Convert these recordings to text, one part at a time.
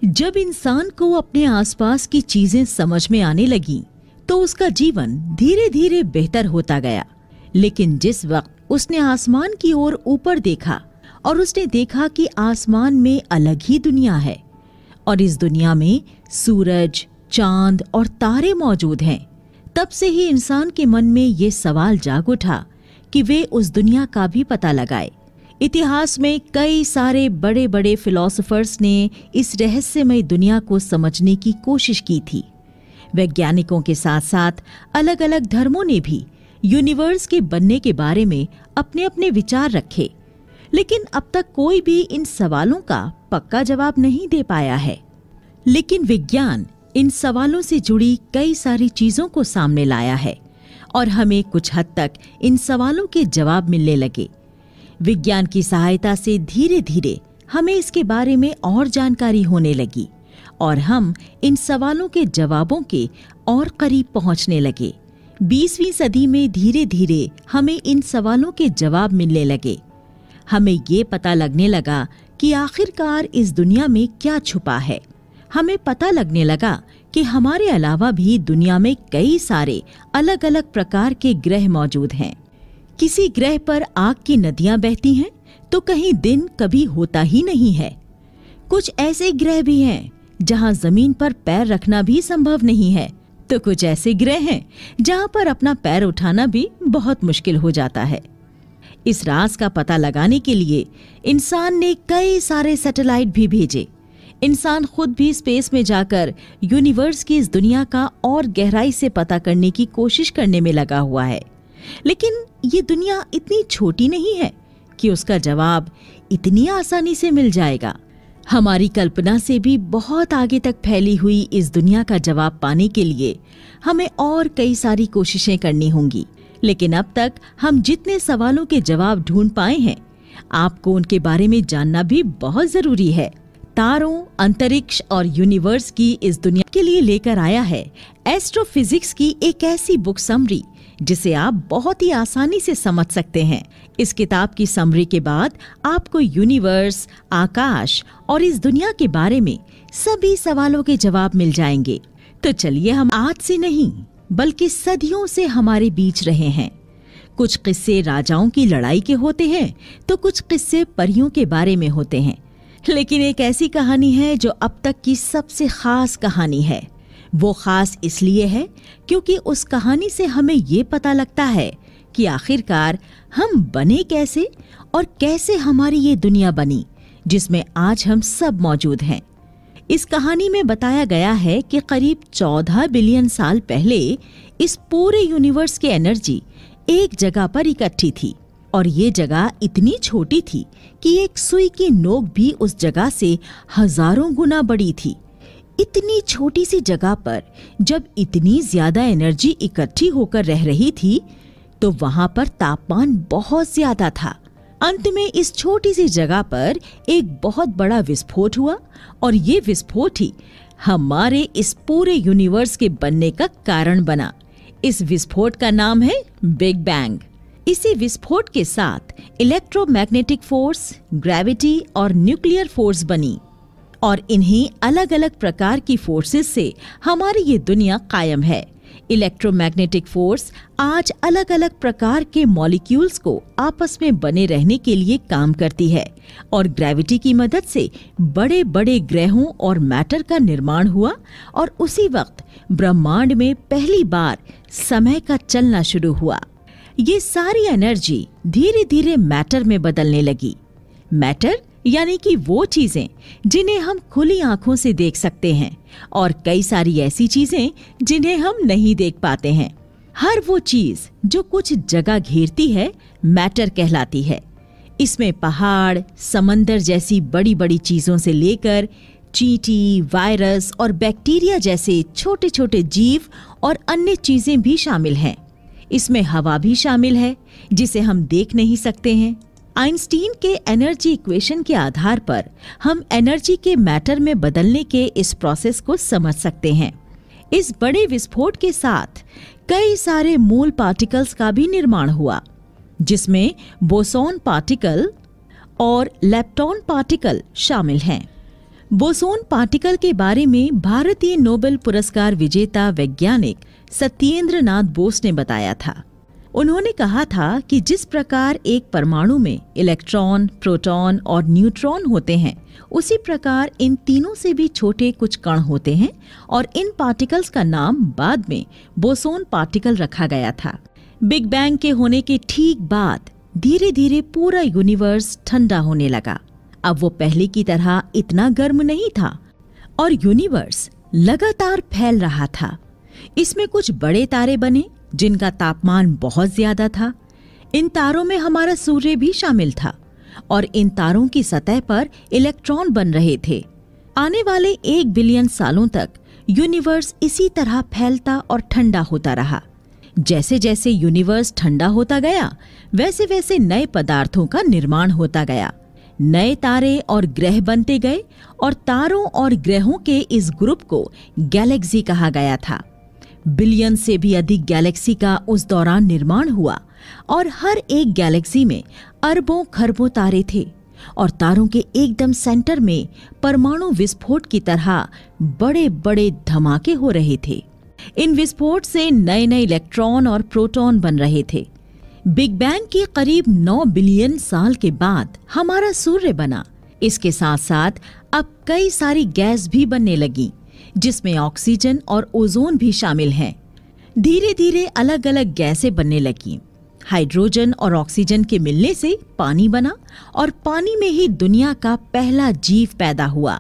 जब इंसान को अपने आसपास की चीजें समझ में आने लगी तो उसका जीवन धीरे धीरे बेहतर होता गया। लेकिन जिस वक्त उसने आसमान की ओर ऊपर देखा और उसने देखा कि आसमान में अलग ही दुनिया है और इस दुनिया में सूरज, चांद और तारे मौजूद हैं, तब से ही इंसान के मन में ये सवाल जाग उठा कि वे उस दुनिया का भी पता लगाए। इतिहास में कई सारे बड़े बड़े फिलोसोफर्स ने इस रहस्यमय दुनिया को समझने की कोशिश की थी। वैज्ञानिकों के साथ साथ अलग अलग धर्मों ने भी यूनिवर्स के बनने के बारे में अपने अपने विचार रखे, लेकिन अब तक कोई भी इन सवालों का पक्का जवाब नहीं दे पाया है। लेकिन विज्ञान इन सवालों से जुड़ी कई सारी चीजों को सामने लाया है और हमें कुछ हद तक इन सवालों के जवाब मिलने लगे। विज्ञान की सहायता से धीरे धीरे हमें इसके बारे में और जानकारी होने लगी और हम इन सवालों के जवाबों के और करीब पहुंचने लगे। 20वीं सदी में धीरे धीरे हमें इन सवालों के जवाब मिलने लगे। हमें ये पता लगने लगा कि आखिरकार इस दुनिया में क्या छुपा है। हमें पता लगने लगा कि हमारे अलावा भी दुनिया में कई सारे अलग अलग प्रकार के ग्रह मौजूद हैं। किसी ग्रह पर आग की नदियां बहती हैं तो कहीं दिन कभी होता ही नहीं है। कुछ ऐसे ग्रह भी हैं जहां जमीन पर पैर रखना भी संभव नहीं है, तो कुछ ऐसे ग्रह हैं जहां पर अपना पैर उठाना भी बहुत मुश्किल हो जाता है। इस राज का पता लगाने के लिए इंसान ने कई सारे सैटेलाइट भी भेजे। इंसान खुद भी स्पेस में जाकर यूनिवर्स की इस दुनिया का और गहराई से पता करने की कोशिश करने में लगा हुआ है। लेकिन ये दुनिया इतनी छोटी नहीं है कि उसका जवाब इतनी आसानी से मिल जाएगा। हमारी कल्पना से भी बहुत आगे तक फैली हुई इस दुनिया का जवाब पाने के लिए हमें और कई सारी कोशिशें करनी होंगी। लेकिन अब तक हम जितने सवालों के जवाब ढूंढ पाए हैं, आपको उनके बारे में जानना भी बहुत जरूरी है। तारों, अंतरिक्ष और यूनिवर्स की इस दुनिया के लिए लेकर आया है एस्ट्रोफिजिक्स की एक ऐसी बुक समरी जिसे आप बहुत ही आसानी से समझ सकते हैं। इस किताब की समरी के बाद आपको यूनिवर्स, आकाश और इस दुनिया के बारे में सभी सवालों के जवाब मिल जाएंगे। तो चलिए हम आज से नहीं बल्कि सदियों से हमारे बीच रहे हैं। कुछ किस्से राजाओं की लड़ाई के होते हैं तो कुछ किस्से परियों के बारे में होते हैं। लेकिन एक ऐसी कहानी है जो अब तक की सबसे खास कहानी है। वो खास इसलिए है क्योंकि उस कहानी से हमें ये पता लगता है कि आखिरकार हम बने कैसे और कैसे हमारी ये दुनिया बनी जिसमें आज हम सब मौजूद हैं। इस कहानी में बताया गया है कि करीब 14 बिलियन साल पहले इस पूरे यूनिवर्स की एनर्जी एक जगह पर इकट्ठी थी और ये जगह इतनी छोटी थी कि एक सुई की नोक भी उस जगह से हजारों गुना बड़ी थी। इतनी छोटी सी जगह पर जब इतनी ज्यादा एनर्जी इकट्ठी होकर रह रही थी तो वहां पर तापमान बहुत ज्यादा था। अंत में इस छोटी सी जगह पर एक बहुत बड़ा विस्फोट हुआ और ये विस्फोट ही हमारे इस पूरे यूनिवर्स के बनने का कारण बना। इस विस्फोट का नाम है बिग बैंग। इसी विस्फोट के साथ इलेक्ट्रोमैग्नेटिक फोर्स, ग्रेविटी और न्यूक्लियर फोर्स बनी और इन्हीं अलग अलग प्रकार की फोर्सेस से हमारी ये दुनिया कायम है। इलेक्ट्रोमैग्नेटिक फोर्स आज अलग अलग प्रकार के मॉलिक्यूल्स को आपस में बने रहने के लिए काम करती है और ग्रेविटी की मदद से बड़े बड़े ग्रहों और मैटर का निर्माण हुआ और उसी वक्त ब्रह्मांड में पहली बार समय का चलना शुरू हुआ। ये सारी एनर्जी धीरे धीरे मैटर में बदलने लगी। मैटर यानी कि वो चीजें जिन्हें हम खुली आंखों से देख सकते हैं और कई सारी ऐसी चीजें जिन्हें हम नहीं देख पाते हैं। हर वो चीज जो कुछ जगह घेरती है मैटर कहलाती है। इसमें पहाड़, समंदर जैसी बड़ी बड़ी चीजों से लेकर चींटी, वायरस और बैक्टीरिया जैसे छोटे छोटे जीव और अन्य चीजें भी शामिल हैं। इसमें हवा भी शामिल है जिसे हम देख नहीं सकते हैं। आइंस्टीन के एनर्जी इक्वेशन के आधार पर हम एनर्जी के मैटर में बदलने के इस प्रोसेस को समझ सकते हैं। इस बड़े विस्फोट के साथ कई सारे मूल पार्टिकल्स का भी निर्माण हुआ, जिसमें बोसॉन पार्टिकल और लेप्टॉन पार्टिकल शामिल हैं। बोसोन पार्टिकल के बारे में भारतीय नोबेल पुरस्कार विजेता वैज्ञानिक सत्येंद्र नाथ बोस ने बताया था। उन्होंने कहा था कि जिस प्रकार एक परमाणु में इलेक्ट्रॉन, प्रोटॉन और न्यूट्रॉन होते हैं, उसी प्रकार इन तीनों से भी छोटे कुछ कण होते हैं और इन पार्टिकल्स का नाम बाद में बोसोन पार्टिकल रखा गया था। बिग बैंग के होने के ठीक बाद धीरे धीरे पूरा यूनिवर्स ठंडा होने लगा। अब वो पहले की तरह इतना गर्म नहीं था और यूनिवर्स लगातार फैल रहा था। इसमें कुछ बड़े तारे बने जिनका तापमान बहुत ज्यादा था। इन तारों में हमारा सूर्य भी शामिल था और इन तारों की सतह पर इलेक्ट्रॉन बन रहे थे। आने वाले 1 बिलियन सालों तक यूनिवर्स इसी तरह फैलता और ठंडा होता रहा। जैसे जैसे यूनिवर्स ठंडा होता गया, वैसे वैसे नए पदार्थों का निर्माण होता गया। नए तारे और ग्रह बनते गए और तारों और ग्रहों के इस ग्रुप को गैलेक्सी कहा गया था। बिलियन से भी अधिक गैलेक्सी का उस दौरान निर्माण हुआ और हर एक गैलेक्सी में अरबों खरबों तारे थे और तारों के एकदम सेंटर में परमाणु विस्फोट की तरह बड़े बड़े धमाके हो रहे थे। इन विस्फोट से नए नए इलेक्ट्रॉन और प्रोटॉन बन रहे थे। बिग बैंग के करीब 9 बिलियन साल के बाद हमारा सूर्य बना। इसके साथ साथ अब कई सारी गैस भी बनने लगी, जिसमें ऑक्सीजन और ओजोन भी शामिल हैं। धीरे धीरे अलग अलग गैसें बनने लगी। हाइड्रोजन और ऑक्सीजन के मिलने से पानी बना और पानी में ही दुनिया का पहला जीव पैदा हुआ।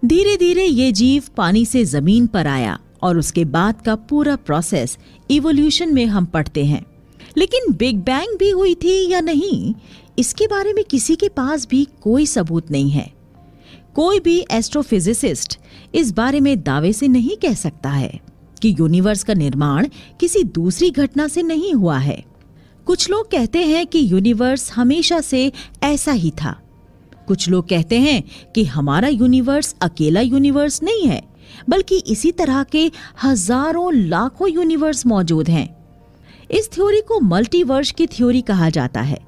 धीरे धीरे ये जीव पानी से जमीन पर आया और उसके बाद का पूरा प्रोसेस इवोल्यूशन में हम पढ़ते हैं। लेकिन बिग बैंग भी हुई थी या नहीं, इसके बारे में किसी के पास भी कोई सबूत नहीं है। कोई भी एस्ट्रोफिजिसिस्ट इस बारे में दावे से नहीं कह सकता है कि यूनिवर्स का निर्माण किसी दूसरी घटना से नहीं हुआ है। कुछ लोग कहते हैं कि यूनिवर्स हमेशा से ऐसा ही था। कुछ लोग कहते हैं कि हमारा यूनिवर्स अकेला यूनिवर्स नहीं है, बल्कि इसी तरह के हजारों लाखों यूनिवर्स मौजूद हैं। इस थ्योरी को मल्टीवर्स की थ्योरी कहा जाता है,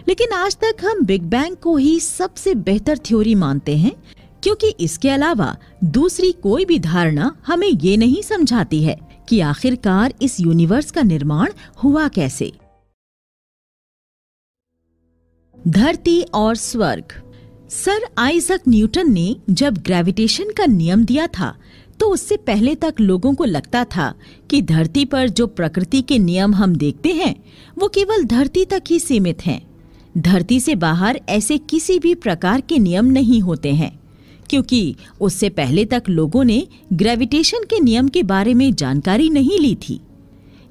लेकिन आज तक हम बिग बैंग को ही सबसे बेहतर थ्योरी मानते हैं, क्योंकि इसके अलावा दूसरी कोई भी धारणा हमें ये नहीं समझाती है कि आखिरकार इस यूनिवर्स का निर्माण हुआ कैसे। धरती और स्वर्ग। सर आइजक न्यूटन ने जब ग्रेविटेशन का नियम दिया था, तो उससे पहले तक लोगों को लगता था कि धरती पर जो प्रकृति के नियम हम देखते हैं, वो केवल धरती तक ही सीमित हैं। धरती से बाहर ऐसे किसी भी प्रकार के नियम नहीं होते हैं, क्योंकि उससे पहले तक लोगों ने ग्रेविटेशन के नियम के बारे में जानकारी नहीं ली थी।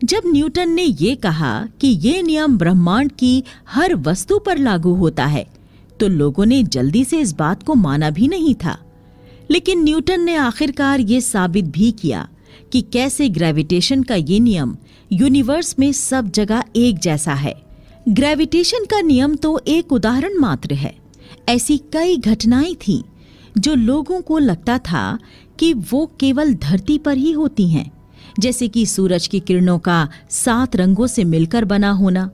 जब न्यूटन ने ये कहा कि ये नियम ब्रह्मांड की हर वस्तु पर लागू होता है, तो लोगों ने जल्दी से इस बात को माना भी नहीं था। लेकिन न्यूटन ने आखिरकार ये साबित भी किया कि कैसे ग्रेविटेशन का ये नियम यूनिवर्स में सब जगह एक जैसा है। ग्रेविटेशन का नियम तो एक उदाहरण मात्र है। ऐसी कई घटनाएं थीं जो लोगों को लगता था कि वो केवल धरती पर ही होती हैं, जैसे कि सूरज की किरणों का 7 रंगों से मिलकर बना होना।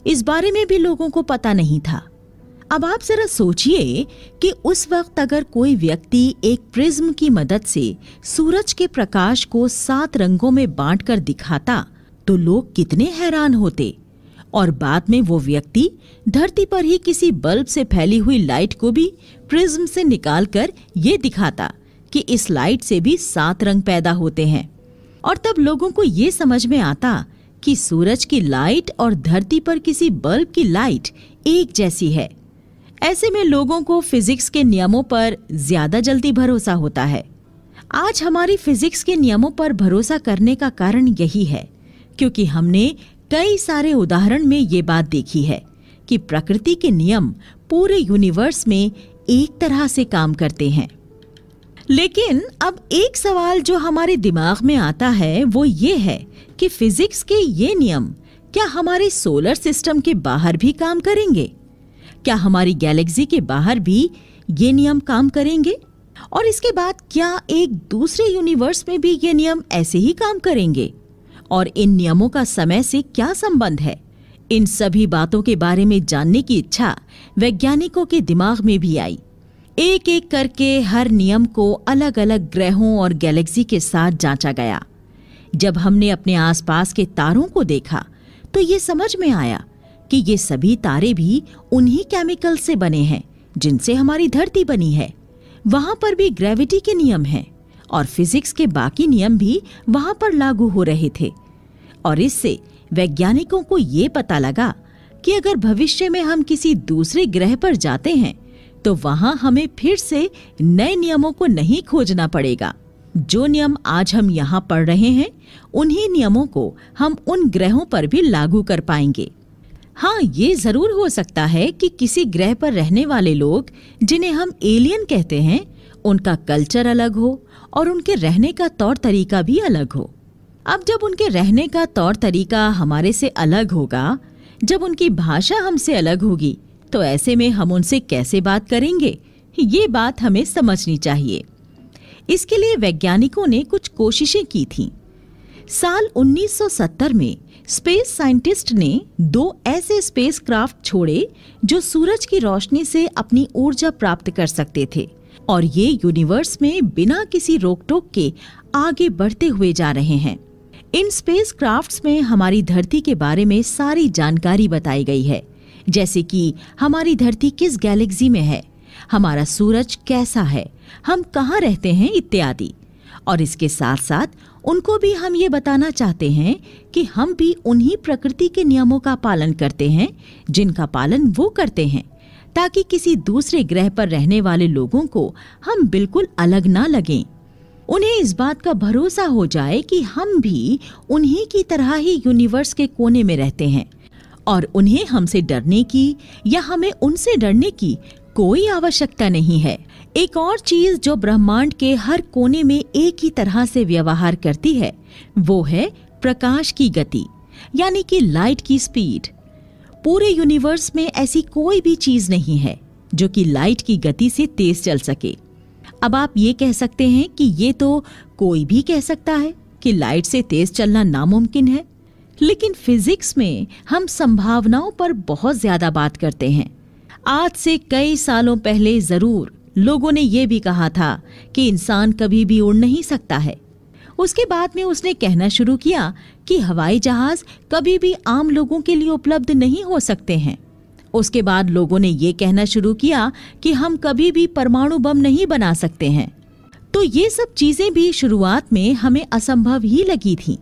इस बारे में भी लोगों को पता नहीं था। अब आप जरा सोचिए कि उस वक्त अगर कोई व्यक्ति एक प्रिज्म की मदद से सूरज के प्रकाश को 7 रंगों में बांटकर दिखाता, तो लोग कितने हैरान होते। और बाद में वो व्यक्ति धरती पर ही किसी बल्ब से फैली हुई लाइट को भी प्रिज्म से निकालकर ये दिखाता कि इस लाइट से भी 7 रंग पैदा होते हैं। और तब लोगों को ये समझ में आता कि सूरज की लाइट और धरती पर किसी बल्ब की लाइट एक जैसी है। ऐसे में लोगों को फिजिक्स के नियमों पर ज्यादा जल्दी भरोसा होता है। आज हमारी फिजिक्स के नियमों पर भरोसा करने का कारण यही है, क्योंकि हमने कई सारे उदाहरण में ये बात देखी है कि प्रकृति के नियम पूरे यूनिवर्स में एक तरह से काम करते हैं। लेकिन अब एक सवाल जो हमारे दिमाग में आता है वो ये है कि फिजिक्स के ये नियम क्या हमारे सोलर सिस्टम के बाहर भी काम करेंगे? क्या हमारी गैलेक्सी के बाहर भी ये नियम काम करेंगे? और इसके बाद क्या एक दूसरे यूनिवर्स में भी ये नियम ऐसे ही काम करेंगे? और इन नियमों का समय से क्या संबंध है? इन सभी बातों के बारे में जानने की इच्छा वैज्ञानिकों के दिमाग में भी आई। एक एक करके हर नियम को अलग अलग ग्रहों और गैलेक्सी के साथ जांचा गया। जब हमने अपने आसपास के तारों को देखा तो ये समझ में आया कि ये सभी तारे भी उन्हीं केमिकल से बने हैं जिनसे हमारी धरती बनी है। वहां पर भी ग्रेविटी के नियम हैं और फिजिक्स के बाकी नियम भी वहां पर लागू हो रहे थे। और इससे वैज्ञानिकों को ये पता लगा कि अगर भविष्य में हम किसी दूसरे ग्रह पर जाते हैं तो वहां हमें फिर से नए नियमों को नहीं खोजना पड़ेगा। जो नियम आज हम यहाँ पढ़ रहे हैं उन्हीं नियमों को हम उन ग्रहों पर भी लागू कर पाएंगे। हाँ, ये जरूर हो सकता है कि किसी ग्रह पर रहने वाले लोग, जिन्हें हम एलियन कहते हैं, उनका कल्चर अलग हो और उनके रहने का तौर तरीका भी अलग हो। अब जब उनके रहने का तौर तरीका हमारे से अलग होगा, जब उनकी भाषा हमसे अलग होगी, तो ऐसे में हम उनसे कैसे बात करेंगे, ये बात हमें समझनी चाहिए। इसके लिए वैज्ञानिकों ने कुछ कोशिशें की थीं। साल 1970 में स्पेस साइंटिस्ट ने 2 ऐसे स्पेसक्राफ्ट छोड़े जो सूरज की रोशनी से अपनी ऊर्जा प्राप्त कर सकते थे और ये यूनिवर्स में बिना किसी रोक-टोक के आगे बढ़ते हुए जा रहे हैं। इन स्पेसक्राफ्ट्स में हमारी धरती के बारे में सारी जानकारी बताई गई है, जैसे कि हमारी धरती किस गैलेक्सी में है, हमारा सूरज कैसा है, हम कहाँ रहते हैं इत्यादि। और इसके साथ साथ उनको भी हम ये बताना चाहते हैं कि हम भी उन्हीं प्रकृति के नियमों का पालन करते हैं जिनका पालन वो करते हैं, ताकि किसी दूसरे ग्रह पर रहने वाले लोगों को हम बिल्कुल अलग ना लगें। उन्हें इस बात का भरोसा हो जाए कि हम भी उन्हीं की तरह ही यूनिवर्स के कोने में रहते हैं और उन्हें हमसे डरने की या हमें उनसे डरने की कोई आवश्यकता नहीं है। एक और चीज जो ब्रह्मांड के हर कोने में एक ही तरह से व्यवहार करती है वो है प्रकाश की गति, यानी कि लाइट की स्पीड। पूरे यूनिवर्स में ऐसी कोई भी चीज नहीं है जो कि लाइट की गति से तेज चल सके। अब आप ये कह सकते हैं कि ये तो कोई भी कह सकता है कि लाइट से तेज चलना नामुमकिन है, लेकिन फिजिक्स में हम संभावनाओं पर बहुत ज्यादा बात करते हैं। आज से कई सालों पहले जरूर लोगों ने ये भी कहा था कि इंसान कभी भी उड़ नहीं सकता है। उसके बाद में उसने कहना शुरू किया कि हवाई जहाज कभी भी आम लोगों के लिए उपलब्ध नहीं हो सकते हैं। उसके बाद लोगों ने ये कहना शुरू किया कि हम कभी भी परमाणु बम नहीं बना सकते हैं। तो ये सब चीजें भी शुरुआत में हमें असंभव ही लगी थी,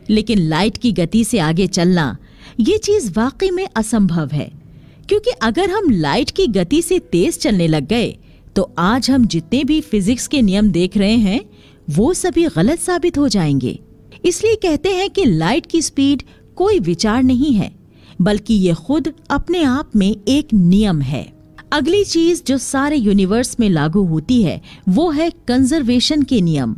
लेकिन लाइट की गति से आगे चलना ये चीज वाकई में असंभव है, क्योंकि अगर हम लाइट की गति से तेज चलने लग गए तो आज हम जितने भी फिजिक्स के नियम देख रहे हैं वो सभी गलत साबित हो जाएंगे। इसलिए कहते हैं कि लाइट की स्पीड कोई विचार नहीं है, बल्कि ये खुद अपने आप में एक नियम है। अगली चीज जो सारे यूनिवर्स में लागू होती है वो है कंजर्वेशन के नियम,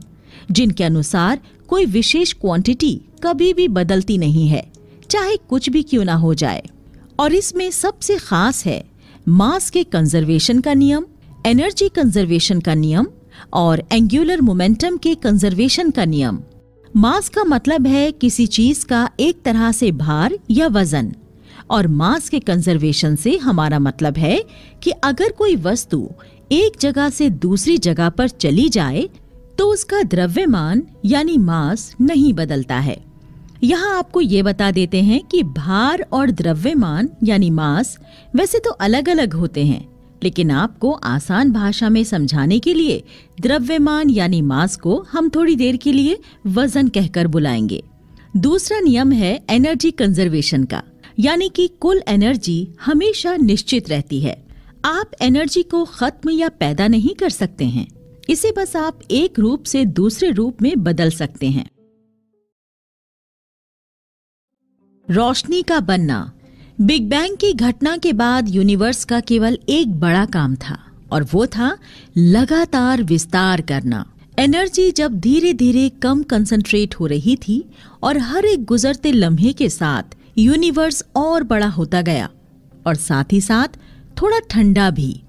जिनके अनुसार कोई विशेष क्वांटिटी कभी भी बदलती नहीं है, चाहे कुछ भी क्यों ना हो जाए। और इसमें सबसे खास है मास के कंजर्वेशन का नियम, एनर्जी कंजर्वेशन का नियम और एंगुलर मोमेंटम के कंजर्वेशन का नियम। मास का मतलब है किसी चीज का एक तरह से भार या वजन, और मास के कंजर्वेशन से हमारा मतलब है कि अगर कोई वस्तु एक जगह से दूसरी जगह पर चली जाए तो उसका द्रव्यमान यानी मास नहीं बदलता है। यहाँ आपको ये बता देते हैं कि भार और द्रव्यमान यानी मास वैसे तो अलग अलग होते हैं, लेकिन आपको आसान भाषा में समझाने के लिए द्रव्यमान यानी मास को हम थोड़ी देर के लिए वजन कहकर बुलाएंगे। दूसरा नियम है एनर्जी कंजर्वेशन का, यानी कि कुल एनर्जी हमेशा निश्चित रहती है। आप एनर्जी को खत्म या पैदा नहीं कर सकते हैं, इसे बस आप एक रूप से दूसरे रूप में बदल सकते हैं। रोशनी का बनना। बिग बैंग की घटना के बाद यूनिवर्स का केवल एक बड़ा काम था, और वो था लगातार विस्तार करना। एनर्जी जब धीरे धीरे कम कंसंट्रेट हो रही थी और हर एक गुजरते लम्हे के साथ यूनिवर्स और बड़ा होता गया, और साथ ही साथ थोड़ा ठंडा भी।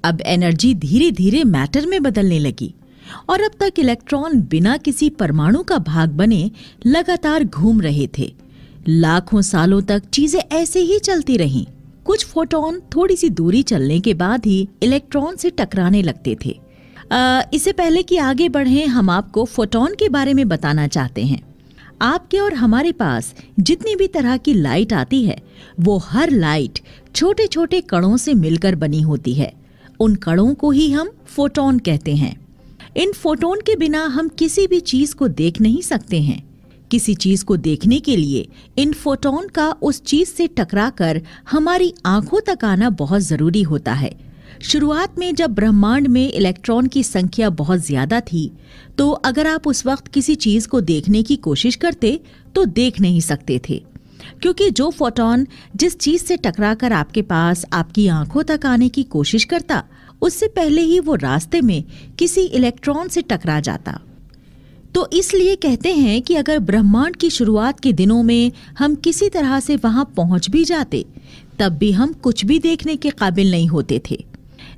अब एनर्जी धीरे धीरे मैटर में बदलने लगी, और अब तक इलेक्ट्रॉन बिना किसी परमाणु का भाग बने लगातार घूम रहे थे। लाखों सालों तक चीजें ऐसे ही चलती रहीं, कुछ फोटॉन थोड़ी सी दूरी चलने के बाद ही इलेक्ट्रॉन से टकराने लगते थे। इससे पहले कि आगे बढ़ें, हम आपको फोटॉन के बारे में बताना चाहते हैं। आपके और हमारे पास जितनी भी तरह की लाइट आती है, वो हर लाइट छोटे छोटे कणों से मिलकर बनी होती है। उन कणों को ही हम फोटॉन कहते हैं। इन फोटॉन के बिना हम किसी भी चीज को देख नहीं सकते हैं। किसी चीज को देखने के लिए इन फोटॉन का उस चीज से टकराकर हमारी आंखों तक आना बहुत जरूरी होता है। शुरुआत में जब ब्रह्मांड में इलेक्ट्रॉन की संख्या बहुत ज्यादा थी, तो अगर आप उस वक्त किसी चीज को देखने की कोशिश करते तो देख नहीं सकते थे, क्योंकि जो फोटॉन जिस चीज से टकराकर आपके पास आपकी आंखों तक आने की कोशिश करता, उससे पहले ही वो रास्ते में किसी इलेक्ट्रॉन से टकरा जाता। तो इसलिए कहते हैं कि अगर ब्रह्मांड की शुरुआत के दिनों में हम किसी तरह से वहां पहुंच भी जाते, तब भी हम कुछ भी देखने के काबिल नहीं होते थे।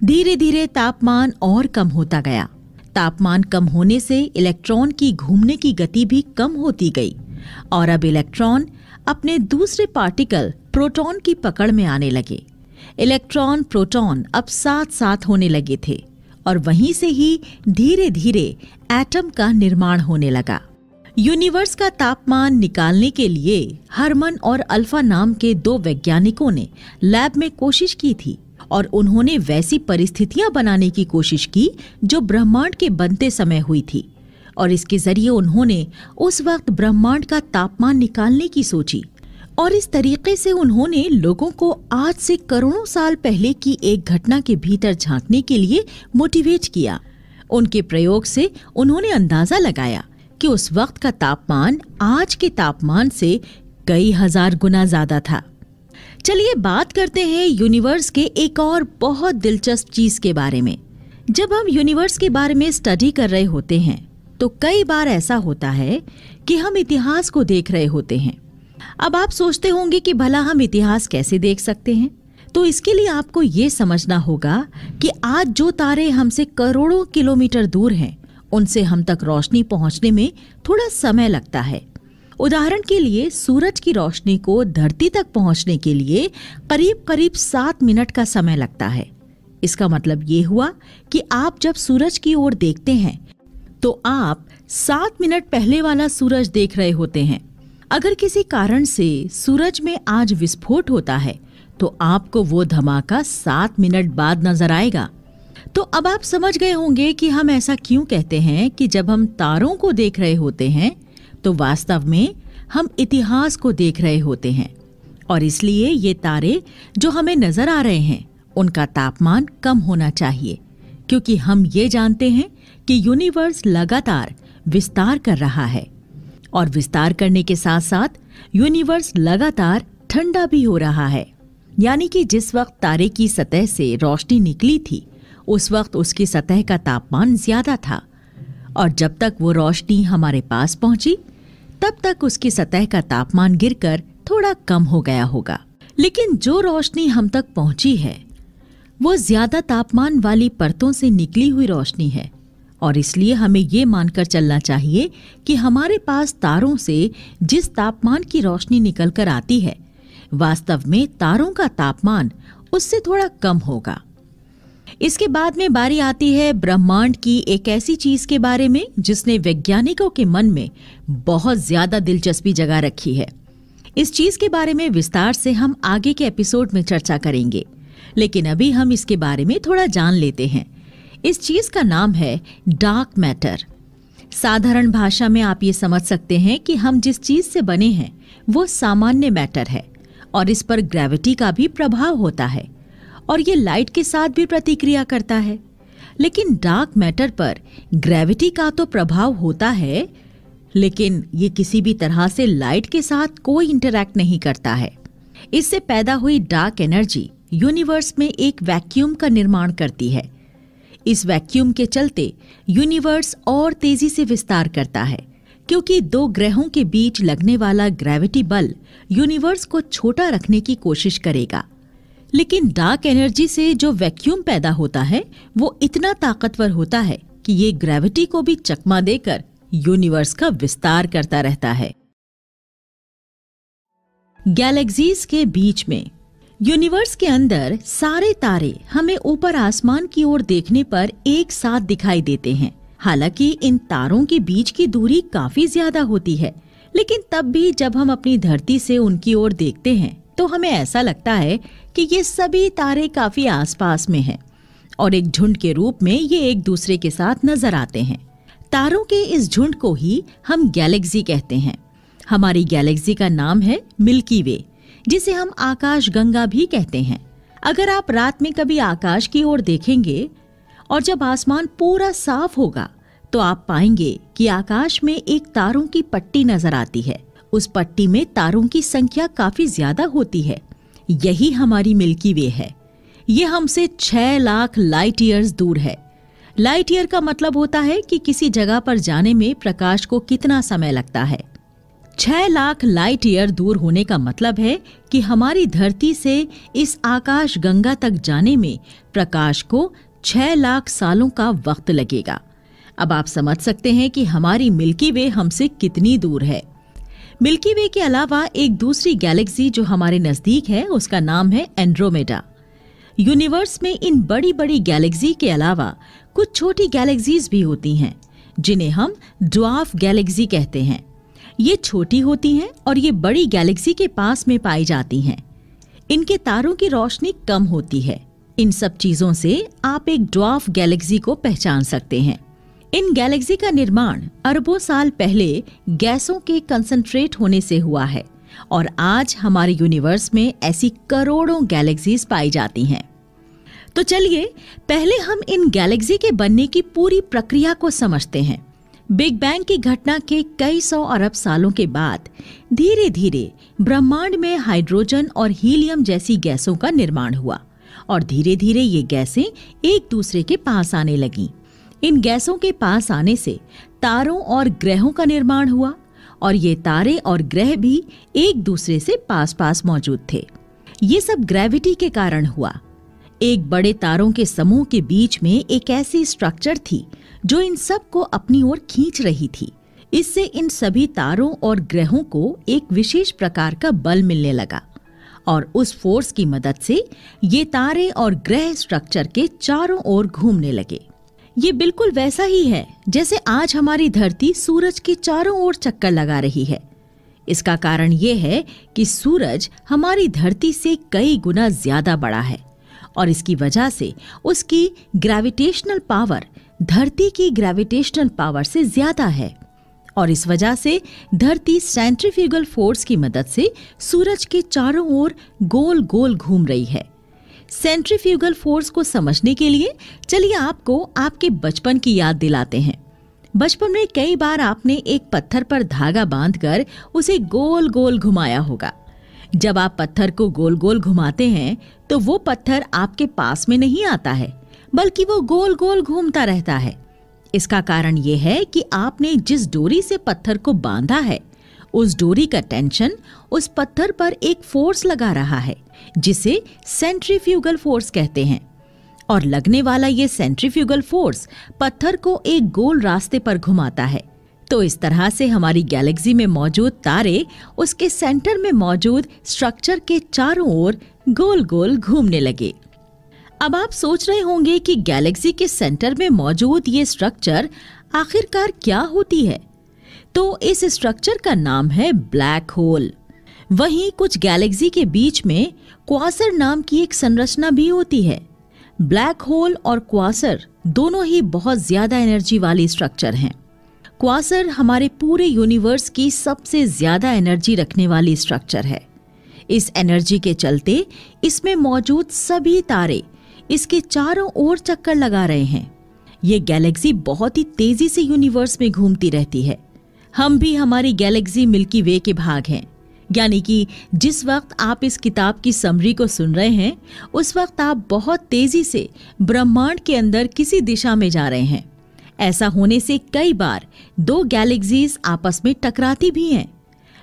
धीरे धीरे तापमान और कम होता गया। तापमान कम होने से इलेक्ट्रॉन की घूमने की गति भी कम होती गई और अब इलेक्ट्रॉन अपने दूसरे पार्टिकल प्रोटॉन की पकड़ में आने लगे। इलेक्ट्रॉन प्रोटॉन अब साथ साथ होने लगे थे और वहीं से ही धीरे धीरे एटम का निर्माण होने लगा। यूनिवर्स का तापमान निकालने के लिए हरमन और अल्फा नाम के 2 वैज्ञानिकों ने लैब में कोशिश की थी और उन्होंने वैसी परिस्थितियां बनाने की कोशिश की जो ब्रह्मांड के बनते समय हुई थी, और इसके जरिए उन्होंने उस वक्त ब्रह्मांड का तापमान निकालने की सोची। और इस तरीके से उन्होंने लोगों को आज से करोड़ों साल पहले की एक घटना के भीतर झांकने के लिए मोटिवेट किया। उनके प्रयोग से उन्होंने अंदाजा लगाया कि उस वक्त का तापमान आज के तापमान से कई हजार गुना ज्यादा था। चलिए बात करते हैं यूनिवर्स के एक और बहुत दिलचस्प चीज के बारे में। जब हम यूनिवर्स के बारे में स्टडी कर रहे होते हैं, तो कई बार ऐसा होता है कि हम इतिहास को देख रहे होते हैं। अब आप सोचते होंगे कि भला हम इतिहास कैसे देख सकते हैं? तो इसके लिए आपको ये समझना होगा कि आज जो तारे हमसे करोड़ों किलोमीटर दूर हैं, उनसे हम तक रोशनी पहुंचने में थोड़ा समय लगता है। उदाहरण के लिए सूरज की रोशनी को धरती तक पहुंचने के लिए करीब करीब 7 मिनट का समय लगता है। इसका मतलब ये हुआ कि आप जब सूरज की ओर देखते हैं तो आप 7 मिनट पहले वाला सूरज देख रहे होते हैं। अगर किसी कारण से सूरज में आज विस्फोट होता है तो आपको वो धमाका 7 मिनट बाद नजर आएगा। तो अब आप समझ गए होंगे कि हम ऐसा क्यों कहते हैं कि जब हम तारों को देख रहे होते हैं तो वास्तव में हम इतिहास को देख रहे होते हैं। और इसलिए ये तारे जो हमें नजर आ रहे हैं, उनका तापमान कम होना चाहिए, क्योंकि हम ये जानते हैं कि यूनिवर्स लगातार विस्तार कर रहा है और विस्तार करने के साथ साथ यूनिवर्स लगातार ठंडा भी हो रहा है। यानी कि जिस वक्त तारे की सतह से रोशनी निकली थी, उस वक्त उसकी सतह का तापमान ज्यादा था, और जब तक वो रोशनी हमारे पास पहुंची तब तक उसकी सतह का तापमान गिरकर थोड़ा कम हो गया होगा। लेकिन जो रोशनी हम तक पहुंची है वो ज्यादा तापमान वाली परतों से निकली हुई रोशनी है, और इसलिए हमें ये मानकर चलना चाहिए कि हमारे पास तारों से जिस तापमान की रोशनी निकलकर आती है, वास्तव में तारों का तापमान उससे थोड़ा कम होगा। इसके बाद में बारी आती है ब्रह्मांड की एक ऐसी चीज के बारे में जिसने वैज्ञानिकों के मन में बहुत ज्यादा दिलचस्पी जगा रखी है। इस चीज के बारे में विस्तार से हम आगे के एपिसोड में चर्चा करेंगे, लेकिन अभी हम इसके बारे में थोड़ा जान लेते हैं। इस चीज का नाम है डार्क मैटर। साधारण भाषा में आप ये समझ सकते हैं कि हम जिस चीज से बने हैं वो सामान्य मैटर है, और इस पर ग्रेविटी का भी प्रभाव होता है, और ये लाइट के साथ भी प्रतिक्रिया करता है। लेकिन डार्क मैटर पर ग्रेविटी का तो प्रभाव होता है, लेकिन ये किसी भी तरह से लाइट के साथ कोई इंटरैक्ट नहीं करता है। इससे पैदा हुई डार्क एनर्जी यूनिवर्स में एक वैक्यूम का निर्माण करती है। इस वैक्यूम के चलते यूनिवर्स और तेजी से विस्तार करता है, क्योंकि 2 ग्रहों के बीच लगने वाला ग्रेविटी बल यूनिवर्स को छोटा रखने की कोशिश करेगा। लेकिन डार्क एनर्जी से जो वैक्यूम पैदा होता है वो इतना ताकतवर होता है कि ये ग्रेविटी को भी चकमा देकर यूनिवर्स का विस्तार करता रहता है। गैलेक्सीज के बीच में यूनिवर्स के अंदर सारे तारे हमें ऊपर आसमान की ओर देखने पर एक साथ दिखाई देते हैं। हालांकि इन तारों के बीच की दूरी काफी ज्यादा होती है, लेकिन तब भी जब हम अपनी धरती से उनकी ओर देखते हैं तो हमें ऐसा लगता है कि ये सभी तारे काफी आसपास में हैं और एक झुंड के रूप में ये एक दूसरे के साथ नजर आते हैं। तारों के इस झुंड को ही हम गैलेक्सी कहते हैं। हमारी गैलेक्सी का नाम है मिल्की वे, जिसे हम आकाश गंगा भी कहते हैं। अगर आप रात में कभी आकाश की ओर देखेंगे और जब आसमान पूरा साफ होगा तो आप पाएंगे कि आकाश में एक तारों की पट्टी नजर आती है। उस पट्टी में तारों की संख्या काफी ज्यादा होती है। यही हमारी मिल्की वे है। ये हमसे 6 लाख लाइट ईयर्स दूर है। लाइट ईयर का मतलब होता है कि किसी जगह पर जाने में प्रकाश को कितना समय लगता है। 6 लाख लाइट ईयर दूर होने का मतलब है कि हमारी धरती से इस आकाश गंगा तक जाने में प्रकाश को 6 लाख सालों का वक्त लगेगा। अब आप समझ सकते हैं कि हमारी मिल्की वे हमसे कितनी दूर है। मिल्की वे के अलावा एक दूसरी गैलेक्सी जो हमारे नजदीक है उसका नाम है एंड्रोमेडा। यूनिवर्स में इन बड़ी बड़ी गैलेक्सी के अलावा कुछ छोटी गैलेक्सीज भी होती हैं जिन्हें हम ड्वार्फ गैलेक्सी कहते हैं। ये छोटी होती हैं और ये बड़ी गैलेक्सी के पास में पाई जाती हैं। इनके तारों की रोशनी कम होती है। इन सब चीजों से आप एक ड्वार्फ गैलेक्सी को पहचान सकते हैं। इन गैलेक्सी का निर्माण अरबों साल पहले गैसों के कंसंट्रेट होने से हुआ है और आज हमारे यूनिवर्स में ऐसी करोड़ों गैलेक्सीज पाई जाती हैं। तो चलिए पहले हम इन गैलेक्सी के बनने की पूरी प्रक्रिया को समझते हैं। बिग बैंग की घटना के कई 100 अरब सालों के बाद धीरे धीरे ब्रह्मांड में हाइड्रोजन और हीलियम जैसी गैसों का निर्माण हुआ और धीरे धीरे ये गैसें एक दूसरे के पास आने लगीं। इन गैसों के पास आने से तारों और ग्रहों का निर्माण हुआ और ये तारे और ग्रह भी एक दूसरे से पास पास मौजूद थे। ये सब ग्रेविटी के कारण हुआ। एक बड़े तारों के समूह के बीच में एक ऐसी स्ट्रक्चर थी जो इन सब को अपनी ओर खींच रही थी। इससे इन सभी तारों और ग्रहों को एक विशेष प्रकार का बल मिलने लगा और उस फोर्स की मदद से ये तारे और ग्रह स्ट्रक्चर के चारों ओर घूमने लगे। ये बिल्कुल वैसा ही है जैसे आज हमारी धरती सूरज के चारों ओर चक्कर लगा रही है। इसका कारण ये है कि सूरज हमारी धरती से कई गुना ज्यादा बड़ा है और इसकी वजह से उसकी ग्रेविटेशनल पावर धरती की ग्रेविटेशनल पावर से ज्यादा है और इस वजह से धरती सेंट्रीफ्यूगल फोर्स की मदद से सूरज के चारों ओर गोल गोल घूम रही है। सेंट्रीफ्यूगल फोर्स को समझने के लिए चलिए आपको आपके बचपन की याद दिलाते हैं। बचपन में कई बार आपने एक पत्थर पर धागा बांधकर उसे गोल गोल घुमाया होगा। जब आप पत्थर को गोल गोल घुमाते हैं तो वो पत्थर आपके पास में नहीं आता है, बल्कि वो गोल गोल घूमता रहता है। इसका कारण ये है कि आपने जिस डोरी से पत्थर को बांधा है उस डोरी का टेंशन उस पत्थर पर एक फोर्स लगा रहा है जिसे सेंट्रीफ्यूगल फोर्स कहते हैं और लगने वाला ये सेंट्रीफ्यूगल फोर्स पत्थर को एक गोल रास्ते पर घुमाता है। तो इस तरह से हमारी गैलेक्सी में मौजूद तारे उसके सेंटर में मौजूद स्ट्रक्चर के चारों ओर गोल गोल घूमने लगे। अब आप सोच रहे होंगे कि गैलेक्सी के सेंटर में मौजूद ये स्ट्रक्चर आखिरकार क्या होती है। तो इस स्ट्रक्चर का नाम है ब्लैक होल। वहीं कुछ गैलेक्सी के बीच में क्वासर नाम की एक संरचना भी होती है। ब्लैक होल और क्वासर दोनों ही बहुत ज्यादा एनर्जी वाली स्ट्रक्चर हैं। क्वासर हमारे पूरे यूनिवर्स की सबसे ज्यादा एनर्जी रखने वाली स्ट्रक्चर है। इस एनर्जी के चलते इसमें मौजूद सभी तारे इसके चारों ओर चक्कर लगा रहे हैं। ये गैलेक्सी बहुत ही तेजी से यूनिवर्स में घूमती रहती है। हम भी हमारी गैलेक्सी मिल्की वे के भाग हैं। यानी कि जिस वक्त आप इस किताब की समरी को सुन रहे हैं उस वक्त आप बहुत तेजी से ब्रह्मांड के अंदर किसी दिशा में जा रहे हैं। ऐसा होने से कई बार 2 गैलेक्सीज आपस में टकराती भी हैं।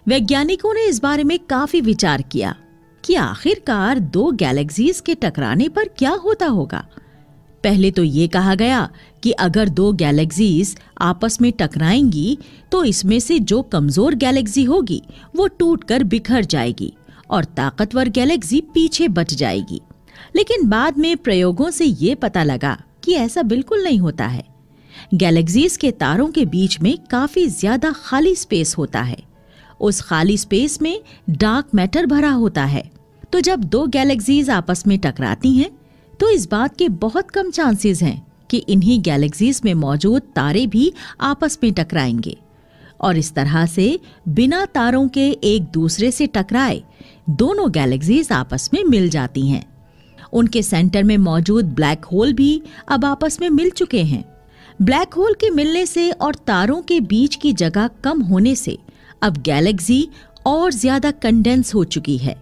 वैज्ञानिकों ने इस बारे में काफी विचार किया कि आखिरकार 2 गैलेक्सीज के टकराने पर क्या होता होगा। पहले तो ये कहा गया कि अगर 2 गैलेक्सीज आपस में टकराएंगी तो इसमें से जो कमजोर गैलेक्सी होगी वो टूटकर बिखर जाएगी और ताकतवर गैलेक्सी पीछे बच जाएगी। लेकिन बाद में प्रयोगों से ये पता लगा कि ऐसा बिल्कुल नहीं होता है। गैलेक्सीज के तारों के बीच में काफी ज्यादा खाली स्पेस होता है। उस खाली स्पेस में डार्क मैटर भरा होता है। तो जब दो गैलेक्सीज आपस में टकराती हैं, तो इस बात के बहुत कम चांसेस हैं कि इन्हीं गैलेक्सीज में मौजूद तारे भी आपस में टकराएंगे। और इस तरह से बिना तारों के एक दूसरे से टकराए दोनों गैलेक्सीज आपस में मिल जाती हैं। उनके सेंटर में मौजूद ब्लैक होल भी अब आपस में मिल चुके हैं। ब्लैक होल के मिलने से और तारों के बीच की जगह कम होने से अब गैलेक्सी और ज्यादा कंडेंस हो चुकी है।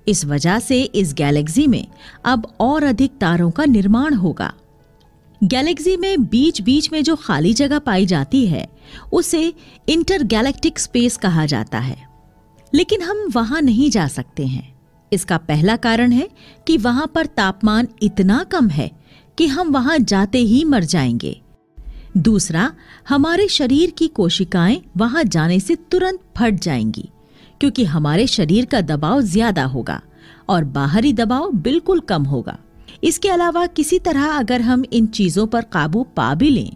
इस वजह से इस गैलेक्सी में अब और अधिक तारों का निर्माण होगा। गैलेक्सी में बीच बीच में जो खाली जगह पाई जाती है उसे इंटरगैलेक्टिक स्पेस कहा जाता है। लेकिन हम वहां नहीं जा सकते हैं। इसका पहला कारण है कि वहां पर तापमान इतना कम है कि हम वहां जाते ही मर जाएंगे। दूसरा, हमारे शरीर की कोशिकाएं वहां जाने से तुरंत फट जाएंगी, क्योंकि हमारे शरीर का दबाव ज्यादा होगा और बाहरी दबाव बिल्कुल कम होगा। इसके अलावा किसी तरह अगर हम इन चीजों पर काबू पा भी लें,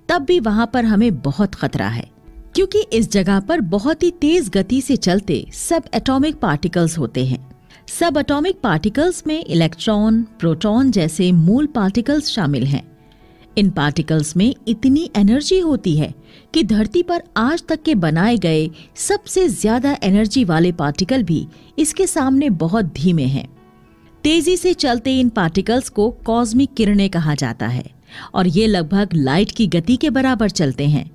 तब भी वहां पर हमें बहुत खतरा है, क्योंकि इस जगह पर बहुत ही तेज गति से चलते सब एटॉमिक पार्टिकल्स होते हैं। सब एटॉमिक पार्टिकल्स में इलेक्ट्रॉन, प्रोटॉन जैसे मूल पार्टिकल्स शामिल हैं। इन पार्टिकल्स में इतनी एनर्जी होती है कि धरती पर आज तक के बनाए गए सबसे ज्यादा एनर्जी वाले पार्टिकल भी इसके सामने बहुत धीमे हैं। तेजी से चलते इन पार्टिकल्स को कॉस्मिक किरणें कहा जाता है और ये लगभग लाइट की गति के बराबर चलते हैं।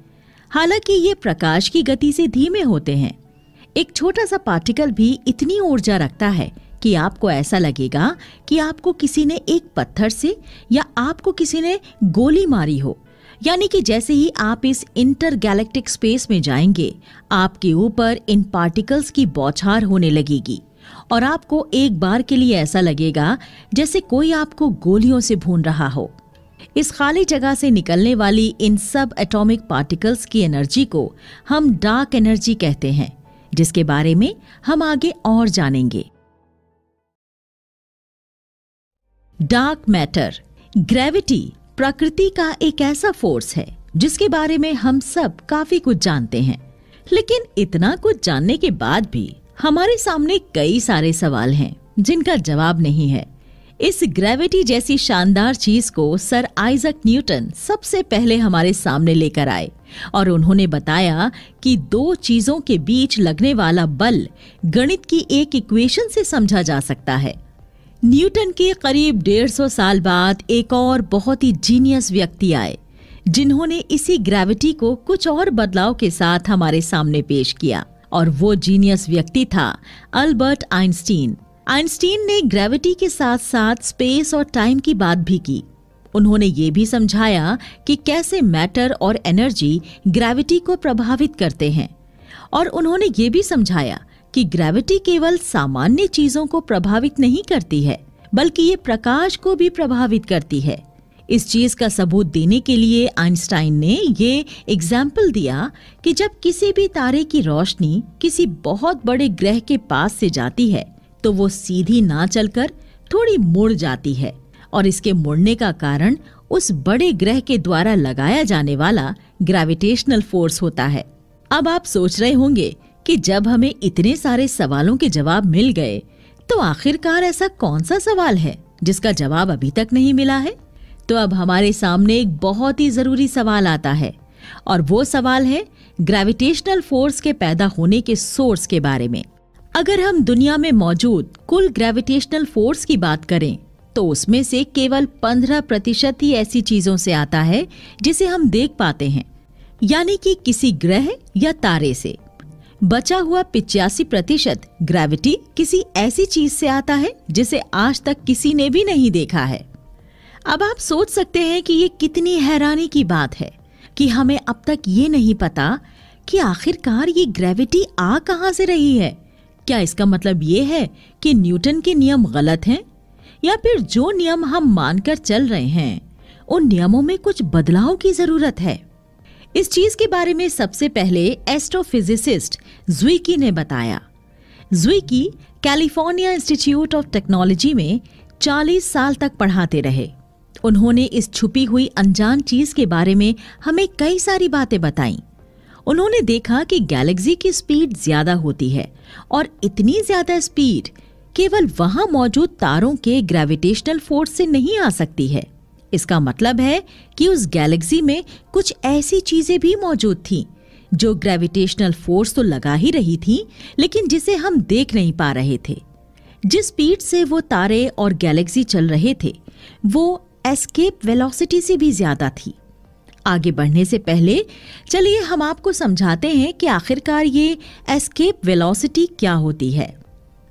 हालांकि ये प्रकाश की गति से धीमे होते हैं। एक छोटा सा पार्टिकल भी इतनी ऊर्जा रखता है कि आपको ऐसा लगेगा कि आपको किसी ने एक पत्थर से या आपको किसी ने गोली मारी हो। यानी कि जैसे ही आप इस इंटरगैलेक्टिक स्पेस में जाएंगे, आपके ऊपर इन पार्टिकल्स की बौछार होने लगेगी और आपको एक बार के लिए ऐसा लगेगा जैसे कोई आपको गोलियों से भून रहा हो। इस खाली जगह से निकलने वाली इन सब एटॉमिक पार्टिकल्स की एनर्जी को हम डार्क एनर्जी कहते हैं, जिसके बारे में हम आगे और जानेंगे। डार्क मैटर, ग्रेविटी प्रकृति का एक ऐसा फोर्स है जिसके बारे में हम सब काफी कुछ जानते हैं। लेकिन इतना कुछ जानने के बाद भी हमारे सामने कई सारे सवाल हैं जिनका जवाब नहीं है। इस ग्रेविटी जैसी शानदार चीज को सर आइजक न्यूटन सबसे पहले हमारे सामने लेकर आए और उन्होंने बताया कि दो चीजों के बीच लगने वाला बल गणित की एक इक्वेशन से समझा जा सकता है। न्यूटन के करीब 150 साल बाद एक और बहुत ही जीनियस व्यक्ति आए जिन्होंने इसी ग्रेविटी को कुछ और बदलाव के साथ हमारे सामने पेश किया, और वो जीनियस व्यक्ति था अल्बर्ट आइंस्टीन। आइंस्टीन ने ग्रेविटी के साथ साथ स्पेस और टाइम की बात भी की। उन्होंने ये भी समझाया कि कैसे मैटर और एनर्जी ग्रेविटी को प्रभावित करते हैं, और उन्होंने ये भी समझाया कि ग्रेविटी केवल सामान्य चीजों को प्रभावित नहीं करती है, बल्कि ये प्रकाश को भी प्रभावित करती है। इस चीज का सबूत देने के लिए आइंस्टाइन ने ये एग्जाम्पल दिया कि जब किसी भी तारे की रोशनी किसी बहुत बड़े ग्रह के पास से जाती है तो वो सीधी ना चलकर थोड़ी मुड़ जाती है, और इसके मुड़ने का कारण उस बड़े ग्रह के द्वारा लगाया जाने वाला ग्रेविटेशनल फोर्स होता है। अब आप सोच रहे होंगे कि जब हमें इतने सारे सवालों के जवाब मिल गए, तो आखिरकार ऐसा कौन सा सवाल है जिसका जवाब अभी तक नहीं मिला है? तो अब हमारे सामने एक बहुत ही जरूरी सवाल आता है, और वो सवाल है ग्रेविटेशनल फोर्स के पैदा होने के सोर्स के बारे में। अगर हम दुनिया में मौजूद कुल ग्रेविटेशनल फोर्स की बात करें, तो उसमें से केवल 15% ही ऐसी चीजों से आता है जिसे हम देख पाते हैं, यानी कि किसी ग्रह या तारे से। बचा हुआ 85% ग्रेविटी किसी ऐसी चीज से आता है जिसे आज तक किसी ने भी नहीं देखा है। अब आप सोच सकते हैं कि ये कितनी हैरानी की बात है कि हमें अब तक ये नहीं पता कि आखिरकार ये ग्रेविटी आ कहां से रही है। क्या इसका मतलब ये है कि न्यूटन के नियम गलत हैं, या फिर जो नियम हम मानकर चल रहे हैं उन नियमों में कुछ बदलाव की जरूरत है? इस चीज के बारे में सबसे पहले एस्ट्रोफिजिसिस्ट ज़्विकी ने बताया। ज़्विकी कैलिफोर्निया इंस्टीट्यूट ऑफ टेक्नोलॉजी में 40 साल तक पढ़ाते रहे। उन्होंने इस छुपी हुई अनजान चीज के बारे में हमें कई सारी बातें बताई। उन्होंने देखा कि गैलेक्सी की स्पीड ज्यादा होती है और इतनी ज्यादा स्पीड केवल वहां मौजूद तारों के ग्रेविटेशनल फोर्स से नहीं आ सकती है। इसका मतलब है कि उस गैलेक्सी में कुछ ऐसी चीजें भी मौजूद थीं जो ग्रेविटेशनल फोर्स तो लगा ही रही थीं, लेकिन जिसे हम देख नहीं पा रहे थे। जिस स्पीड से वो तारे और गैलेक्सी चल रहे थे वो एस्केप वेलोसिटी से भी ज्यादा थी। आगे बढ़ने से पहले चलिए हम आपको समझाते हैं कि आखिरकार ये एस्केप वेलोसिटी क्या होती है।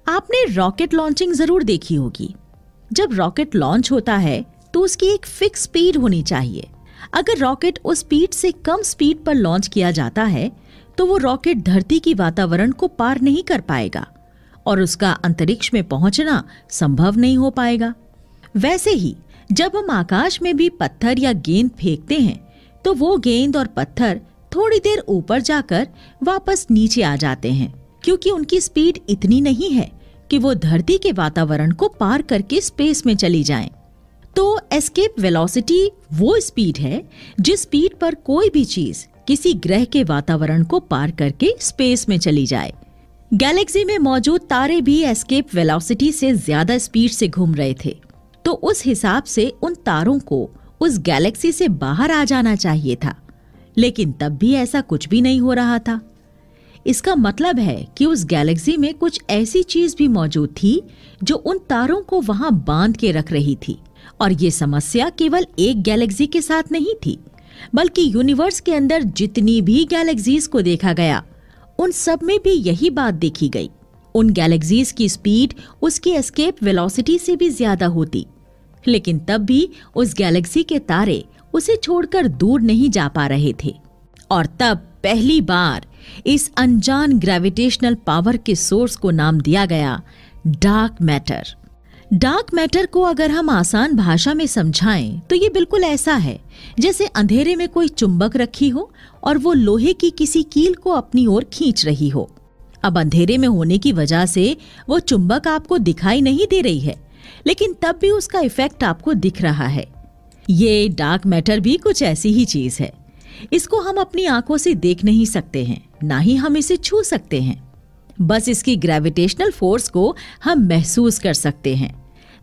आपने रॉकेट लॉन्चिंग जरूर देखी होगी। जब रॉकेट लॉन्च होता है तो उसकी एक फिक्स स्पीड होनी चाहिए। अगर रॉकेट उस स्पीड से कम स्पीड पर लॉन्च किया जाता है तो वो रॉकेट धरती की वातावरण को पार नहीं कर पाएगा और उसका अंतरिक्ष में पहुंचना संभव नहीं हो पाएगा। वैसे ही जब हम आकाश में भी पत्थर या गेंद फेंकते हैं तो वो गेंद और पत्थर थोड़ी देर ऊपर जाकर वापस नीचे आ जाते हैं, क्योंकि उनकी स्पीड इतनी नहीं है कि वो धरती के वातावरण को पार करके स्पेस में चली जाएं। तो एस्केप वेलोसिटी वो स्पीड है जिस स्पीड पर कोई भी चीज किसी ग्रह के वातावरण को पार करके स्पेस में चली जाए। गैलेक्सी में मौजूद तारे भी एस्केप वेलोसिटी से ज्यादा स्पीड से घूम रहे थे, तो उस हिसाब से उन तारों को उस गैलेक्सी से बाहर आ जाना चाहिए था, लेकिन तब भी ऐसा कुछ भी नहीं हो रहा था। इसका मतलब है कि उस गैलेक्सी में कुछ ऐसी चीज भी मौजूद थी जो उन तारों को वहां बांध के रख रही थी। और ये समस्या केवल एक गैलेक्सी के साथ नहीं थी, बल्कि यूनिवर्स के अंदर जितनी भी गैलेक्सीज को देखा गया उन सब में भी यही बात देखी गई। उन गैलेक्सीज की स्पीड उसकी एस्केप वेलोसिटी से भी ज्यादा होती, लेकिन तब भी उस गैलेक्सी के तारे उसे छोड़कर दूर नहीं जा पा रहे थे। और तब पहली बार इस अनजान ग्रेविटेशनल पावर के सोर्स को नाम दिया गया डार्क मैटर। डार्क मैटर को अगर हम आसान भाषा में समझाएं तो ये बिल्कुल ऐसा है जैसे अंधेरे में कोई चुंबक रखी हो और वो लोहे की किसी कील को अपनी ओर खींच रही हो। अब अंधेरे में होने की वजह से वो चुंबक आपको दिखाई नहीं दे रही है, लेकिन तब भी उसका इफेक्ट आपको दिख रहा है। ये डार्क मैटर भी कुछ ऐसी ही चीज है। इसको हम अपनी आंखों से देख नहीं सकते हैं, ना ही हम इसे छू सकते हैं। बस इसकी ग्रेविटेशनल फोर्स को हम महसूस कर सकते हैं।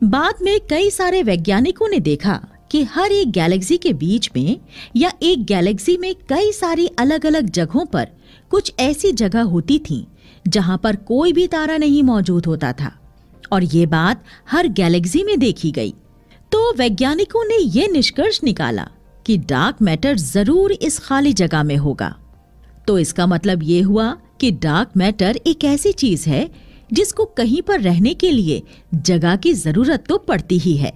बाद में कई सारे वैज्ञानिकों ने देखा कि हर एक गैलेक्सी के बीच में या एक गैलेक्सी में कई सारी अलग अलग जगहों पर कुछ ऐसी जगह होती थी जहां पर कोई भी तारा नहीं मौजूद होता था, और ये बात हर गैलेक्सी में देखी गई। तो वैज्ञानिकों ने यह निष्कर्ष निकाला कि डार्क मैटर जरूर इस खाली जगह में होगा। तो इसका मतलब ये हुआ कि डार्क मैटर एक ऐसी चीज है जिसको कहीं पर रहने के लिए जगह की जरूरत तो पड़ती ही है,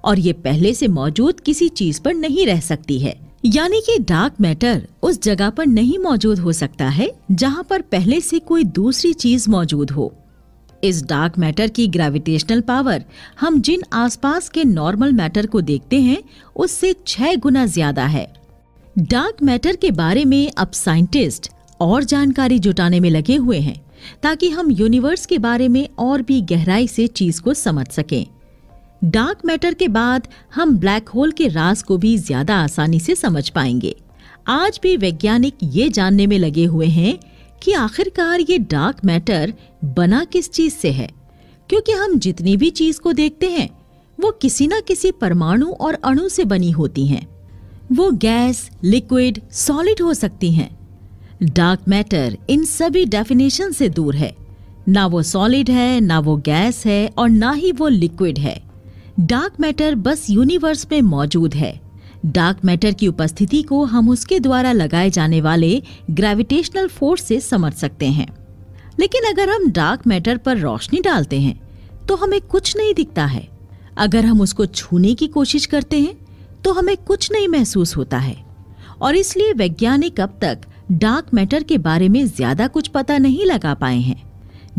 और ये पहले से मौजूद किसी चीज पर नहीं रह सकती है। यानी कि डार्क मैटर उस जगह पर नहीं मौजूद हो सकता है जहां पर पहले से कोई दूसरी चीज मौजूद हो। इस डार्क मैटर की ग्रेविटेशनल पावर हम जिन आसपास के नॉर्मल मैटर को देखते हैं उससे 6 गुना ज्यादा है। डार्क मैटर के बारे में अब साइंटिस्ट और जानकारी जुटाने में लगे हुए हैं ताकि हम यूनिवर्स के बारे में और भी गहराई से चीज को समझ सकें। डार्क मैटर के बाद हम ब्लैक होल के राज को भी ज्यादा आसानी से समझ पाएंगे। आज भी वैज्ञानिक ये जानने में लगे हुए हैं कि आखिरकार ये डार्क मैटर बना किस चीज से है, क्योंकि हम जितनी भी चीज को देखते हैं वो किसी न किसी परमाणु और अणु से बनी होती हैं। वो गैस, लिक्विड, सॉलिड हो सकती हैं। डार्क मैटर इन सभी डेफिनेशन से दूर है। ना वो सॉलिड है, ना वो गैस है, और ना ही वो लिक्विड है। डार्क मैटर बस यूनिवर्स में मौजूद है। डार्क मैटर की उपस्थिति को हम उसके द्वारा लगाए जाने वाले ग्रेविटेशनल फोर्स से समझ सकते हैं। लेकिन अगर हम डार्क मैटर पर रोशनी डालते हैं तो हमें कुछ नहीं दिखता है। अगर हम उसको छूने की कोशिश करते हैं तो हमें कुछ नहीं महसूस होता है, और इसलिए वैज्ञानिक अब तक डार्क मैटर के बारे में ज्यादा कुछ पता नहीं लगा पाए हैं।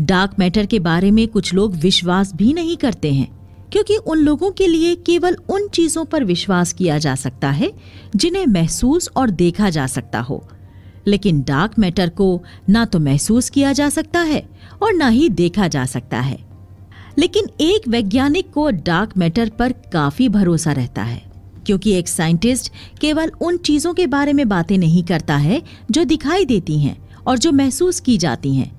डार्क मैटर के बारे में कुछ लोग विश्वास भी नहीं करते हैं, क्योंकि उन लोगों के लिए केवल उन चीजों पर विश्वास किया जा सकता है जिन्हें महसूस और देखा जा सकता हो। लेकिन डार्क मैटर को ना तो महसूस किया जा सकता है और ना ही देखा जा सकता है। लेकिन एक वैज्ञानिक को डार्क मैटर पर काफी भरोसा रहता है, क्योंकि एक साइंटिस्ट केवल उन चीजों के बारे में बातें नहीं करता है जो दिखाई देती हैं और जो महसूस की जाती हैं।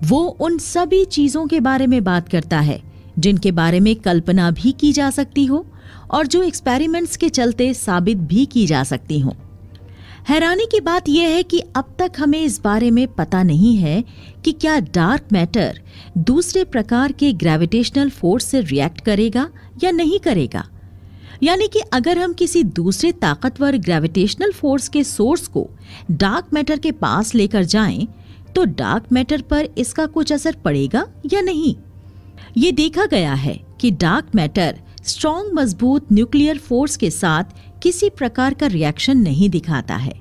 वो उन सभी चीजों के बारे में बात करता है जिनके बारे में कल्पना भी की जा सकती हो और जो एक्सपेरिमेंट्स के चलते साबित भी की जा सकती हो। हैरानी की बात यह है कि अब तक हमें इस बारे में पता नहीं है कि क्या डार्क मैटर दूसरे प्रकार के ग्रेविटेशनल फोर्स से रिएक्ट करेगा या नहीं करेगा। यानी कि अगर हम किसी दूसरे ताकतवर ग्रेविटेशनल फोर्स के सोर्स को डार्क मैटर के पास लेकर जाएं, तो डार्क मैटर पर इसका कुछ असर पड़ेगा या नहीं। ये देखा गया है कि डार्क मैटर स्ट्रॉन्ग मजबूत न्यूक्लियर फोर्स के साथ किसी प्रकार का रिएक्शन नहीं दिखाता है।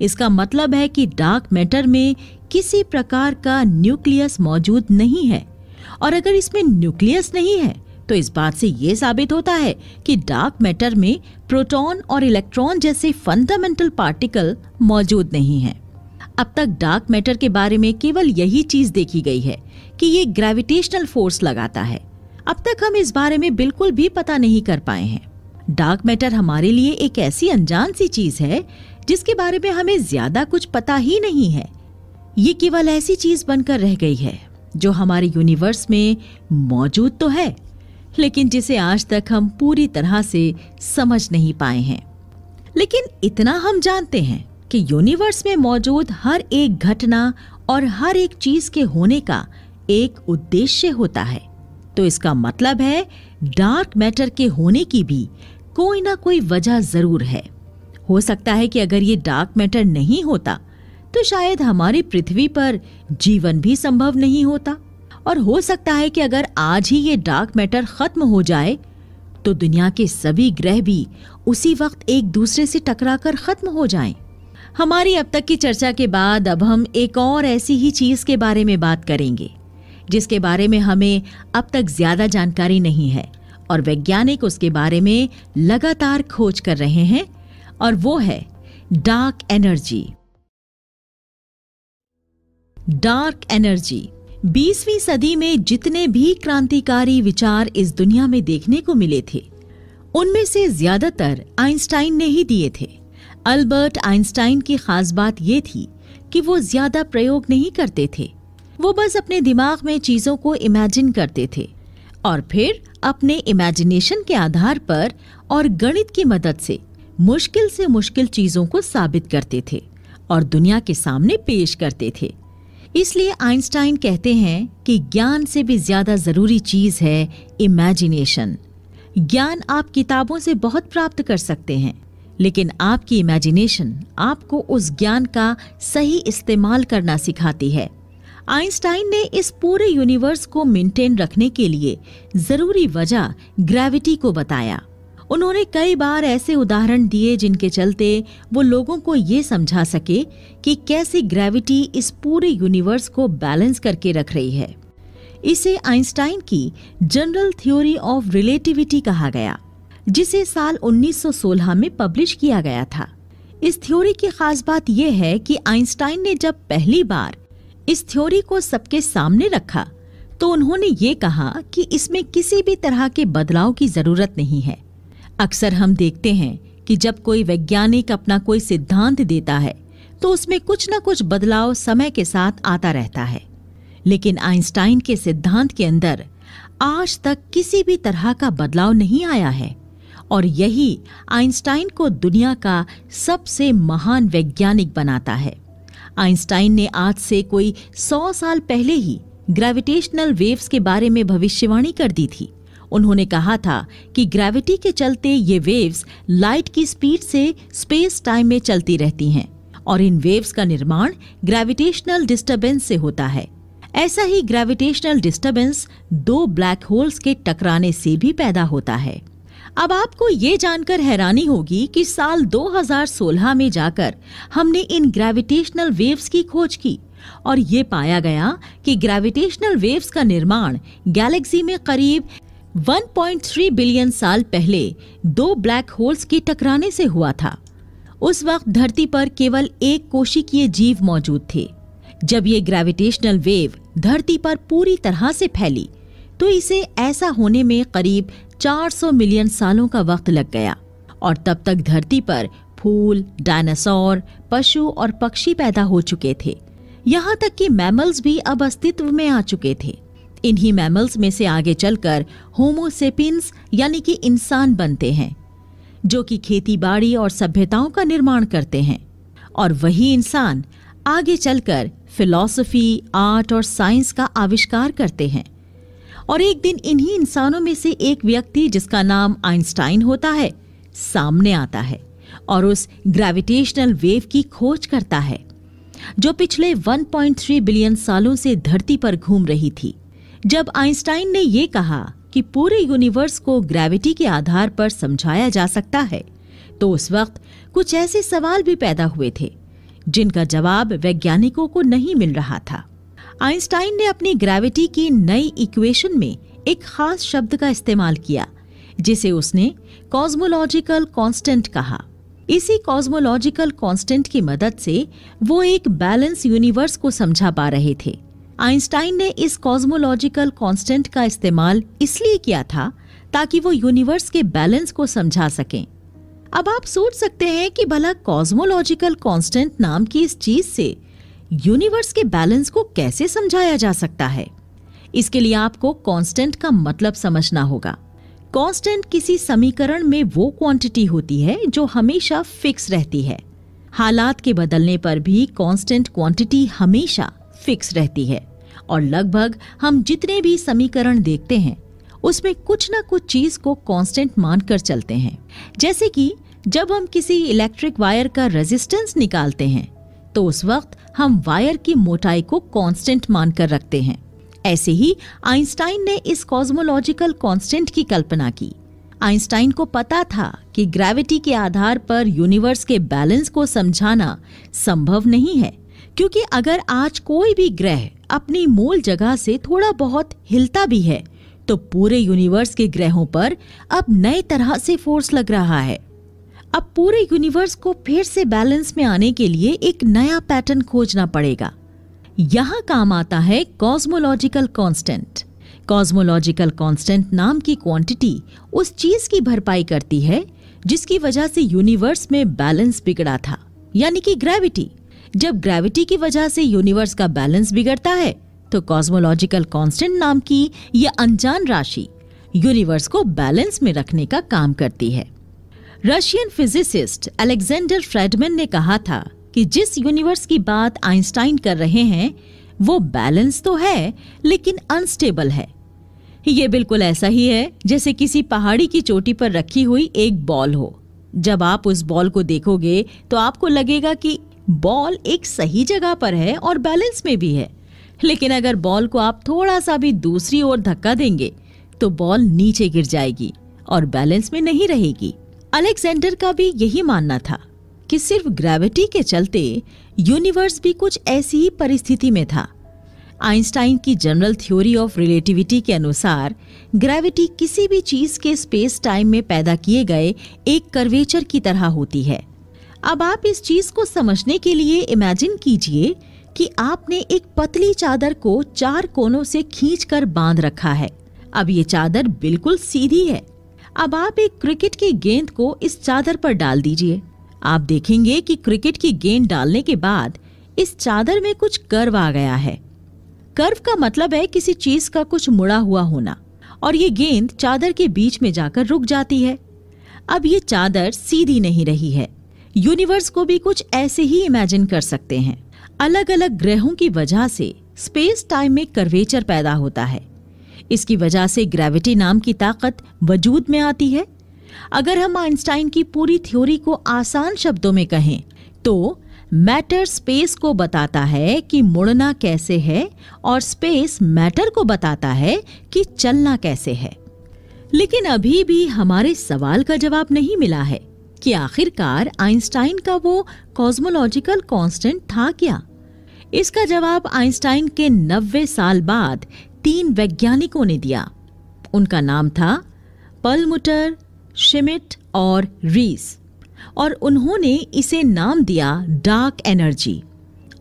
इसका मतलब है कि डार्क मैटर में किसी प्रकार का न्यूक्लियस मौजूद नहीं है, और अगर इसमें न्यूक्लियस नहीं है तो इस बात से ये साबित होता है कि डार्क मैटर में प्रोटॉन और इलेक्ट्रॉन जैसे फंडामेंटल पार्टिकल मौजूद नहीं हैं। अब तक डार्क मैटर के बारे में केवल यही चीज देखी गई है कि ये ग्रेविटेशनल फोर्स लगाता है। अब तक हम इस बारे में बिल्कुल भी पता नहीं कर पाए हैं। डार्क मैटर हमारे लिए एक ऐसी अनजान सी चीज है जिसके बारे में हमें ज्यादा कुछ पता ही नहीं है। ये केवल ऐसी चीज बनकर रह गई है जो हमारे यूनिवर्स में मौजूद तो है, लेकिन जिसे आज तक हम पूरी तरह से समझ नहीं पाए हैं। लेकिन इतना हम जानते हैं कि यूनिवर्स में मौजूद हर एक घटना और हर एक चीज के होने का एक उद्देश्य होता है। तो इसका मतलब है डार्क मैटर के होने की भी कोई ना कोई वजह जरूर है। हो सकता है कि अगर ये डार्क मैटर नहीं होता तो शायद हमारी पृथ्वी पर जीवन भी संभव नहीं होता, और हो सकता है कि अगर आज ही ये डार्क मैटर खत्म हो जाए तो दुनिया के सभी ग्रह भी उसी वक्त एक दूसरे से टकराकर खत्म हो जाएं। हमारी अब तक की चर्चा के बाद अब हम एक और ऐसी ही चीज के बारे में बात करेंगे जिसके बारे में हमें अब तक ज्यादा जानकारी नहीं है, और वैज्ञानिक उसके बारे में लगातार खोज कर रहे हैं, और वो है डार्क एनर्जी। डार्क एनर्जी 20वीं सदी में जितने भी क्रांतिकारी विचार इस दुनिया में देखने को मिले थे, उनमें से ज्यादातर आइंस्टाइन ने ही दिए थे। अल्बर्ट आइंस्टाइन की खास बात यह थी कि वो ज्यादा प्रयोग नहीं करते थे। वो बस अपने दिमाग में चीजों को इमेजिन करते थे और फिर अपने इमेजिनेशन के आधार पर और गणित की मदद से मुश्किल चीजों को साबित करते थे और दुनिया के सामने पेश करते थे। इसलिए आइंस्टाइन कहते हैं कि ज्ञान से भी ज्यादा जरूरी चीज है इमेजिनेशन। ज्ञान आप किताबों से बहुत प्राप्त कर सकते हैं, लेकिन आपकी इमेजिनेशन आपको उस ज्ञान का सही इस्तेमाल करना सिखाती है। आइंस्टाइन ने इस पूरे यूनिवर्स को मेंटेन रखने के लिए जरूरी वजह ग्रेविटी को बताया। उन्होंने कई बार ऐसे उदाहरण दिए जिनके चलते वो लोगों को ये समझा सके कि कैसे ग्रेविटी इस पूरे यूनिवर्स को बैलेंस करके रख रही है। इसे आइंस्टाइन की जनरल थ्योरी ऑफ रिलेटिविटी कहा गया, जिसे साल 1916 में पब्लिश किया गया था। इस थ्योरी की खास बात यह है कि आइंस्टाइन ने जब पहली बार इस थ्योरी को सबके सामने रखा तो उन्होंने ये कहा कि इसमें किसी भी तरह के बदलाव की जरूरत नहीं है। अक्सर हम देखते हैं कि जब कोई वैज्ञानिक अपना कोई सिद्धांत देता है तो उसमें कुछ न कुछ बदलाव समय के साथ आता रहता है, लेकिन आइंस्टाइन के सिद्धांत के अंदर आज तक किसी भी तरह का बदलाव नहीं आया है, और यही आइंस्टाइन को दुनिया का सबसे महान वैज्ञानिक बनाता है। आइंस्टाइन ने आज से कोई 100 साल पहले ही ग्रेविटेशनल वेव्स के बारे में भविष्यवाणी कर दी थी। उन्होंने कहा था कि ग्रेविटी के चलते ये वेव्स लाइट की स्पीड से स्पेस टाइम में चलती रहती हैं, और इन वेव्स का निर्माण ग्रेविटेशनल डिस्टरबेंस से होता है। ऐसा ही ग्रेविटेशनल डिस्टरबेंस दो ब्लैक होल्स के टकराने से भी पैदा होता है। अब आपको ये जानकर हैरानी होगी कि साल 2016 में जाकर हमने इन ग्रेविटेशनल वेव्स की खोज की और ये पाया गया कि ग्रेविटेशनल वेव्स का निर्माण गैलेक्सी में करीब 1.3 बिलियन साल पहले दो ब्लैक होल्स के टकराने से हुआ था। उस वक्त धरती पर केवल एक कोशिकीय जीव मौजूद थे। जब ये ग्रेविटेशनल वेव धरती पर पूरी तरह से फैली तो इसे ऐसा होने में करीब 400 मिलियन सालों का वक्त लग गया और तब तक धरती पर फूल, डायनासोर, पशु और पक्षी पैदा हो चुके थे। यहाँ तक कि मैमल्स भी अब अस्तित्व में आ चुके थे। इन्हीं मैमल्स में से आगे चलकर होमो सेपियंस यानी कि इंसान बनते हैं, जो कि खेती बाड़ी और सभ्यताओं का निर्माण करते हैं। और वही इंसान आगे चलकर फिलॉसफी, आर्ट और साइंस का आविष्कार करते हैं। और एक दिन इन्हीं इंसानों में से एक व्यक्ति, जिसका नाम आइंस्टाइन होता है, सामने आता है और उस ग्रेविटेशनल वेव की खोज करता है जो पिछले 1.3 बिलियन सालों से धरती पर घूम रही थी। जब आइंस्टाइन ने ये कहा कि पूरे यूनिवर्स को ग्रेविटी के आधार पर समझाया जा सकता है, तो उस वक्त कुछ ऐसे सवाल भी पैदा हुए थे जिनका जवाब वैज्ञानिकों को नहीं मिल रहा था। आइंस्टाइन ने अपनी ग्रेविटी की नई इक्वेशन में एक खास शब्द का इस्तेमाल किया जिसे उसने कॉस्मोलॉजिकल कांस्टेंट कहा। इसी कॉस्मोलॉजिकल कांस्टेंट की मदद से वो एक बैलेंस यूनिवर्स को समझा पा रहे थे। आइंस्टाइन ने इस कॉस्मोलॉजिकल कांस्टेंट का इस्तेमाल इसलिए किया था ताकि वो यूनिवर्स के बैलेंस को समझा सकें। अब आप सोच सकते हैं कि भला कॉस्मोलॉजिकल कांस्टेंट नाम की इस चीज से यूनिवर्स के बैलेंस को कैसे समझाया जा सकता है। इसके लिए आपको कांस्टेंट का मतलब समझना होगा। कांस्टेंट किसी समीकरण में वो क्वांटिटी होती है जो हमेशा फिक्स रहती है। हालात के बदलने पर भी कांस्टेंट क्वांटिटी हमेशा फिक्स रहती है और लगभग हम जितने भी समीकरण देखते हैं उसमें कुछ ना कुछ चीज को कांस्टेंट मानकर चलते हैं। जैसे कि जब हम किसी इलेक्ट्रिक वायर का रेजिस्टेंस निकालते हैं तो उस वक्त हम वायर की मोटाई को कांस्टेंट मानकर रखते हैं। ऐसे ही आइंस्टाइन ने इस कॉस्मोलॉजिकल कांस्टेंट की कल्पना की। आइंस्टाइन को पता था कि ग्रेविटी के आधार पर यूनिवर्स के बैलेंस को समझाना संभव नहीं है, क्योंकि अगर आज कोई भी ग्रह अपनी मूल जगह से थोड़ा बहुत हिलता भी है तो पूरे यूनिवर्स के ग्रहों पर अब नए तरह से फोर्स लग रहा है। अब पूरे यूनिवर्स को फिर से बैलेंस में आने के लिए एक नया पैटर्न खोजना पड़ेगा। यहाँ काम आता है कॉस्मोलॉजिकल कांस्टेंट। कॉस्मोलॉजिकल कांस्टेंट नाम की क्वांटिटी उस चीज की भरपाई करती है जिसकी वजह से यूनिवर्स में बैलेंस बिगड़ा था, यानी कि ग्रेविटी। जब ग्रेविटी की वजह से यूनिवर्स का बैलेंस बिगड़ता है तो कॉस्मोलॉजिकल कांस्टेंट नाम की यह अनजान राशि यूनिवर्स को बैलेंस में रखने का काम करती है। रशियन फिजिसिस्ट अलेक्जेंडर फ्रेडमैन ने कहा था कि जिस यूनिवर्स की बात आइंस्टाइन कर रहे हैं वो बैलेंस तो है लेकिन अनस्टेबल है। ये बिल्कुल ऐसा ही है जैसे किसी पहाड़ी की चोटी पर रखी हुई एक बॉल हो। जब आप उस बॉल को देखोगे तो आपको लगेगा कि बॉल एक सही जगह पर है और बैलेंस में भी है, लेकिन अगर बॉल को आप थोड़ा सा भी दूसरी ओर धक्का देंगे तो बॉल नीचे गिर जाएगी और बैलेंस में नहीं रहेगी। अलेक्जेंडर का भी यही मानना था कि सिर्फ ग्रेविटी के चलते यूनिवर्स भी कुछ ऐसी ही परिस्थिति में था। आइंस्टाइन की जनरल थ्योरी ऑफ रिलेटिविटी के अनुसार ग्रेविटी किसी भी चीज के स्पेस टाइम में पैदा किए गए एक कर्वेचर की तरह होती है। अब आप इस चीज को समझने के लिए इमेजिन कीजिए कि आपने एक पतली चादर को 4 कोनों से खींचकर बांध रखा है। अब ये चादर बिल्कुल सीधी है। अब आप एक क्रिकेट की गेंद को इस चादर पर डाल दीजिए। आप देखेंगे कि क्रिकेट की गेंद डालने के बाद इस चादर में कुछ कर्व आ गया है। कर्व का मतलब है किसी चीज का कुछ मुड़ा हुआ होना, और ये गेंद चादर के बीच में जाकर रुक जाती है। अब ये चादर सीधी नहीं रही है। यूनिवर्स को भी कुछ ऐसे ही इमेजिन कर सकते हैं। अलग अलग ग्रहों की वजह से स्पेस टाइम में कर्वेचर पैदा होता है। इसकी वजह से ग्रेविटी नाम की ताकत वजूद में आती है। अगर हम आइंस्टाइन की पूरी थ्योरी को आसान शब्दों में कहें तो मैटर स्पेस को बताता है कि मुड़ना कैसे है और स्पेस मैटर को बताता है कि चलना कैसे है। लेकिन अभी भी हमारे सवाल का जवाब नहीं मिला है कि आखिरकार आइंस्टाइन का वो कॉस्मोलॉजिकल कांस्टेंट था क्या। इसका जवाब आइंस्टाइन के 90 साल बाद 3 वैज्ञानिकों ने दिया। उनका नाम था परलमुटर, श्मिट और रीस। और उन्होंने इसे नाम दिया डार्क एनर्जी।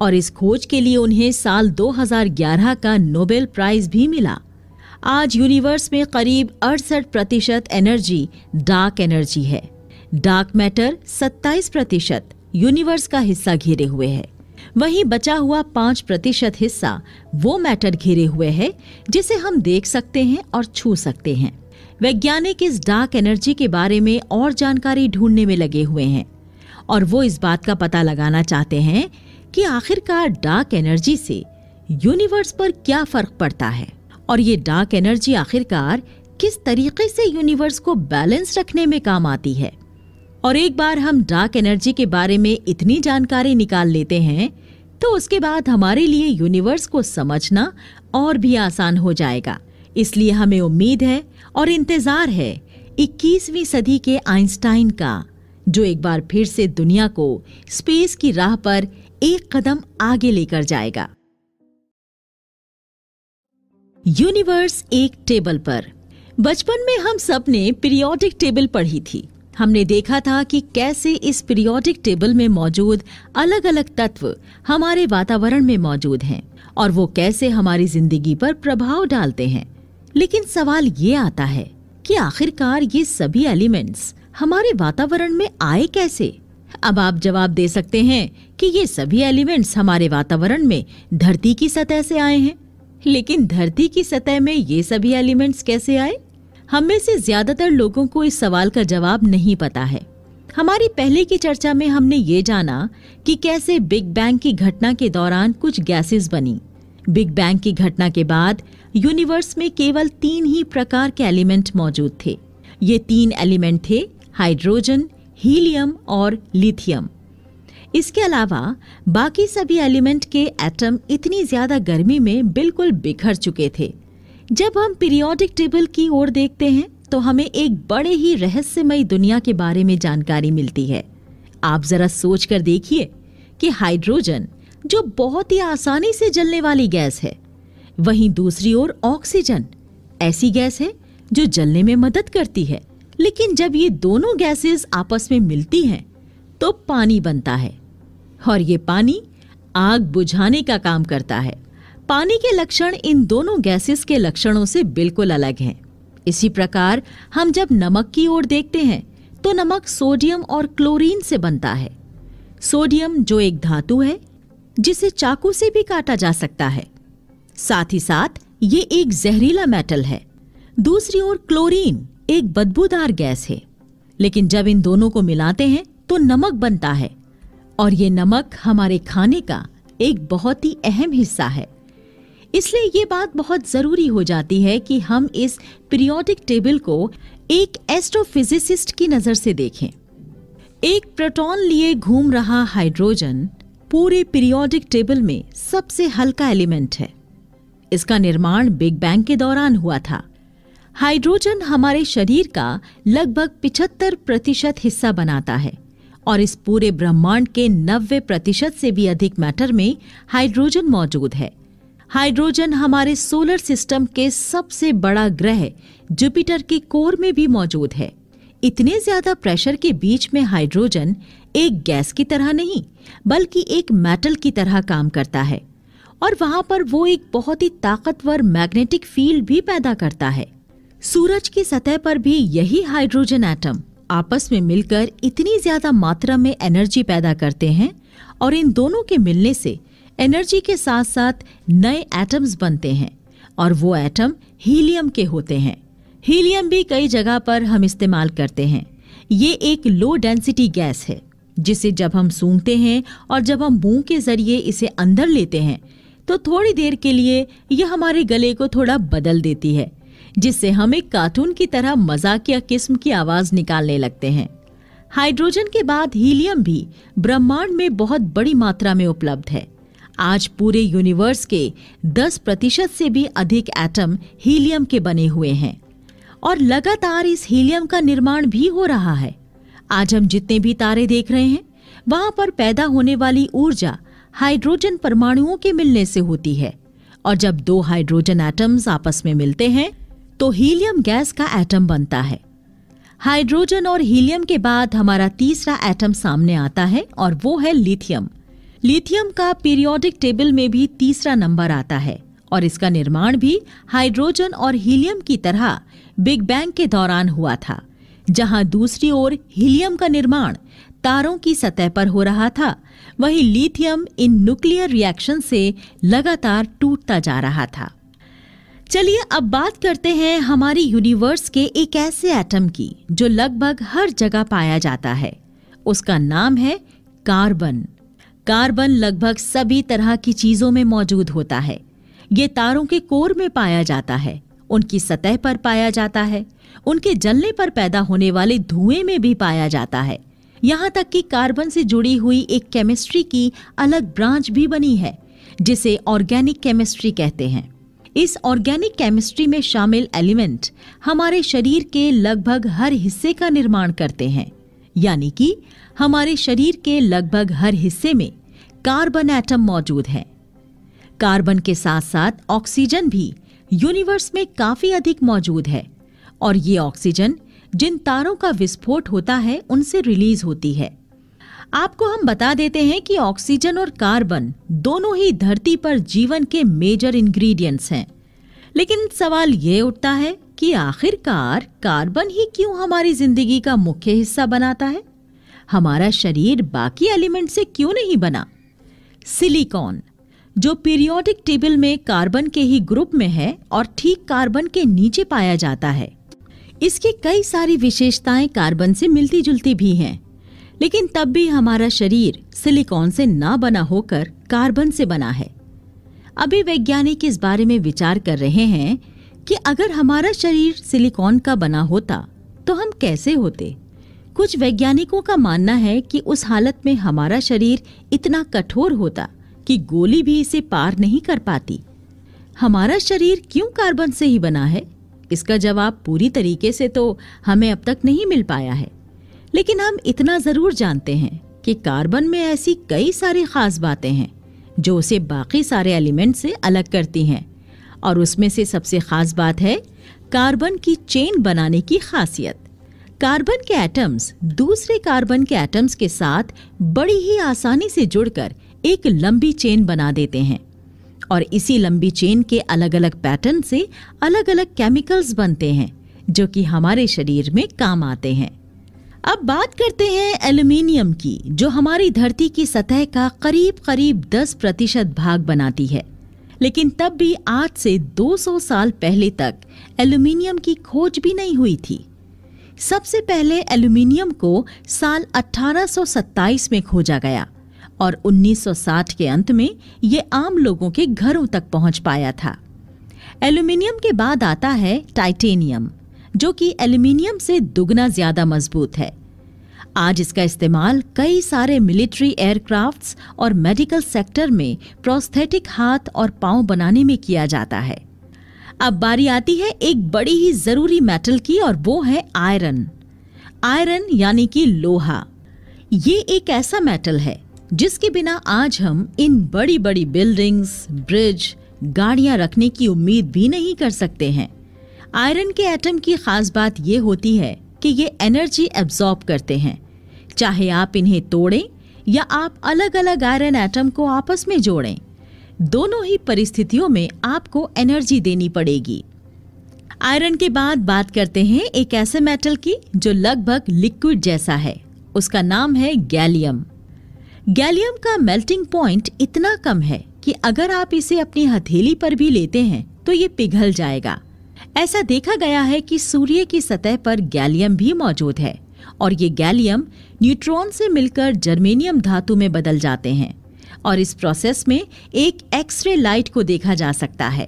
और इस खोज के लिए उन्हें साल 2011 का नोबेल प्राइज भी मिला। आज यूनिवर्स में करीब 68% एनर्जी डार्क एनर्जी है। डार्क मैटर 27% यूनिवर्स का हिस्सा घेरे हुए है। वहीं बचा हुआ 5% हिस्सा वो मैटर घेरे हुए है जिसे हम देख सकते हैं और छू सकते हैं। वैज्ञानिक इस डार्क एनर्जी के बारे में और जानकारी ढूंढने में लगे हुए हैं और वो इस बात का पता लगाना चाहते हैं कि आखिरकार डार्क एनर्जी से यूनिवर्स पर क्या फर्क पड़ता है और ये डार्क एनर्जी आखिरकार किस तरीके से यूनिवर्स को बैलेंस रखने में काम आती है। और एक बार हम डार्क एनर्जी के बारे में इतनी जानकारी निकाल लेते हैं तो उसके बाद हमारे लिए यूनिवर्स को समझना और भी आसान हो जाएगा। इसलिए हमें उम्मीद है और इंतजार है 21वीं सदी के आइंस्टाइन का, जो एक बार फिर से दुनिया को स्पेस की राह पर एक कदम आगे लेकर जाएगा। यूनिवर्स एक टेबल पर। बचपन में हम सब ने पीरियोडिक टेबल पढ़ी थी। हमने देखा था कि कैसे इस पीरियोडिक टेबल में मौजूद अलग अलग तत्व हमारे वातावरण में मौजूद हैं और वो कैसे हमारी जिंदगी पर प्रभाव डालते हैं। लेकिन सवाल ये आता है कि आखिरकार ये सभी एलिमेंट्स हमारे वातावरण में आए कैसे? अब आप जवाब दे सकते हैं कि ये सभी एलिमेंट्स हमारे वातावरण में धरती की सतह से आए हैं। लेकिन धरती की सतह में ये सभी एलिमेंट्स कैसे आए? हम में से ज्यादातर लोगों को इस सवाल का जवाब नहीं पता है। हमारी पहले की चर्चा में हमने ये जाना कि कैसे बिग बैंग की घटना के दौरान कुछ गैसेस बनी। बिग बैंग की घटना के बाद यूनिवर्स में केवल 3 ही प्रकार के एलिमेंट मौजूद थे। ये 3 एलिमेंट थे हाइड्रोजन, हीलियम और लिथियम। इसके अलावा बाकी सभी एलिमेंट के एटम इतनी ज्यादा गर्मी में बिल्कुल बिखर चुके थे। जब हम पीरियोडिक टेबल की ओर देखते हैं तो हमें एक बड़े ही रहस्यमयी दुनिया के बारे में जानकारी मिलती है। आप जरा सोच कर देखिए कि हाइड्रोजन, जो बहुत ही आसानी से जलने वाली गैस है, वहीं दूसरी ओर ऑक्सीजन ऐसी गैस है जो जलने में मदद करती है। लेकिन जब ये दोनों गैसेस आपस में मिलती हैं तो पानी बनता है और ये पानी आग बुझाने का काम करता है। पानी के लक्षण इन दोनों गैसेस के लक्षणों से बिल्कुल अलग हैं। इसी प्रकार हम जब नमक की ओर देखते हैं तो नमक सोडियम और क्लोरीन से बनता है। सोडियम जो एक धातु है जिसे चाकू से भी काटा जा सकता है, साथ ही साथ ये एक जहरीला मेटल है। दूसरी ओर क्लोरीन एक बदबूदार गैस है। लेकिन जब इन दोनों को मिलाते हैं तो नमक बनता है और ये नमक हमारे खाने का एक बहुत ही अहम हिस्सा है। इसलिए ये बात बहुत जरूरी हो जाती है कि हम इस पीरियोडिक टेबल को एक एस्ट्रोफिजिसिस्ट की नजर से देखें। एक प्रोटॉन लिए घूम रहा हाइड्रोजन पूरे पीरियोडिक टेबल में सबसे हल्का एलिमेंट है। इसका निर्माण बिग बैंग के दौरान हुआ था। हाइड्रोजन हमारे शरीर का लगभग 75% हिस्सा बनाता है और इस पूरे ब्रह्मांड के 90% से भी अधिक मैटर में हाइड्रोजन मौजूद है। हाइड्रोजन हमारे सोलर सिस्टम के सबसे बड़ा ग्रह जुपिटर के कोर में भी मौजूद है। इतने ज्यादा प्रेशर के बीच में हाइड्रोजन एक गैस की तरह नहीं बल्कि एक मेटल की तरह काम करता है और वहां पर वो एक बहुत ही ताकतवर मैग्नेटिक फील्ड भी पैदा करता है। सूरज की सतह पर भी यही हाइड्रोजन एटम आपस में मिलकर इतनी ज्यादा मात्रा में एनर्जी पैदा करते हैं और इन दोनों के मिलने से एनर्जी के साथ साथ नए एटम्स बनते हैं और वो एटम हीलियम के होते हैं। हीलियम भी कई जगह पर हम इस्तेमाल करते हैं। ये एक लो डेंसिटी गैस है जिसे जब हम सूंघते हैं और जब हम मुंह के जरिए इसे अंदर लेते हैं तो थोड़ी देर के लिए यह हमारे गले को थोड़ा बदल देती है, जिससे हम एक कार्टून की तरह मजाकिया किस्म की आवाज निकालने लगते हैं। हाइड्रोजन के बाद हीलियम भी ब्रह्मांड में बहुत बड़ी मात्रा में उपलब्ध है। आज पूरे यूनिवर्स के 10% से भी अधिक एटम हीलियम के बने हुए हैं और लगातार इस हीलियम का निर्माण भी हो रहा है। आज हम जितने भी तारे देख रहे हैं वहां पर पैदा होने वाली ऊर्जा हाइड्रोजन परमाणुओं के मिलने से होती है और जब 2 हाइड्रोजन एटम्स आपस में मिलते हैं तो हीलियम गैस का एटम बनता है। हाइड्रोजन और हीलियम के बाद हमारा तीसरा एटम सामने आता है और वो है लिथियम। लिथियम का पीरियोडिक टेबल में भी तीसरा नंबर आता है और इसका निर्माण भी हाइड्रोजन और हीलियम की तरह बिग बैंग के दौरान हुआ था। जहां दूसरी ओर हीलियम का निर्माण तारों की सतह पर हो रहा था, वहीं लिथियम इन न्यूक्लियर रिएक्शन से लगातार टूटता जा रहा था। चलिए अब बात करते हैं हमारी यूनिवर्स के एक ऐसे एटम की जो लगभग हर जगह पाया जाता है। उसका नाम है कार्बन। कार्बन लगभग सभी तरह की चीजों में मौजूद होता है। ये तारों के कोर में पाया जाता है, उनकी सतह पर पाया जाता है, उनके जलने पर पैदा होने वाले धुएं में भी पाया जाता है। यहाँ तक कि कार्बन से जुड़ी हुई एक केमिस्ट्री की अलग ब्रांच भी बनी है जिसे ऑर्गेनिक केमिस्ट्री कहते हैं। इस ऑर्गेनिक केमिस्ट्री में शामिल एलिमेंट हमारे शरीर के लगभग हर हिस्से का निर्माण करते हैं, यानी कि हमारे शरीर के लगभग हर हिस्से में कार्बन एटम मौजूद है। कार्बन के साथ साथ ऑक्सीजन भी यूनिवर्स में काफी अधिक मौजूद है और ये ऑक्सीजन जिन तारों का विस्फोट होता है उनसे रिलीज होती है। आपको हम बता देते हैं कि ऑक्सीजन और कार्बन दोनों ही धरती पर जीवन के मेजर इंग्रेडिएंट्स हैं। लेकिन सवाल ये उठता है कि आखिरकार कार्बन ही क्यों हमारी जिंदगी का मुख्य हिस्सा बनाता है? हमारा शरीर बाकी एलिमेंट से क्यों नहीं बना? सिलिकॉन, जो पीरियोडिक टेबल में कार्बन के ही ग्रुप में है और ठीक कार्बन के नीचे पाया जाता है, इसकी कई सारी विशेषताएं कार्बन से मिलती जुलती भी हैं। लेकिन तब भी हमारा शरीर सिलिकॉन से ना बना होकर कार्बन से बना है। अभी वैज्ञानिक इस बारे में विचार कर रहे हैं कि अगर हमारा शरीर सिलिकॉन का बना होता तो हम कैसे होते। कुछ वैज्ञानिकों का मानना है कि उस हालत में हमारा शरीर इतना कठोर होता कि गोली भी इसे पार नहीं कर पाती। हमारा शरीर क्यों कार्बन से ही बना है, इसका जवाब पूरी तरीके से तो हमें अब तक नहीं मिल पाया है। लेकिन हम इतना जरूर जानते हैं कि कार्बन में ऐसी कई सारी खास बातें हैं जो उसे बाकी सारे एलिमेंट से अलग करती हैं, और उसमें से सबसे खास बात है कार्बन की चेन बनाने की खासियत। कार्बन के एटम्स दूसरे कार्बन के एटम्स के साथ बड़ी ही आसानी से जुड़कर एक लंबी चेन बना देते हैं और इसी लंबी चेन के अलग अलग पैटर्न से अलग अलग केमिकल्स बनते हैं जो कि हमारे शरीर में काम आते हैं। अब बात करते हैं एल्युमिनियम की, जो हमारी धरती की सतह का करीब करीब 10% भाग बनाती है। लेकिन तब भी आज से 200 साल पहले तक एल्युमिनियम की खोज भी नहीं हुई थी। सबसे पहले एल्युमिनियम को साल 1827 में खोजा गया और 1960 के अंत में ये आम लोगों के घरों तक पहुंच पाया था। एल्युमिनियम के बाद आता है टाइटेनियम, जो कि एल्युमिनियम से दुगना ज्यादा मजबूत है। आज इसका इस्तेमाल कई सारे मिलिट्री एयरक्राफ्ट्स और मेडिकल सेक्टर में प्रोस्थेटिक हाथ और पांव बनाने में किया जाता है। अब बारी आती है एक बड़ी ही जरूरी मेटल की, और वो है आयरन। आयरन यानी कि लोहा। ये एक ऐसा मेटल है जिसके बिना आज हम इन बड़ी बड़ी बिल्डिंग्स, ब्रिज, गाड़ियां रखने की उम्मीद भी नहीं कर सकते हैं। आयरन के एटम की खास बात यह होती है कि ये एनर्जी एब्जॉर्ब करते हैं। चाहे आप इन्हें तोड़ें या आप अलग अलग आयरन एटम को आपस में जोड़ें, दोनों ही परिस्थितियों में आपको एनर्जी देनी पड़ेगी। आयरन के बाद बात करते हैं एक ऐसे मेटल की जो लगभग लिक्विड जैसा है। उसका नाम है गैलियम। गैलियम का मेल्टिंग पॉइंट इतना कम है कि अगर आप इसे अपनी हथेली पर भी लेते हैं तो ये पिघल जाएगा। ऐसा देखा गया है कि सूर्य की सतह पर गैलियम भी मौजूद है और ये गैलियम न्यूट्रॉन से मिलकर जर्मेनियम धातु में बदल जाते हैं और इस प्रोसेस में एक एक्सरे लाइट को देखा जा सकता है।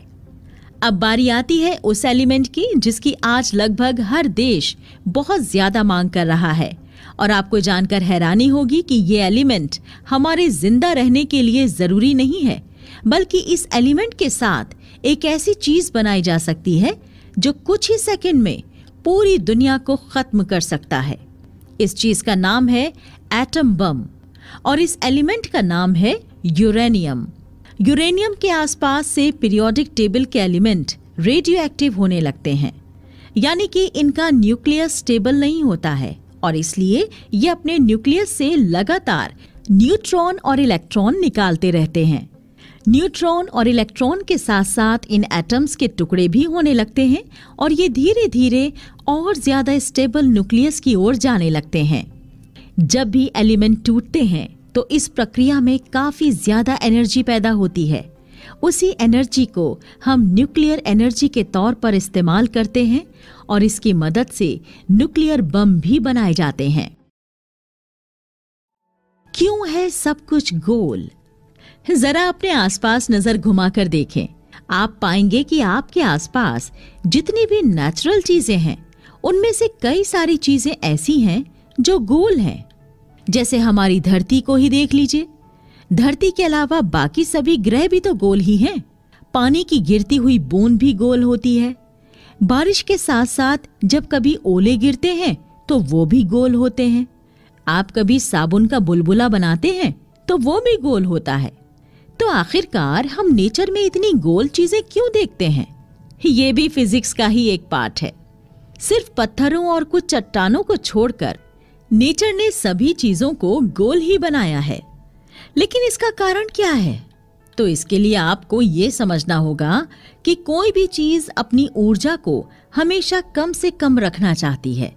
अब बारी आती है उस एलिमेंट की जिसकी आज लगभग हर देश बहुत ज्यादा मांग कर रहा है, और आपको जानकर हैरानी होगी कि ये एलिमेंट हमारे जिंदा रहने के लिए जरूरी नहीं है, बल्कि इस एलिमेंट के साथ एक ऐसी चीज बनाई जा सकती है जो कुछ ही सेकंड में पूरी दुनिया को खत्म कर सकता है। इस चीज का नाम है एटम बम और इस एलिमेंट का नाम है यूरेनियम। यूरेनियम के आसपास से पीरियोडिक टेबल के एलिमेंट रेडियो एक्टिव होने लगते हैं। यानी कि इनका न्यूक्लियस स्टेबल नहीं होता है और इसलिए ये अपने न्यूक्लियस से लगातार न्यूट्रॉन और इलेक्ट्रॉन निकालते रहते हैं। न्यूट्रॉन और इलेक्ट्रॉन के साथ साथ इन एटम्स के टुकड़े भी होने लगते हैं और ये धीरे धीरे और ज्यादा स्टेबल न्यूक्लियस की ओर जाने लगते हैं। जब भी एलिमेंट टूटते हैं तो इस प्रक्रिया में काफी ज्यादा एनर्जी पैदा होती है। उसी एनर्जी को हम न्यूक्लियर एनर्जी के तौर पर इस्तेमाल करते हैं और इसकी मदद से न्यूक्लियर बम भी बनाए जाते हैं। क्यों है सब कुछ गोल? जरा अपने आसपास नजर घुमाकर देखें। आप पाएंगे कि आपके आसपास जितनी भी नेचुरल चीजें हैं उनमें से कई सारी चीजें ऐसी हैं जो गोल हैं। जैसे हमारी धरती को ही देख लीजिए। धरती के अलावा बाकी सभी ग्रह भी तो गोल ही हैं। पानी की गिरती हुई बूंद भी गोल होती है। बारिश के साथ साथ जब कभी ओले गिरते हैं तो वो भी गोल होते हैं। आप कभी साबुन का बुलबुला बनाते हैं तो वो भी गोल होता है। तो आखिरकार हम नेचर में इतनी गोल चीजें क्यों देखते हैं? ये भी फिजिक्स का ही एक पार्ट है। सिर्फ पत्थरों और कुछ चट्टानों को छोड़कर नेचर ने सभी चीजों को गोल ही बनाया है। लेकिन इसका कारण क्या है? तो इसके लिए आपको ये समझना होगा कि कोई भी चीज अपनी ऊर्जा को हमेशा कम से कम रखना चाहती है।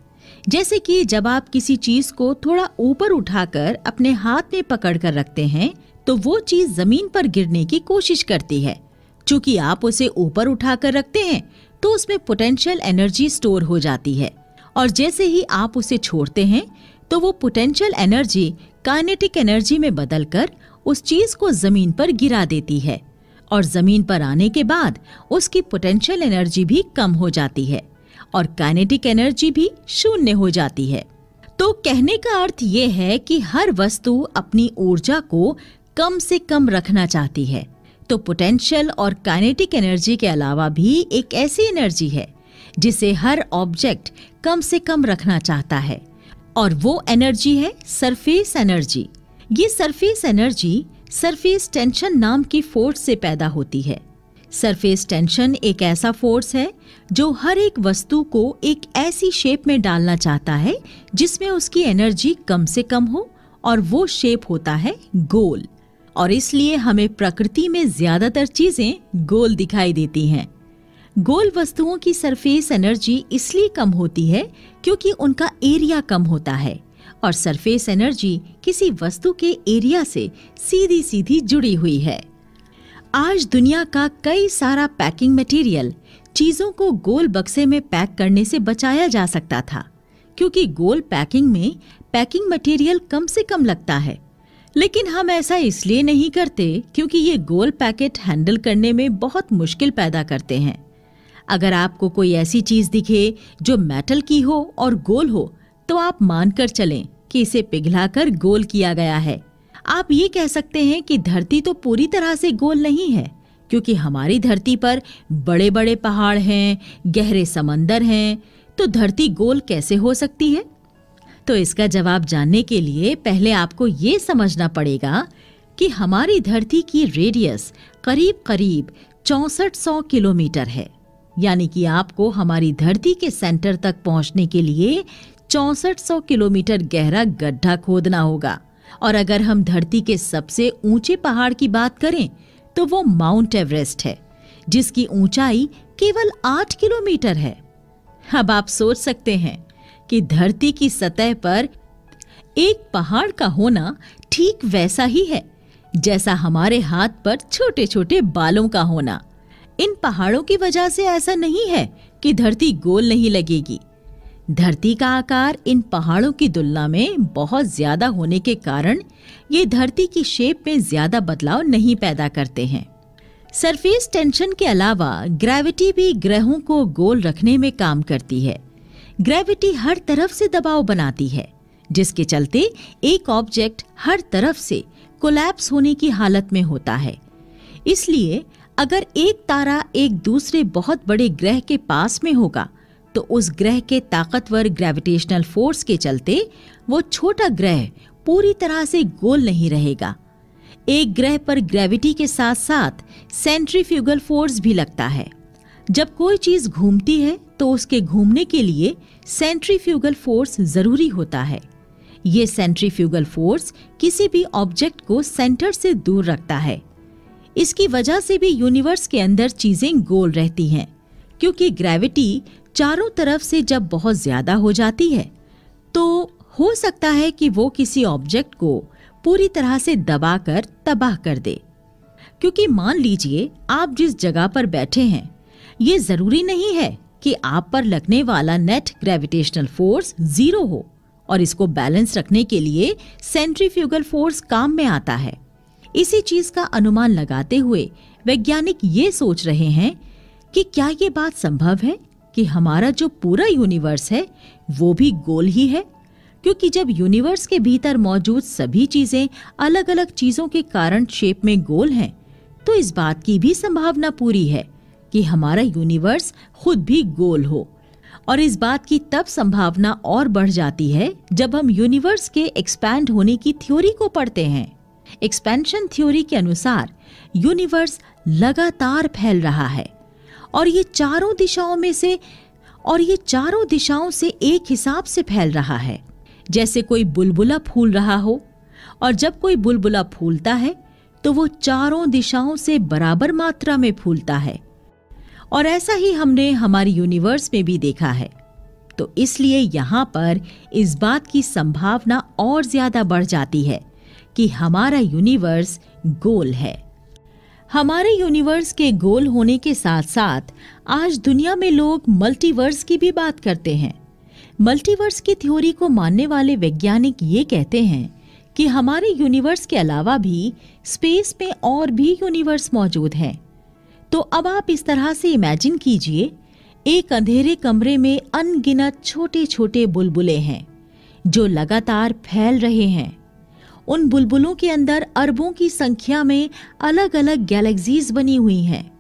जैसे कि जब आप किसी चीज को थोड़ा ऊपर उठाकर अपने हाथ में पकड़कर रखते हैं तो वो चीज जमीन पर गिरने की कोशिश करती है। चूंकि आप उसे ऊपर उठाकर रखते हैं तो उसमें पोटेंशियल एनर्जी स्टोर हो जाती है और जैसे ही आप उसे छोड़ते हैं तो वो पोटेंशियल एनर्जी काइनेटिक एनर्जी में बदलकर उस चीज को जमीन पर गिरा देती है और जमीन पर आने के बाद उसकी पोटेंशियल एनर्जी भी कम हो जाती है और काइनेटिक एनर्जी भी शून्य हो जाती है। तो कहने का अर्थ ये है कि हर वस्तु अपनी ऊर्जा को कम से कम रखना चाहती है। तो पोटेंशियल और काइनेटिक एनर्जी के अलावा भी एक ऐसी एनर्जी है जिसे हर ऑब्जेक्ट कम से कम रखना चाहता है और वो एनर्जी है सरफेस एनर्जी। ये सरफेस एनर्जी सरफेस टेंशन नाम की फोर्स से पैदा होती है। सरफेस टेंशन एक ऐसा फोर्स है जो हर एक वस्तु को एक ऐसी शेप में डालना चाहता है जिसमें उसकी एनर्जी कम से कम हो और वो शेप होता है गोल। और इसलिए हमें प्रकृति में ज्यादातर चीजें गोल दिखाई देती हैं। गोल वस्तुओं की सरफेस एनर्जी इसलिए कम होती है क्योंकि उनका एरिया कम होता है और सरफेस एनर्जी किसी वस्तु के एरिया से सीधी सीधी जुड़ी हुई है। आज दुनिया का कई सारा पैकिंग मटेरियल चीजों को गोल बक्से में पैक करने से बचाया जा सकता था क्योंकि गोल पैकिंग में पैकिंग मटेरियल कम से कम लगता है। लेकिन हम ऐसा इसलिए नहीं करते क्योंकि ये गोल पैकेट हैंडल करने में बहुत मुश्किल पैदा करते हैं। अगर आपको कोई ऐसी चीज दिखे जो मेटल की हो और गोल हो तो आप मानकर चलें कि इसे पिघलाकर गोल किया गया है। आप ये कह सकते हैं कि धरती तो पूरी तरह से गोल नहीं है क्योंकि हमारी धरती पर बड़े बड़े पहाड़ हैं, गहरे समंदर हैं, तो धरती गोल कैसे हो सकती है? तो इसका जवाब जानने के लिए पहले आपको ये समझना पड़ेगा कि हमारी धरती की रेडियस करीब करीब 6400 किलोमीटर है। यानी कि आपको हमारी धरती के सेंटर तक पहुंचने के लिए 6400 किलोमीटर गहरा गड्ढा खोदना होगा। और अगर हम धरती के सबसे ऊंचे पहाड़ की बात करें तो वो माउंट एवरेस्ट है जिसकी ऊंचाई केवल 8 किलोमीटर है। अब आप सोच सकते हैं कि धरती की सतह पर एक पहाड़ का होना ठीक वैसा ही है जैसा हमारे हाथ पर छोटे छोटे बालों का होना। इन पहाड़ों की वजह से ऐसा नहीं है कि धरती गोल नहीं लगेगी। धरती का आकार इन पहाड़ों की तुलना में बहुत ज्यादा होने के कारण ये धरती की शेप में ज्यादा बदलाव नहीं पैदा करते हैं। सरफेस टेंशन के अलावा ग्रेविटी भी ग्रहों को गोल रखने में काम करती है। ग्रेविटी हर तरफ से दबाव बनाती है जिसके चलते एक ऑब्जेक्ट हर तरफ से कोलैप्स होने की हालत में होता है। इसलिए अगर एक तारा एक दूसरे बहुत बड़े ग्रह के पास में होगा तो उस ग्रह के ताकतवर ग्रेविटेशनल फोर्स के चलते वो छोटा ग्रह पूरी तरह से गोल नहीं रहेगा। एक ग्रह पर ग्रेविटी के साथ साथ सेंट्रीफ्यूगल फोर्स भी लगता है। जब कोई चीज घूमती है तो उसके घूमने के लिए सेंट्रीफ्यूगल फोर्स जरूरी होता है। ये सेंट्रीफ्यूगल फोर्स किसी भी ऑब्जेक्ट को सेंटर से दूर रखता है। इसकी वजह से भी यूनिवर्स के अंदर चीजें गोल रहती हैं, क्योंकि ग्रेविटी चारों तरफ से जब बहुत ज्यादा हो जाती है तो हो सकता है कि वो किसी ऑब्जेक्ट को पूरी तरह से दबाकर तबाह कर दे। क्योंकि मान लीजिए आप जिस जगह पर बैठे हैं, ये जरूरी नहीं है कि आप पर लगने वाला नेट ग्रेविटेशनल फोर्स 0 हो, और इसको बैलेंस रखने के लिए सेंट्रीफ्यूगल फोर्स काम में आता है। इसी चीज का अनुमान लगाते हुए वैज्ञानिक ये सोच रहे हैं कि क्या ये बात संभव है कि हमारा जो पूरा यूनिवर्स है वो भी गोल ही है। क्योंकि जब यूनिवर्स के भीतर मौजूद सभी चीजें अलग अलग चीजों के कारण शेप में गोल हैं, तो इस बात की भी संभावना पूरी है कि हमारा यूनिवर्स खुद भी गोल हो। और इस बात की तब संभावना और बढ़ जाती है जब हम यूनिवर्स के एक्सपैंड होने की थ्योरी को पढ़ते हैं। एक्सपेंशन थ्योरी के अनुसार यूनिवर्स लगातार फैल रहा है और ये चारों दिशाओं से एक हिसाब से फैल रहा है, जैसे कोई बुलबुला फूल रहा हो। और जब कोई बुलबुला फूलता है तो वो चारों दिशाओं से बराबर मात्रा में फूलता है, और ऐसा ही हमने हमारी यूनिवर्स में भी देखा है। तो इसलिए यहाँ पर इस बात की संभावना और ज्यादा बढ़ जाती है कि हमारा यूनिवर्स गोल है। हमारे यूनिवर्स के गोल होने के साथ साथ आज दुनिया में लोग मल्टीवर्स की भी बात करते हैं। मल्टीवर्स की थ्योरी को मानने वाले वैज्ञानिक ये कहते हैं कि हमारे यूनिवर्स के अलावा भी स्पेस में और भी यूनिवर्स मौजूद हैं। तो अब आप इस तरह से इमेजिन कीजिए, एक अंधेरे कमरे में अनगिनत छोटे छोटे बुलबुले हैं जो लगातार फैल रहे हैं। उन बुलबुलों के अंदर अरबों की संख्या में अलग अलग गैलेक्सीज बनी हुई हैं।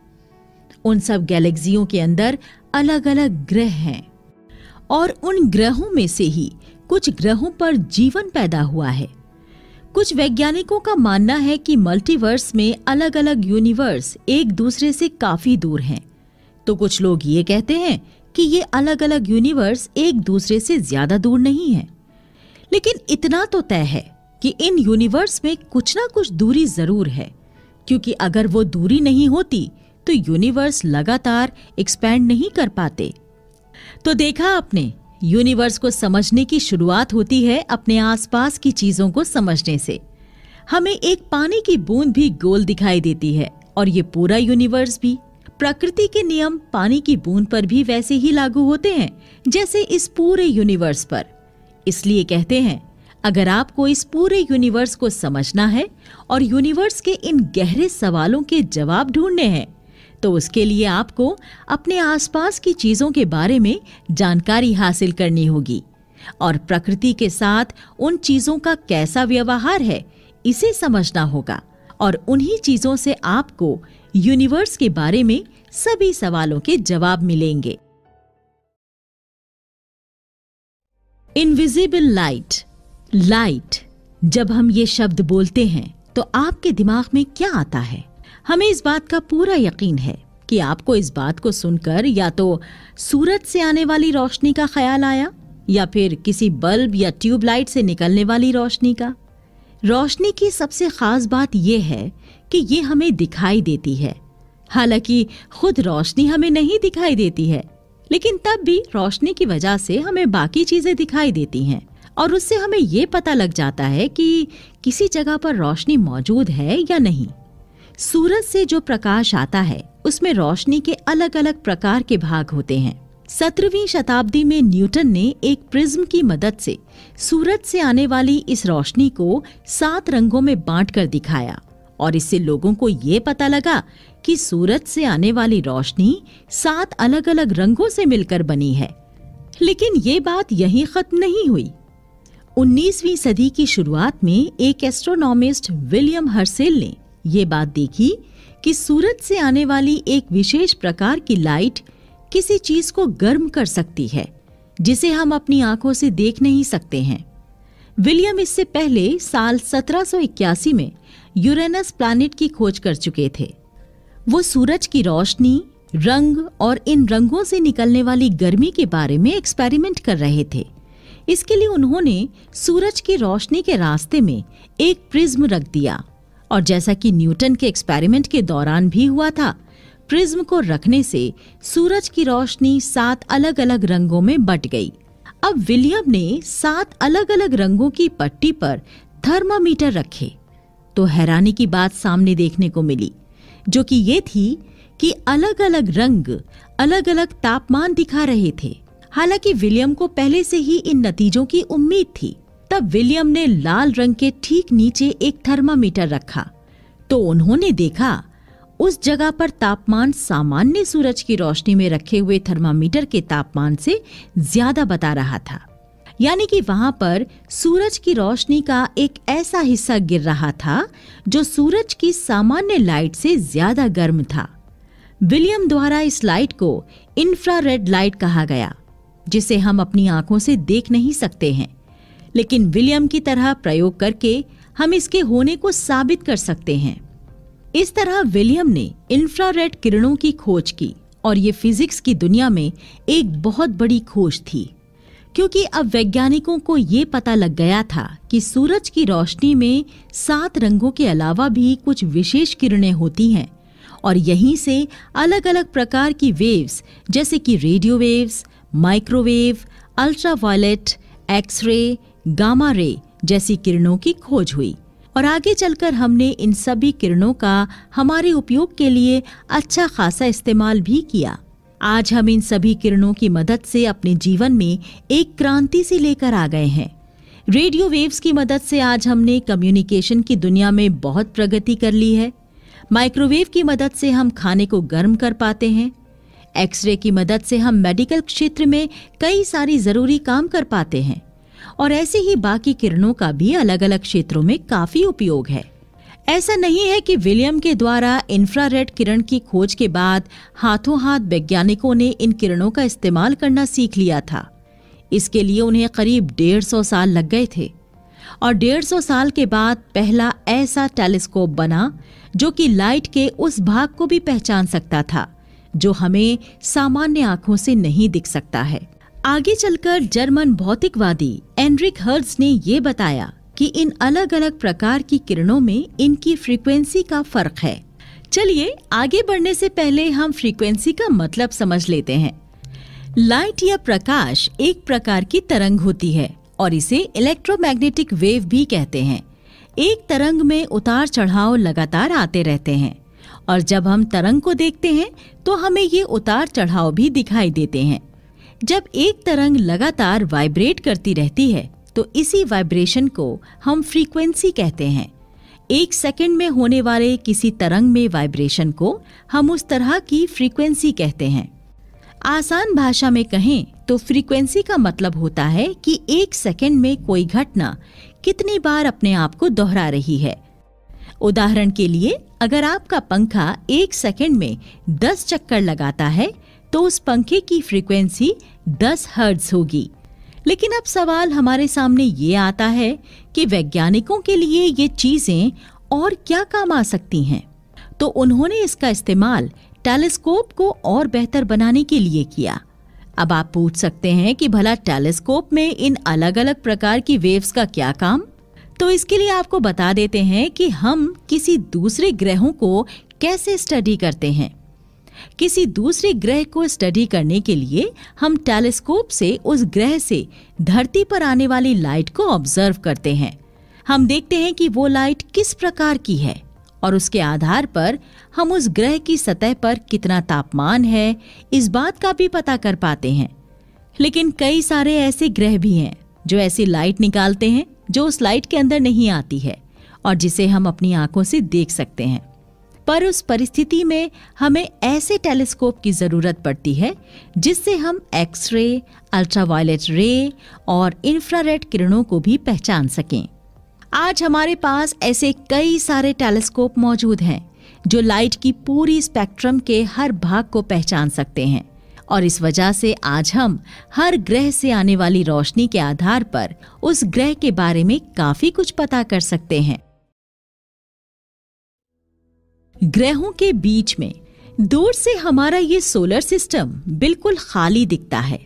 उन सब गैलेक्सियों के अंदर अलग अलग ग्रह हैं, और उन ग्रहों में से ही कुछ ग्रहों पर जीवन पैदा हुआ है। कुछ वैज्ञानिकों का मानना है कि मल्टीवर्स में अलग अलग यूनिवर्स एक दूसरे से काफी दूर हैं, तो कुछ लोग ये कहते हैं कि ये अलग अलग यूनिवर्स एक दूसरे से ज्यादा दूर नहीं है। लेकिन इतना तो तय है कि इन यूनिवर्स में कुछ ना कुछ दूरी जरूर है, क्योंकि अगर वो दूरी नहीं होती तो यूनिवर्स लगातार एक्सपैंड नहीं कर पाते। तो देखा आपने, यूनिवर्स को समझने की शुरुआत होती है अपने आसपास की चीजों को समझने से। हमें एक पानी की बूंद भी गोल दिखाई देती है, और ये पूरा यूनिवर्स भी। प्रकृति के नियम पानी की बूंद पर भी वैसे ही लागू होते हैं जैसे इस पूरे यूनिवर्स पर। इसलिए कहते हैं, अगर आपको इस पूरे यूनिवर्स को समझना है और यूनिवर्स के इन गहरे सवालों के जवाब ढूंढने हैं, तो उसके लिए आपको अपने आसपास की चीजों के बारे में जानकारी हासिल करनी होगी, और प्रकृति के साथ उन चीजों का कैसा व्यवहार है इसे समझना होगा, और उन्हीं चीजों से आपको यूनिवर्स के बारे में सभी सवालों के जवाब मिलेंगे। Invisible light. जब हम ये शब्द बोलते हैं तो आपके दिमाग में क्या आता है? हमें इस बात का पूरा यकीन है कि आपको इस बात को सुनकर या तो सूरज से आने वाली रोशनी का ख्याल आया, या फिर किसी बल्ब या ट्यूबलाइट से निकलने वाली रोशनी का। रोशनी की सबसे खास बात यह है कि ये हमें दिखाई देती है। हालांकि खुद रोशनी हमें नहीं दिखाई देती है, लेकिन तब भी रोशनी की वजह से हमें बाकी चीजें दिखाई देती हैं, और उससे हमें ये पता लग जाता है कि किसी जगह पर रोशनी मौजूद है या नहीं। सूरज से जो प्रकाश आता है उसमें रोशनी के अलग अलग प्रकार के भाग होते हैं। 17वीं शताब्दी में न्यूटन ने एक प्रिज्म की मदद से सूरज से आने वाली इस रोशनी को 7 रंगों में बांटकर दिखाया, और इससे लोगों को ये पता लगा कि सूरज से आने वाली रोशनी 7 अलग अलग रंगों से मिलकर बनी है। लेकिन ये बात यहीं खत्म नहीं हुई। 19वीं सदी की शुरुआत में एक एस्ट्रोनॉमिस्ट विलियम हर्सेल ने ये बात देखी कि सूरज से आने वाली एक विशेष प्रकार की लाइट किसी चीज को गर्म कर सकती है, जिसे हम अपनी आंखों से देख नहीं सकते हैं। विलियम इससे पहले साल 1781 में यूरेनस प्लैनेट की खोज कर चुके थे। वो सूरज की रोशनी रंग और इन रंगों से निकलने वाली गर्मी के बारे में एक्सपेरिमेंट कर रहे थे। इसके लिए उन्होंने सूरज की रोशनी के रास्ते में एक प्रिज्म रख दिया और जैसा कि न्यूटन के एक्सपेरिमेंट के दौरान भी हुआ था, प्रिज्म को रखने से सूरज की रोशनी 7 अलग अलग रंगों में बट गई। अब विलियम ने 7 अलग अलग रंगों की पट्टी पर थर्मामीटर रखे तो हैरानी की बात सामने देखने को मिली, जो कि ये थी कि अलग अलग रंग अलग अलग तापमान दिखा रहे थे। हालांकि विलियम को पहले से ही इन नतीजों की उम्मीद थी। तब विलियम ने लाल रंग के ठीक नीचे एक थर्मामीटर रखा तो उन्होंने देखा उस जगह पर तापमान सामान्य सूरज की रोशनी में रखे हुए थर्मामीटर के तापमान से ज्यादा बता रहा था। यानी कि वहां पर सूरज की रोशनी का एक ऐसा हिस्सा गिर रहा था जो सूरज की सामान्य लाइट से ज्यादा गर्म था। विलियम द्वारा इस लाइट को इंफ्रारेड लाइट कहा गया, जिसे हम अपनी आंखों से देख नहीं सकते हैं, लेकिन विलियम की तरह प्रयोग करके हम इसके होने को साबित कर सकते हैं। इस तरह विलियम ने इंफ्रारेड किरणों की खोज की और ये फिजिक्स की दुनिया में एक बहुत बड़ी खोज थी, क्योंकि अब वैज्ञानिकों को ये पता लग गया था कि सूरज की रोशनी में 7 रंगों के अलावा भी कुछ विशेष किरणें होती हैं और यहीं से अलग अलग प्रकार की वेव्स जैसे कि radio waves, microwave, ultraviolet, x ray, gamma ray जैसी किरणों की खोज हुई और आगे चलकर हमने इन सभी किरणों का हमारे उपयोग के लिए अच्छा खासा इस्तेमाल भी किया। आज हम इन सभी किरणों की मदद से अपने जीवन में एक क्रांति सी लेकर आ गए हैं। रेडियो वेव्स की मदद से आज हमने कम्युनिकेशन की दुनिया में बहुत प्रगति कर ली है। माइक्रोवेव की मदद से हम खाने को गर्म कर पाते हैं। एक्सरे की मदद से हम मेडिकल क्षेत्र में कई सारी जरूरी काम कर पाते हैं और ऐसे ही बाकी किरणों का भी अलग अलग क्षेत्रों में काफी उपयोग है। ऐसा नहीं है कि विलियम के द्वारा इंफ्रारेड किरण की खोज के बाद हाथों हाथ वैज्ञानिकों ने इन किरणों का इस्तेमाल करना सीख लिया था। इसके लिए उन्हें करीब 150 साल लग गए थे और 150 साल के बाद पहला ऐसा टेलीस्कोप बना जो कि लाइट के उस भाग को भी पहचान सकता था जो हमें सामान्य आंखों से नहीं दिख सकता है। आगे चलकर जर्मन भौतिकवादी एनरिक हर्ट्ज ने ये बताया कि इन अलग अलग प्रकार की किरणों में इनकी फ्रीक्वेंसी का फर्क है। चलिए आगे बढ़ने से पहले हम फ्रीक्वेंसी का मतलब समझ लेते हैं। लाइट या प्रकाश एक प्रकार की तरंग होती है और इसे इलेक्ट्रोमैग्नेटिक वेव भी कहते हैं। एक तरंग में उतार चढ़ाव लगातार आते रहते हैं और जब हम तरंग को देखते हैं तो हमें ये उतार चढ़ाव भी दिखाई देते हैं। जब एक तरंग लगातार वाइब्रेट करती रहती है तो इसी वाइब्रेशन को हम फ्रीक्वेंसी कहते हैं। 1 सेकंड में होने वाले किसी तरंग में वाइब्रेशन को हम उस तरह की फ्रीक्वेंसी कहते हैं। आसान भाषा में कहें तो फ्रीक्वेंसी का मतलब होता है कि 1 सेकंड में कोई घटना कितनी बार अपने आप को दोहरा रही है। उदाहरण के लिए, अगर आपका पंखा 1 सेकंड में 10 चक्कर लगाता है तो उस पंखे की फ्रीक्वेंसी 10 हर्ट्ज होगी। लेकिन अब सवाल हमारे सामने ये आता है कि वैज्ञानिकों के लिए ये चीजें और क्या काम आ सकती हैं। तो उन्होंने इसका इस्तेमाल टेलीस्कोप को और बेहतर बनाने के लिए किया। अब आप पूछ सकते हैं कि भला टेलीस्कोप में इन अलग अलग प्रकार की वेव्स का क्या काम? तो इसके लिए आपको बता देते हैं कि हम किसी दूसरे ग्रहों को कैसे स्टडी करते हैं। किसी दूसरे ग्रह को स्टडी करने के लिए हम टेलीस्कोप से उस ग्रह से धरती पर आने वाली लाइट को ऑब्जर्व करते हैं। हम देखते हैं कि वो लाइट किस प्रकार की है और उसके आधार पर हम उस ग्रह की सतह पर कितना तापमान है, इस बात का भी पता कर पाते हैं। लेकिन कई सारे ऐसे ग्रह भी हैं जो ऐसी लाइट निकालते हैं जो उस लाइट के अंदर नहीं आती है और जिसे हम अपनी आंखों से देख सकते हैं। पर उस परिस्थिति में हमें ऐसे टेलीस्कोप की जरूरत पड़ती है जिससे हम एक्सरे, अल्ट्रावायलेट रे और इंफ्रारेड किरणों को भी पहचान सकें। आज हमारे पास ऐसे कई सारे टेलीस्कोप मौजूद हैं जो लाइट की पूरी स्पेक्ट्रम के हर भाग को पहचान सकते हैं और इस वजह से आज हम हर ग्रह से आने वाली रोशनी के आधार पर उस ग्रह के बारे में काफी कुछ पता कर सकते हैं। ग्रहों के बीच में दूर से हमारा ये सोलर सिस्टम बिल्कुल खाली दिखता है।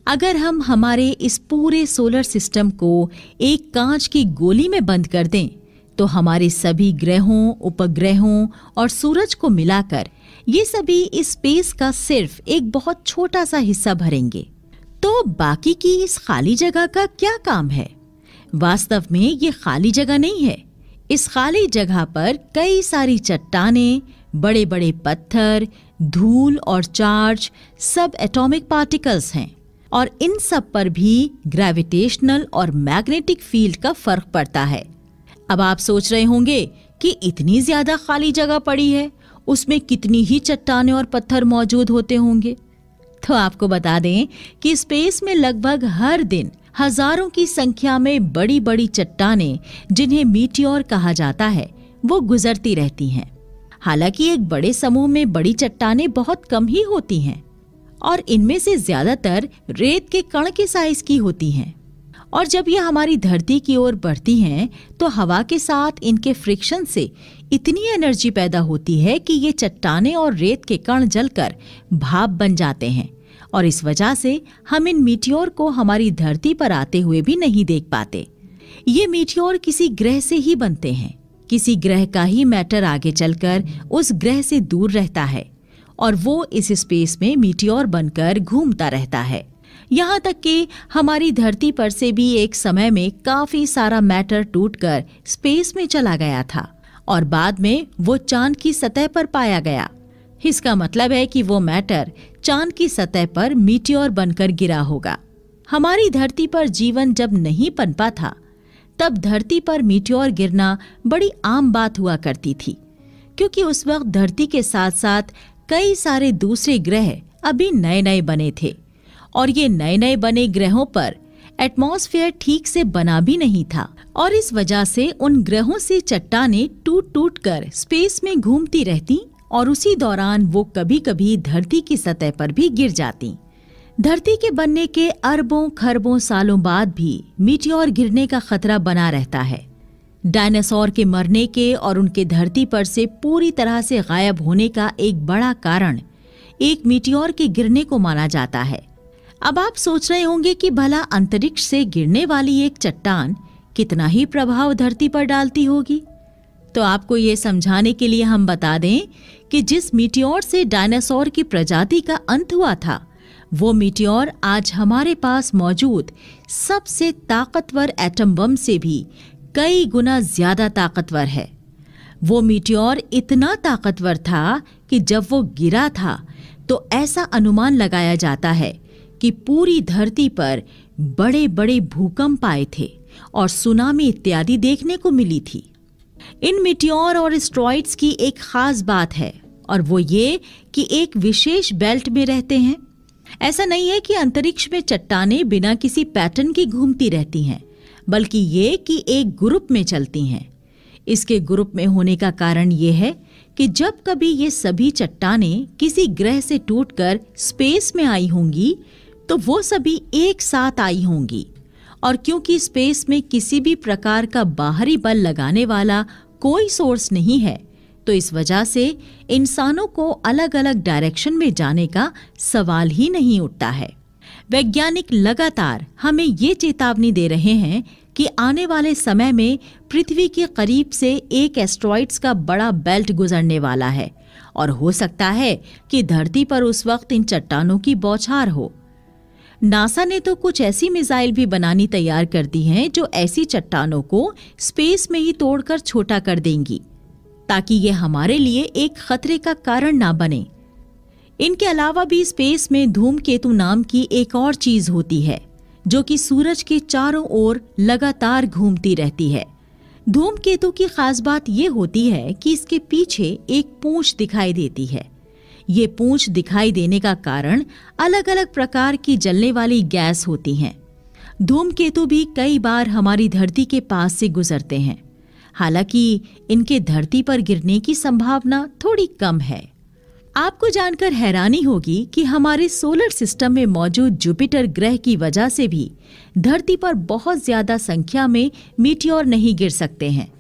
अगर हम हमारे इस पूरे सोलर सिस्टम को एक कांच की गोली में बंद कर दें तो हमारे सभी ग्रहों, उपग्रहों और सूरज को मिलाकर ये सभी इस स्पेस का सिर्फ एक बहुत छोटा सा हिस्सा भरेंगे। तो बाकी की इस खाली जगह का क्या काम है? वास्तव में ये खाली जगह नहीं है। इस खाली जगह पर कई सारी चट्टानें, बड़े बड़े पत्थर, धूल और चार्ज, सब एटॉमिक पार्टिकल्स हैं और इन सब पर भी ग्रेविटेशनल और मैग्नेटिक फील्ड का फर्क पड़ता है। अब आप सोच रहे होंगे कि इतनी ज्यादा खाली जगह पड़ी है, उसमें कितनी ही चट्टानें और पत्थर मौजूद होते होंगे। तो आपको बता दें कि स्पेस में लगभग हर दिन हजारों की संख्या में बड़ी बड़ी चट्टानें, जिन्हें मीटियोर कहा जाता है, वो गुजरती रहती हैं। हालांकि एक बड़े समूह में बड़ी चट्टानें बहुत कम ही होती हैं और इनमें से ज्यादातर रेत के कण के साइज की होती हैं। और जब ये हमारी धरती की ओर बढ़ती हैं तो हवा के साथ इनके फ्रिक्शन से इतनी एनर्जी पैदा होती है कि ये चट्टानें और रेत के कण जलकर भाप बन जाते हैं और इस वजह से हम इन मीटियोर को हमारी धरती पर आते हुए भी नहीं देख पाते। ये मीटियोर किसी ग्रह से ही बनते हैं। किसी ग्रह का ही मैटर आगे चलकर उस ग्रह से दूर रहता है और वो इस स्पेस में मीटियोर बनकर घूमता रहता है। यहाँ तक कि हमारी धरती पर से भी एक समय में काफी सारा मैटर टूटकर स्पेस में चला गया था और बाद में वो चांद की सतह पर पाया गया। इसका मतलब है कि वो मैटर चांद की सतह पर मीटियोर बनकर गिरा होगा। हमारी धरती पर जीवन जब नहीं पनपा था तब धरती पर मीटियोर गिरना बड़ी आम बात हुआ करती थी, क्योंकि उस वक्त धरती के साथ साथ कई सारे दूसरे ग्रह अभी नए नए बने थे और ये नए नए बने ग्रहों पर एटमॉस्फेयर ठीक से बना भी नहीं था और इस वजह से उन ग्रहों से चट्टानें टूट टूट कर स्पेस में घूमती रहती और उसी दौरान वो कभी कभी धरती की सतह पर भी गिर जाती। धरती के बनने के अरबों खरबों सालों बाद भी मीटियोर गिरने का खतरा बना रहता है। डायनासोर के मरने के और उनके धरती पर से पूरी तरह से गायब होने का एक बड़ा कारण एक मीटियोर के गिरने को माना जाता है। अब आप सोच रहे होंगे कि भला अंतरिक्ष से गिरने वाली एक चट्टान कितना ही प्रभाव धरती पर डालती होगी। तो आपको ये समझाने के लिए हम बता दें कि जिस मीटियोर से डायनासोर की प्रजाति का अंत हुआ था, वो मीटियोर आज हमारे पास मौजूद सबसे ताकतवर एटम बम से भी कई गुना ज्यादा ताकतवर है। वो मीटियोर इतना ताकतवर था कि जब वो गिरा था तो ऐसा अनुमान लगाया जाता है कि पूरी धरती पर बड़े बड़े भूकंप आए थे और सुनामी इत्यादि देखने को मिली थी। इन मीटियोर और एस्टेरॉइड्स की एक खास बात है और वो ये कि एक विशेष बेल्ट में रहते हैं। ऐसा नहीं है कि अंतरिक्ष में चट्टानें बिना किसी पैटर्न की घूमती रहती हैं, बल्कि ये कि एक ग्रुप में चलती हैं। इसके ग्रुप में होने का कारण ये है कि जब कभी ये सभी चट्टानें किसी ग्रह से टूटकर स्पेस में आई होंगी तो वो सभी एक साथ आई होंगी और क्योंकि स्पेस में किसी भी प्रकार का बाहरी बल लगाने वाला कोई सोर्स नहीं है तो इस वजह से इंसानों को अलग अलग डायरेक्शन में जाने का सवाल ही नहीं उठता है। वैज्ञानिक लगातार हमें ये चेतावनी दे रहे हैं कि आने वाले समय में पृथ्वी के करीब से एक एस्टेरॉइड्स का बड़ा बेल्ट गुजरने वाला है और हो सकता है कि धरती पर उस वक्त इन चट्टानों की बौछार हो। नासा ने तो कुछ ऐसी मिसाइल भी बनानी तैयार कर दी हैं जो ऐसी चट्टानों को स्पेस में ही तोड़कर छोटा कर देंगी ताकि ये हमारे लिए एक खतरे का कारण ना बने। इनके अलावा भी स्पेस में धूमकेतु नाम की एक और चीज होती है जो कि सूरज के चारों ओर लगातार घूमती रहती है। धूमकेतु की खास बात ये होती है कि इसके पीछे एक पूंछ दिखाई देती है। ये पूंछ दिखाई देने का कारण अलग अलग प्रकार की जलने वाली गैस होती हैं। धूमकेतु भी कई बार हमारी धरती के पास से गुजरते हैं, हालांकि इनके धरती पर गिरने की संभावना थोड़ी कम है। आपको जानकर हैरानी होगी कि हमारे सोलर सिस्टम में मौजूद जुपिटर ग्रह की वजह से भी धरती पर बहुत ज्यादा संख्या में मीटियोर नहीं गिर सकते हैं।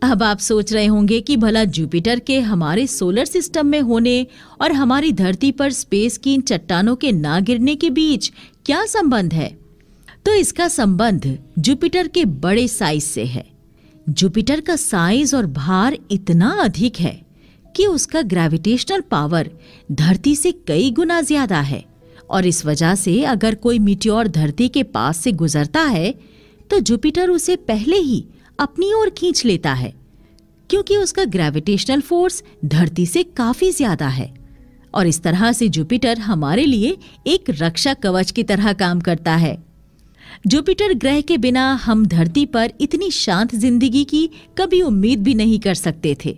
अब आप सोच रहे होंगे कि भला जुपिटर के हमारे सोलर सिस्टम में होने और हमारी धरती पर स्पेस की इन चट्टानों के ना गिरने के बीच क्या संबंध है? तो इसका संबंध जुपिटर के बड़े साइज से है। जुपिटर का साइज और भार इतना अधिक है कि उसका ग्रेविटेशनल पावर धरती से कई गुना ज्यादा है, और इस वजह से अगर कोई मीटियोर धरती के पास से गुजरता है तो जुपिटर उसे पहले ही अपनी ओर खींच लेता है, क्योंकि उसका ग्रेविटेशनल फोर्स धरती से काफी ज्यादा है। और इस तरह से जुपिटर हमारे लिए एक रक्षा कवच की तरह काम करता है। जुपिटर ग्रह के बिना हम धरती पर इतनी शांत जिंदगी की कभी उम्मीद भी नहीं कर सकते थे।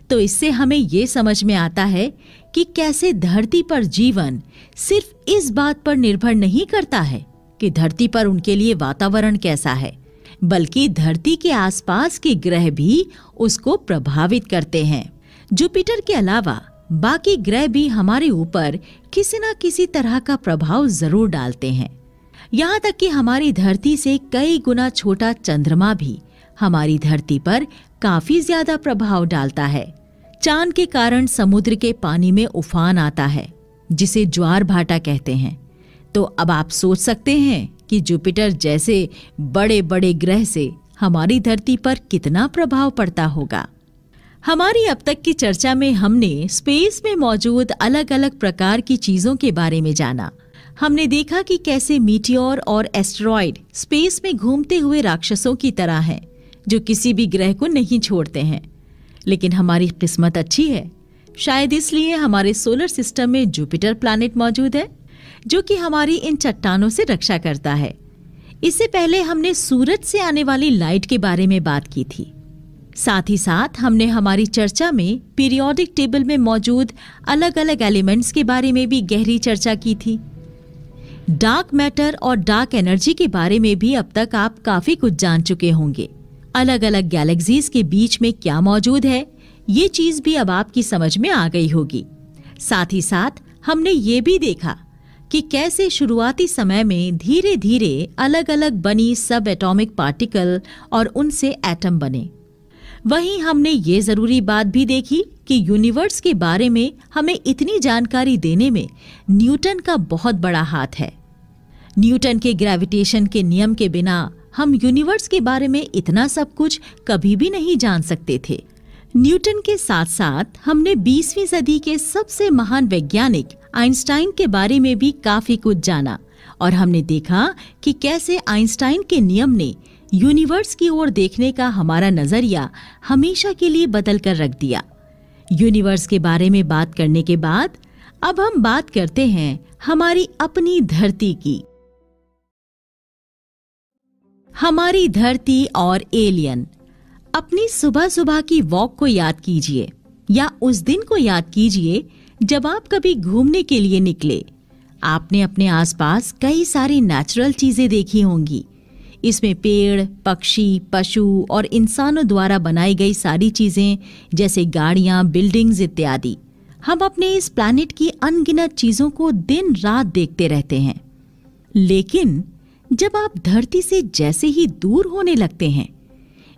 तो इससे हमें ये समझ में आता है कि कैसे धरती पर जीवन सिर्फ इस बात पर निर्भर नहीं करता है कि धरती पर उनके लिए वातावरण कैसा है, बल्कि धरती के आसपास के ग्रह भी उसको प्रभावित करते हैं। जुपिटर के अलावा बाकी ग्रह भी हमारे ऊपर किसी न किसी तरह का प्रभाव जरूर डालते हैं। यहाँ तक कि हमारी धरती से कई गुना छोटा चंद्रमा भी हमारी धरती पर काफी ज्यादा प्रभाव डालता है। चांद के कारण समुद्र के पानी में उफान आता है, जिसे ज्वार भाटा कहते हैं। तो अब आप सोच सकते हैं कि जुपिटर जैसे बड़े बड़े ग्रह से हमारी धरती पर कितना प्रभाव पड़ता होगा। हमारी अब तक की चर्चा में हमने स्पेस में मौजूद अलग अलग प्रकार की चीजों के बारे में जाना। हमने देखा कि कैसे मीटियोर और एस्टेरॉयड स्पेस में घूमते हुए राक्षसों की तरह हैं, जो किसी भी ग्रह को नहीं छोड़ते हैं। लेकिन हमारी किस्मत अच्छी है, शायद इसलिए हमारे सोलर सिस्टम में जुपिटर प्लैनेट मौजूद है, जो कि हमारी इन चट्टानों से रक्षा करता है। इससे पहले हमने सूरज से आने वाली लाइट के बारे में बात की थी। साथ ही साथ हमने हमारी चर्चा में पीरियोडिक टेबल में मौजूद अलग अलग एलिमेंट्स के बारे में भी गहरी चर्चा की थी। डार्क मैटर और डार्क एनर्जी के बारे में भी अब तक आप काफी कुछ जान चुके होंगे। अलग अलग गैलेक्सीज के बीच में क्या मौजूद है, ये चीज भी अब आपकी समझ में आ गई होगी। साथ ही साथ हमने ये भी देखा कि कैसे शुरुआती समय में धीरे धीरे अलग अलग बनी सब एटॉमिक पार्टिकल और उनसे एटम बने। वहीं हमने ये जरूरी बात भी देखी कि यूनिवर्स के बारे में हमें इतनी जानकारी देने में न्यूटन का बहुत बड़ा हाथ है। न्यूटन के ग्रेविटेशन के नियम के बिना हम यूनिवर्स के बारे में इतना सब कुछ कभी भी नहीं जान सकते थे। न्यूटन के साथ साथ हमने 20वीं सदी के सबसे महान वैज्ञानिक आइंस्टाइन के बारे में भी काफी कुछ जाना, और हमने देखा कि कैसे आइंस्टाइन के नियम ने यूनिवर्स की ओर देखने का हमारा नजरिया हमेशा के लिए बदल कर रख दिया। यूनिवर्स के बारे में बात करने के बाद अब हम बात करते हैं हमारी अपनी धरती की। हमारी धरती और एलियन। अपनी सुबह सुबह की वॉक को याद कीजिए, या उस दिन को याद कीजिए जब आप कभी घूमने के लिए निकले। आपने अपने आसपास कई सारी नेचुरल चीजें देखी होंगी। इसमें पेड़, पक्षी, पशु और इंसानों द्वारा बनाई गई सारी चीजें, जैसे गाड़ियां, बिल्डिंग्स इत्यादि। हम अपने इस प्लैनेट की अनगिनत चीजों को दिन रात देखते रहते हैं। लेकिन जब आप धरती से जैसे ही दूर होने लगते हैं,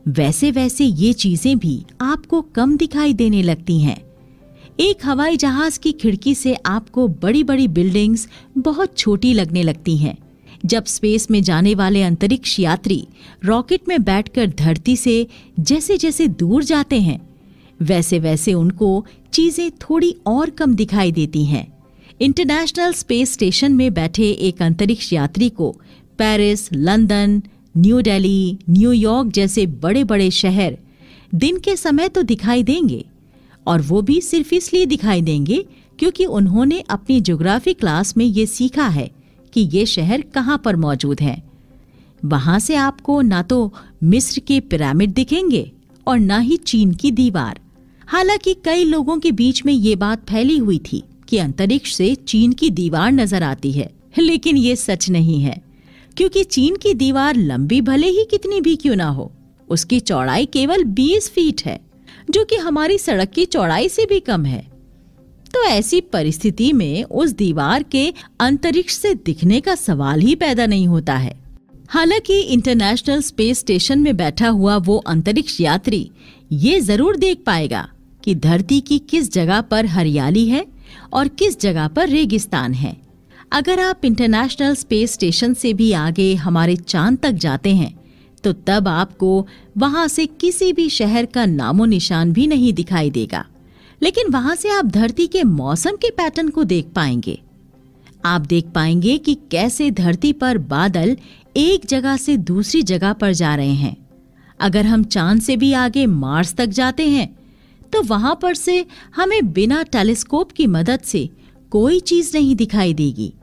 वैसे वैसे ये चीजें भी आपको कम दिखाई देने लगती हैं। एक हवाई जहाज की खिड़की से आपको बड़ी बड़ी बिल्डिंग्स बहुत छोटी लगने लगती हैं। जब स्पेस में जाने वाले अंतरिक्ष यात्री रॉकेट में बैठकर धरती से जैसे जैसे दूर जाते हैं, वैसे वैसे उनको चीजें थोड़ी और कम दिखाई देती हैं। इंटरनेशनल स्पेस स्टेशन में बैठे एक अंतरिक्ष यात्री को Paris, London, new Delhi, New York जैसे बड़े बड़े शहर दिन के समय तो दिखाई देंगे, और वो भी सिर्फ इसलिए दिखाई देंगे क्योंकि उन्होंने अपनी ज्योग्राफी क्लास में ये सीखा है कि ये शहर कहाँ पर मौजूद हैं। वहां से आपको ना तो मिस्र के पिरामिड दिखेंगे और ना ही चीन की दीवार। हालांकि कई लोगों के बीच में ये बात फैली हुई थी कि अंतरिक्ष से चीन की दीवार नजर आती है, लेकिन ये सच नहीं है, क्योंकि चीन की दीवार लंबी भले ही कितनी भी क्यों ना हो, उसकी चौड़ाई केवल 20 फीट है, जो कि हमारी सड़क की चौड़ाई से भी कम है। तो ऐसी परिस्थिति में उस दीवार के अंतरिक्ष से दिखने का सवाल ही पैदा नहीं होता है। हालांकि इंटरनेशनल स्पेस स्टेशन में बैठा हुआ वो अंतरिक्ष यात्री ये जरूर देख पाएगा कि धरती की किस जगह पर हरियाली है और किस जगह पर रेगिस्तान है। अगर आप इंटरनेशनल स्पेस स्टेशन से भी आगे हमारे चांद तक जाते हैं तो तब आपको वहां से किसी भी शहर का नामो निशान भी नहीं दिखाई देगा, लेकिन वहां से आप धरती के मौसम के पैटर्न को देख पाएंगे। आप देख पाएंगे कि कैसे धरती पर बादल एक जगह से दूसरी जगह पर जा रहे हैं। अगर हम चांद से भी आगे मार्स तक जाते हैं तो वहां पर से हमें बिना टेलीस्कोप की मदद से कोई चीज नहीं दिखाई देगी।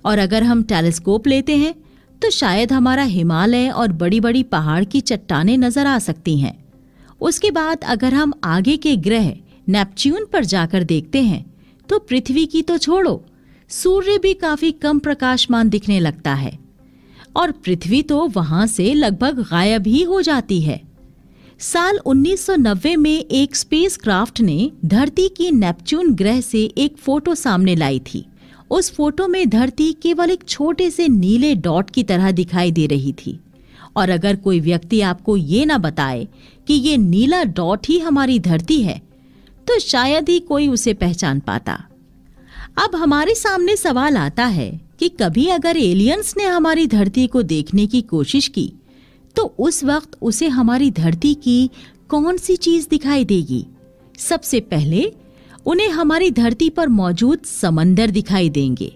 और अगर हम टेलीस्कोप लेते हैं तो शायद हमारा हिमालय और बड़ी बड़ी पहाड़ की चट्टानें नजर आ सकती हैं। उसके बाद अगर हम आगे के ग्रह नेपच्यून पर जाकर देखते हैं तो पृथ्वी की तो छोड़ो, सूर्य भी काफी कम प्रकाशमान दिखने लगता है और पृथ्वी तो वहां से लगभग गायब ही हो जाती है। साल 1990 में एक स्पेसक्राफ्ट ने धरती की नेपच्यून ग्रह से एक फोटो सामने लाई थी। उस फोटो में धरती केवल एक छोटे से नीले डॉट की तरह दिखाई दे रही थी। और अगर कोई व्यक्ति आपको ये ना बताए कि ये नीला डॉट ही हमारी धरती है तो शायद ही कोई उसे पहचान पाता। अब हमारे सामने सवाल आता है कि कभी अगर एलियंस ने हमारी धरती को देखने की कोशिश की तो उस वक्त उसे हमारी धरती की कौन सी चीज दिखाई देगी? सबसे पहले उन्हें हमारी धरती पर मौजूद समंदर दिखाई देंगे।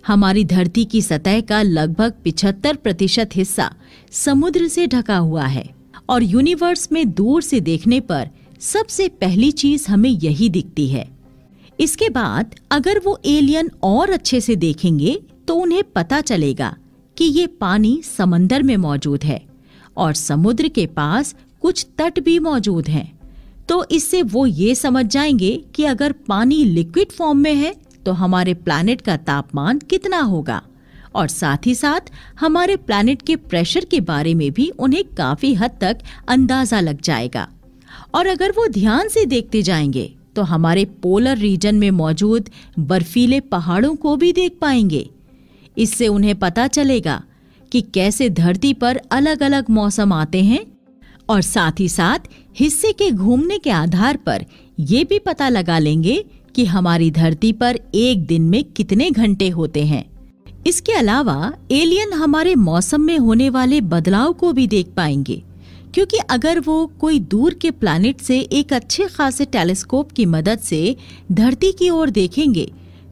हमारी धरती की सतह का लगभग 75% हिस्सा समुद्र से ढका हुआ है और यूनिवर्स में दूर से देखने पर सबसे पहली चीज हमें यही दिखती है। इसके बाद अगर वो एलियन और अच्छे से देखेंगे तो उन्हें पता चलेगा कि ये पानी समंदर में मौजूद है और समुद्र के पास कुछ तट भी मौजूद हैं। तो इससे वो ये समझ जाएंगे कि अगर पानी लिक्विड फॉर्म में है तो हमारे प्लैनेट का तापमान कितना होगा और साथ ही साथ हमारे प्लैनेट के प्रेशर के बारे में भी उन्हें काफी हद तक अंदाजा लग जाएगा। और अगर वो ध्यान से देखते जाएंगे तो हमारे पोलर रीजन में मौजूद बर्फीले पहाड़ों को भी देख पाएंगे। इससे उन्हें पता चलेगा कि कैसे धरती पर अलग अलग मौसम आते हैं और साथ ही साथ हिस्से के घूमने के आधार पर ये भी पता लगा लेंगे कि हमारी धरती पर एक दिन में कितने घंटे होते हैं। इसके अलावा एलियन हमारे मौसम में होने वाले बदलाव को भी देख पाएंगे, क्योंकि अगर वो कोई दूर के प्लैनेट से एक अच्छे खासे टेलीस्कोप की मदद से धरती की ओर देखेंगे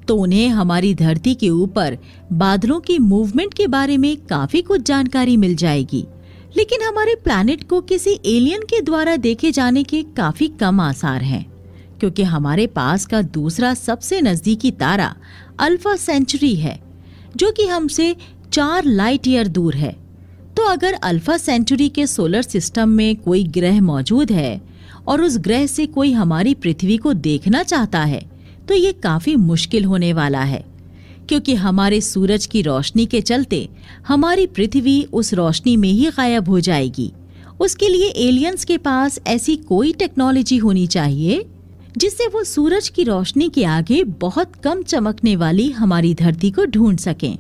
तो उन्हें हमारी धरती के ऊपर बादलों की मूवमेंट के बारे में काफी कुछ जानकारी मिल जाएगी। लेकिन हमारे प्लैनेट को किसी एलियन के द्वारा देखे जाने के काफी कम आसार हैं, क्योंकि हमारे पास का दूसरा सबसे नजदीकी तारा अल्फा सेंचुरी है जो कि हमसे 4 लाइट ईयर दूर है। तो अगर अल्फा सेंचुरी के सोलर सिस्टम में कोई ग्रह मौजूद है और उस ग्रह से कोई हमारी पृथ्वी को देखना चाहता है तो ये काफी मुश्किल होने वाला है, क्योंकि हमारे सूरज की रोशनी के चलते हमारी पृथ्वी उस रोशनी में ही गायब हो जाएगी। उसके लिए एलियंस के पास ऐसी कोई टेक्नोलॉजी होनी चाहिए जिससे वो सूरज की रोशनी के आगे बहुत कम चमकने वाली हमारी धरती को ढूंढ सकें,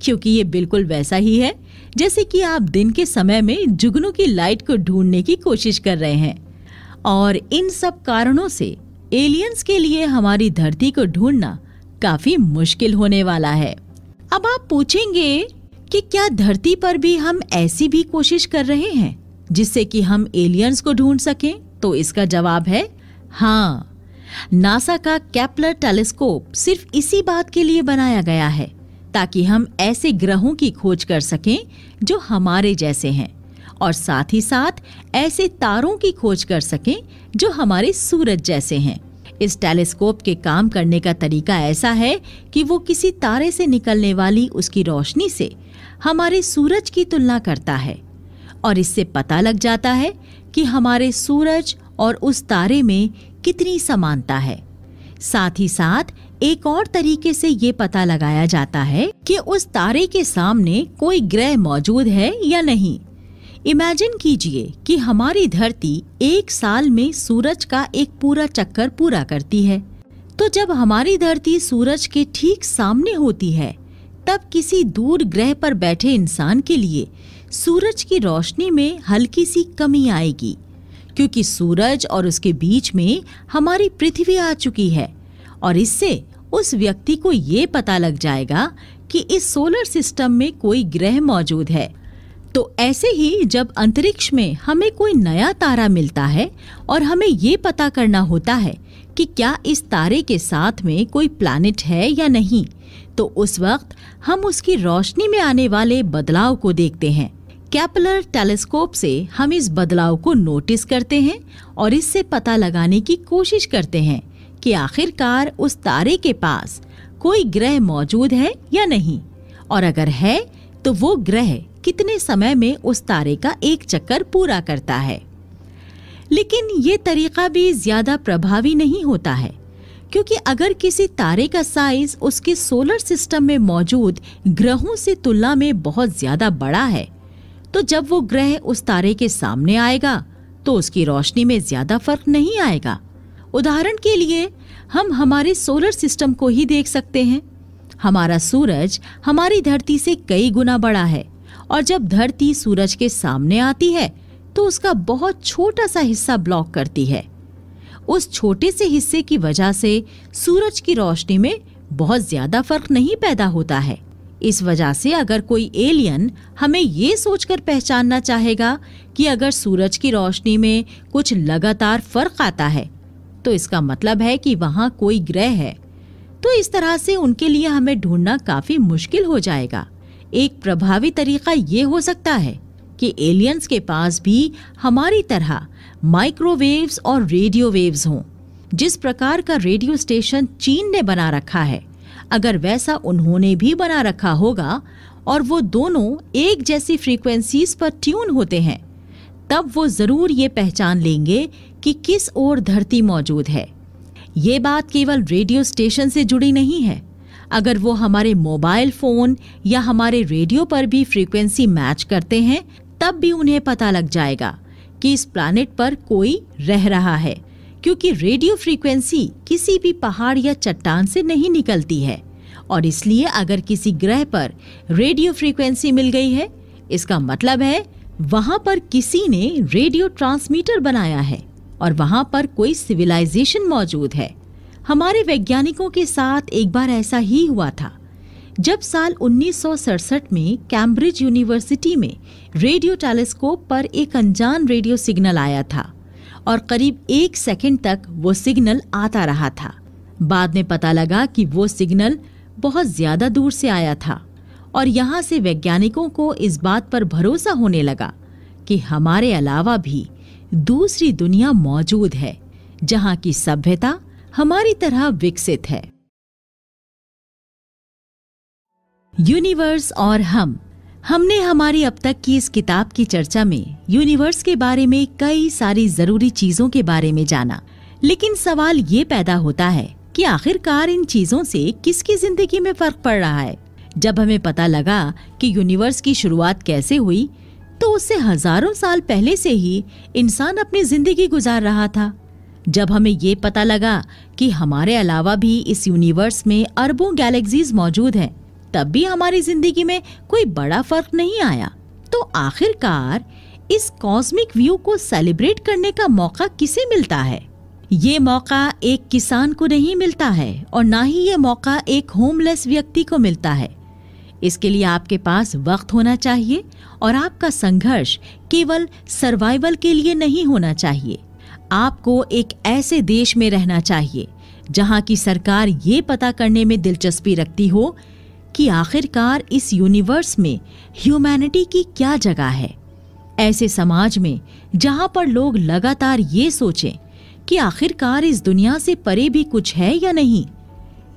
क्योंकि ये बिल्कुल वैसा ही है जैसे कि आप दिन के समय में जुगनू की लाइट को ढूंढने की कोशिश कर रहे हैं। और इन सब कारणों से एलियंस के लिए हमारी धरती को ढूंढना काफी मुश्किल होने वाला है। अब आप पूछेंगे कि क्या धरती पर भी हम ऐसी भी कोशिश कर रहे हैं जिससे कि हम एलियंस को ढूंढ सकें? तो इसका जवाब है हाँ। नासा का केपलर टेलीस्कोप सिर्फ इसी बात के लिए बनाया गया है ताकि हम ऐसे ग्रहों की खोज कर सकें जो हमारे जैसे हैं और साथ ही साथ ऐसे तारों की खोज कर सकें जो हमारे सूरज जैसे हैं। इस टेलीस्कोप के काम करने का तरीका ऐसा है कि वो किसी तारे से निकलने वाली उसकी रोशनी से हमारे सूरज की तुलना करता है और इससे पता लग जाता है कि हमारे सूरज और उस तारे में कितनी समानता है। साथ ही साथ एक और तरीके से ये पता लगाया जाता है कि उस तारे के सामने कोई ग्रह मौजूद है या नहीं। इमेजिन कीजिए कि हमारी धरती एक साल में सूरज का एक पूरा चक्कर पूरा करती है, तो जब हमारी धरती सूरज के ठीक सामने होती है तब किसी दूर ग्रह पर बैठे इंसान के लिए सूरज की रोशनी में हल्की सी कमी आएगी, क्योंकि सूरज और उसके बीच में हमारी पृथ्वी आ चुकी है और इससे उस व्यक्ति को ये पता लग जाएगा कि इस सोलर सिस्टम में कोई ग्रह मौजूद है। तो ऐसे ही जब अंतरिक्ष में हमें कोई नया तारा मिलता है और हमें ये पता करना होता है कि क्या इस तारे के साथ में कोई प्लैनेट है या नहीं, तो उस वक्त हम उसकी रोशनी में आने वाले बदलाव को देखते हैं। केपलर टेलीस्कोप से हम इस बदलाव को नोटिस करते हैं और इससे पता लगाने की कोशिश करते हैं कि आखिरकार उस तारे के पास कोई ग्रह मौजूद है या नहीं, और अगर है तो वो ग्रह कितने समय में उस तारे का एक चक्कर पूरा करता है। लेकिन ये तरीका भी ज्यादा प्रभावी नहीं होता है, क्योंकि अगर किसी तारे का साइज उसके सोलर सिस्टम में मौजूद ग्रहों से तुलना में बहुत ज्यादा बड़ा है, तो जब वो ग्रह उस तारे के सामने आएगा तो उसकी रोशनी में ज्यादा फर्क नहीं आएगा। उदाहरण के लिए हम हमारे सोलर सिस्टम को ही देख सकते हैं। हमारा सूरज हमारी धरती से कई गुना बड़ा है और जब धरती सूरज के सामने आती है तो उसका बहुत छोटा सा हिस्सा ब्लॉक करती है। उस छोटे से हिस्से की वजह से सूरज की रोशनी में बहुत ज्यादा फर्क नहीं पैदा होता है। इस वजह से अगर कोई एलियन हमें ये सोचकर पहचानना चाहेगा कि अगर सूरज की रोशनी में कुछ लगातार फर्क आता है तो इसका मतलब है कि वहाँ कोई ग्रह है, तो इस तरह से उनके लिए हमें ढूंढना काफी मुश्किल हो जाएगा। एक प्रभावी तरीका ये हो सकता है कि एलियंस के पास भी हमारी तरह माइक्रोवेव्स और रेडियो वेव्स हों। जिस प्रकार का रेडियो स्टेशन चीन ने बना रखा है, अगर वैसा उन्होंने भी बना रखा होगा और वो दोनों एक जैसी फ्रीक्वेंसीज पर ट्यून होते हैं, तब वो जरूर ये पहचान लेंगे कि किस ओर धरती मौजूद है। ये बात केवल रेडियो स्टेशन से जुड़ी नहीं है। अगर वो हमारे मोबाइल फोन या हमारे रेडियो पर भी फ्रीक्वेंसी मैच करते हैं, तब भी उन्हें पता लग जाएगा कि इस प्लैनेट पर कोई रह रहा है, क्योंकि रेडियो फ्रीक्वेंसी किसी भी पहाड़ या चट्टान से नहीं निकलती है। और इसलिए अगर किसी ग्रह पर रेडियो फ्रीक्वेंसी मिल गई है, इसका मतलब है वहां पर किसी ने रेडियो ट्रांसमीटर बनाया है और वहां पर कोई सिविलाइजेशन मौजूद है। हमारे वैज्ञानिकों के साथ एक बार ऐसा ही हुआ था, जब साल 1967 में कैम्ब्रिज यूनिवर्सिटी में रेडियो टेलीस्कोप पर एक अनजान रेडियो सिग्नल आया था और करीब 1 सेकंड तक वो सिग्नल आता रहा था। बाद में पता लगा कि वो सिग्नल बहुत ज्यादा दूर से आया था और यहाँ से वैज्ञानिकों को इस बात पर भरोसा होने लगा कि हमारे अलावा भी दूसरी दुनिया मौजूद है, जहाँ की सभ्यता हमारी तरह विकसित है। यूनिवर्स और हमने हमारी अब तक की इस किताब की चर्चा में यूनिवर्स के बारे में कई सारी जरूरी चीजों के बारे में जाना, लेकिन सवाल ये पैदा होता है कि आखिरकार इन चीजों से किसकी जिंदगी में फर्क पड़ रहा है। जब हमें पता लगा कि यूनिवर्स की शुरुआत कैसे हुई, तो उससे हजारों साल पहले से ही इंसान अपनी जिंदगी गुजार रहा था। जब हमें ये पता लगा कि हमारे अलावा भी इस यूनिवर्स में अरबों गैलेक्सीज मौजूद हैं, तब भी हमारी जिंदगी में कोई बड़ा फर्क नहीं आया। तो आखिरकार इस कॉस्मिक व्यू को सेलिब्रेट करने का मौका किसे मिलता है? ये मौका एक किसान को नहीं मिलता है और ना ही ये मौका एक होमलेस व्यक्ति को मिलता है। इसके लिए आपके पास वक्त होना चाहिए और आपका संघर्ष केवल सर्वाइवल के लिए नहीं होना चाहिए। आपको एक ऐसे देश में रहना चाहिए जहां की सरकार ये पता करने में दिलचस्पी रखती हो कि आखिरकार इस यूनिवर्स में ह्यूमैनिटी की क्या जगह है। ऐसे समाज में जहां पर लोग लगातार ये सोचें कि आखिरकार इस दुनिया से परे भी कुछ है या नहीं,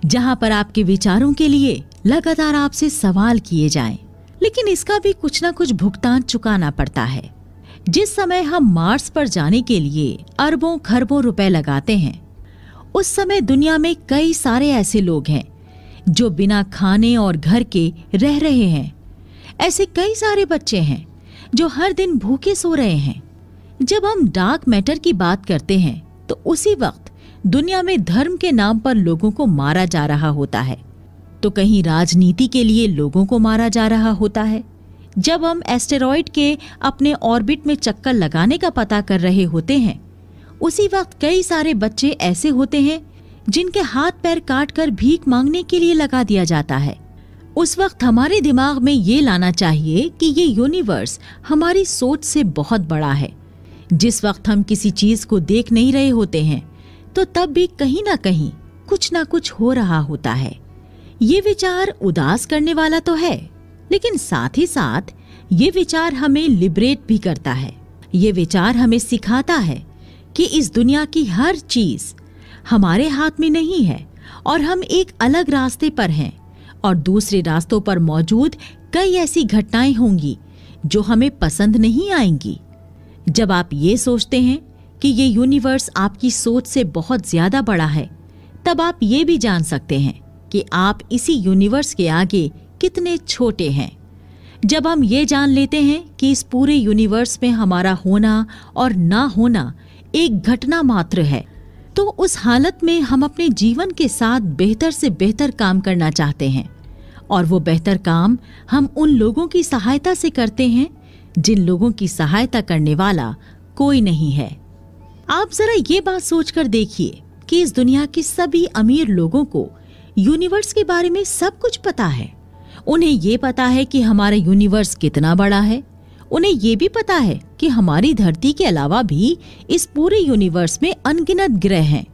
जहां पर आपके विचारों के लिए लगातार आपसे सवाल किए जाएं, लेकिन इसका भी कुछ ना कुछ भुगतान चुकाना पड़ता है। जिस समय हम मार्स पर जाने के लिए अरबों खरबों रुपए लगाते हैं, उस समय दुनिया में कई सारे ऐसे लोग हैं जो बिना खाने और घर के रह रहे हैं। ऐसे कई सारे बच्चे हैं जो हर दिन भूखे सो रहे हैं। जब हम डार्क मैटर की बात करते हैं तो उसी वक्त दुनिया में धर्म के नाम पर लोगों को मारा जा रहा होता है, तो कहीं राजनीति के लिए लोगों को मारा जा रहा होता है। जब हम एस्टेरॉयड के अपने ऑर्बिट में चक्कर लगाने का पता कर रहे होते हैं, उसी वक्त कई सारे बच्चे ऐसे होते हैं जिनके हाथ पैर काटकर भीख मांगने के लिए लगा दिया जाता है। उस वक्त हमारे दिमाग में ये लाना चाहिए कि ये यूनिवर्स हमारी सोच से बहुत बड़ा है। जिस वक्त हम किसी चीज को देख नहीं रहे होते हैं, तो तब भी कहीं ना कुछ हो रहा होता है। ये विचार उदास करने वाला तो है, लेकिन साथ ही साथ ये विचार हमें लिबरेट भी करता है। ये विचार हमें सिखाता है कि इस दुनिया की हर चीज हमारे हाथ में नहीं है और हम एक अलग रास्ते पर हैं और दूसरे रास्तों पर मौजूद कई ऐसी घटनाएं होंगी जो हमें पसंद नहीं आएंगी। जब आप ये सोचते हैं कि ये यूनिवर्स आपकी सोच से बहुत ज्यादा बड़ा है, तब आप ये भी जान सकते हैं कि आप इसी यूनिवर्स के आगे कितने छोटे हैं। जब हम ये जान लेते हैं कि इस पूरे यूनिवर्स में हमारा होना और ना होना एक घटना मात्र है, तो उस हालत में हम अपने जीवन के साथ बेहतर से बेहतर काम करना चाहते हैं, और वो बेहतर काम हम उन लोगों की सहायता से करते हैं जिन लोगों की सहायता करने वाला कोई नहीं है। आप जरा ये बात सोचकर देखिए कि इस दुनिया के सभी अमीर लोगों को यूनिवर्स के बारे में सब कुछ पता है। उन्हें ये पता है कि हमारा यूनिवर्स कितना बड़ा है। उन्हें ये भी पता है कि हमारी धरती के अलावा भी इस पूरे यूनिवर्स में अनगिनत ग्रह हैं।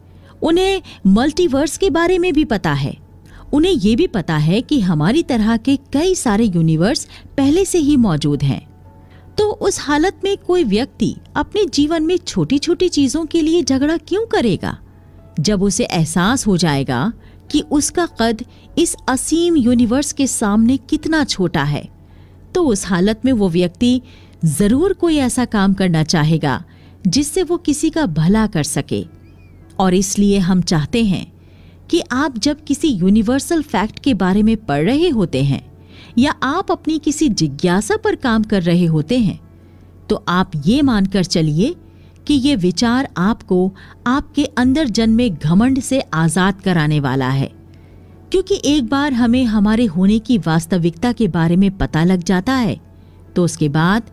उन्हें मल्टीवर्स के बारे में भी पता है। उन्हें ये भी पता है कि हमारी तरह के कई सारे यूनिवर्स पहले से ही मौजूद हैं। तो उस हालत में कोई व्यक्ति अपने जीवन में छोटी छोटी चीजों के लिए झगड़ा क्यों करेगा? जब उसे एहसास हो जाएगा कि उसका कद इस असीम यूनिवर्स के सामने कितना छोटा है, तो उस हालत में वो व्यक्ति जरूर कोई ऐसा काम करना चाहेगा जिससे वो किसी का भला कर सके। और इसलिए हम चाहते हैं कि आप जब किसी यूनिवर्सल फैक्ट के बारे में पढ़ रहे होते हैं या आप अपनी किसी जिज्ञासा पर काम कर रहे होते हैं, तो आप ये मानकर चलिए कि ये विचार आपको आपके अंदर जन्मे घमंड से आजाद कराने वाला है। क्योंकि एक बार हमें हमारे होने की वास्तविकता के बारे में पता लग जाता है, तो उसके बाद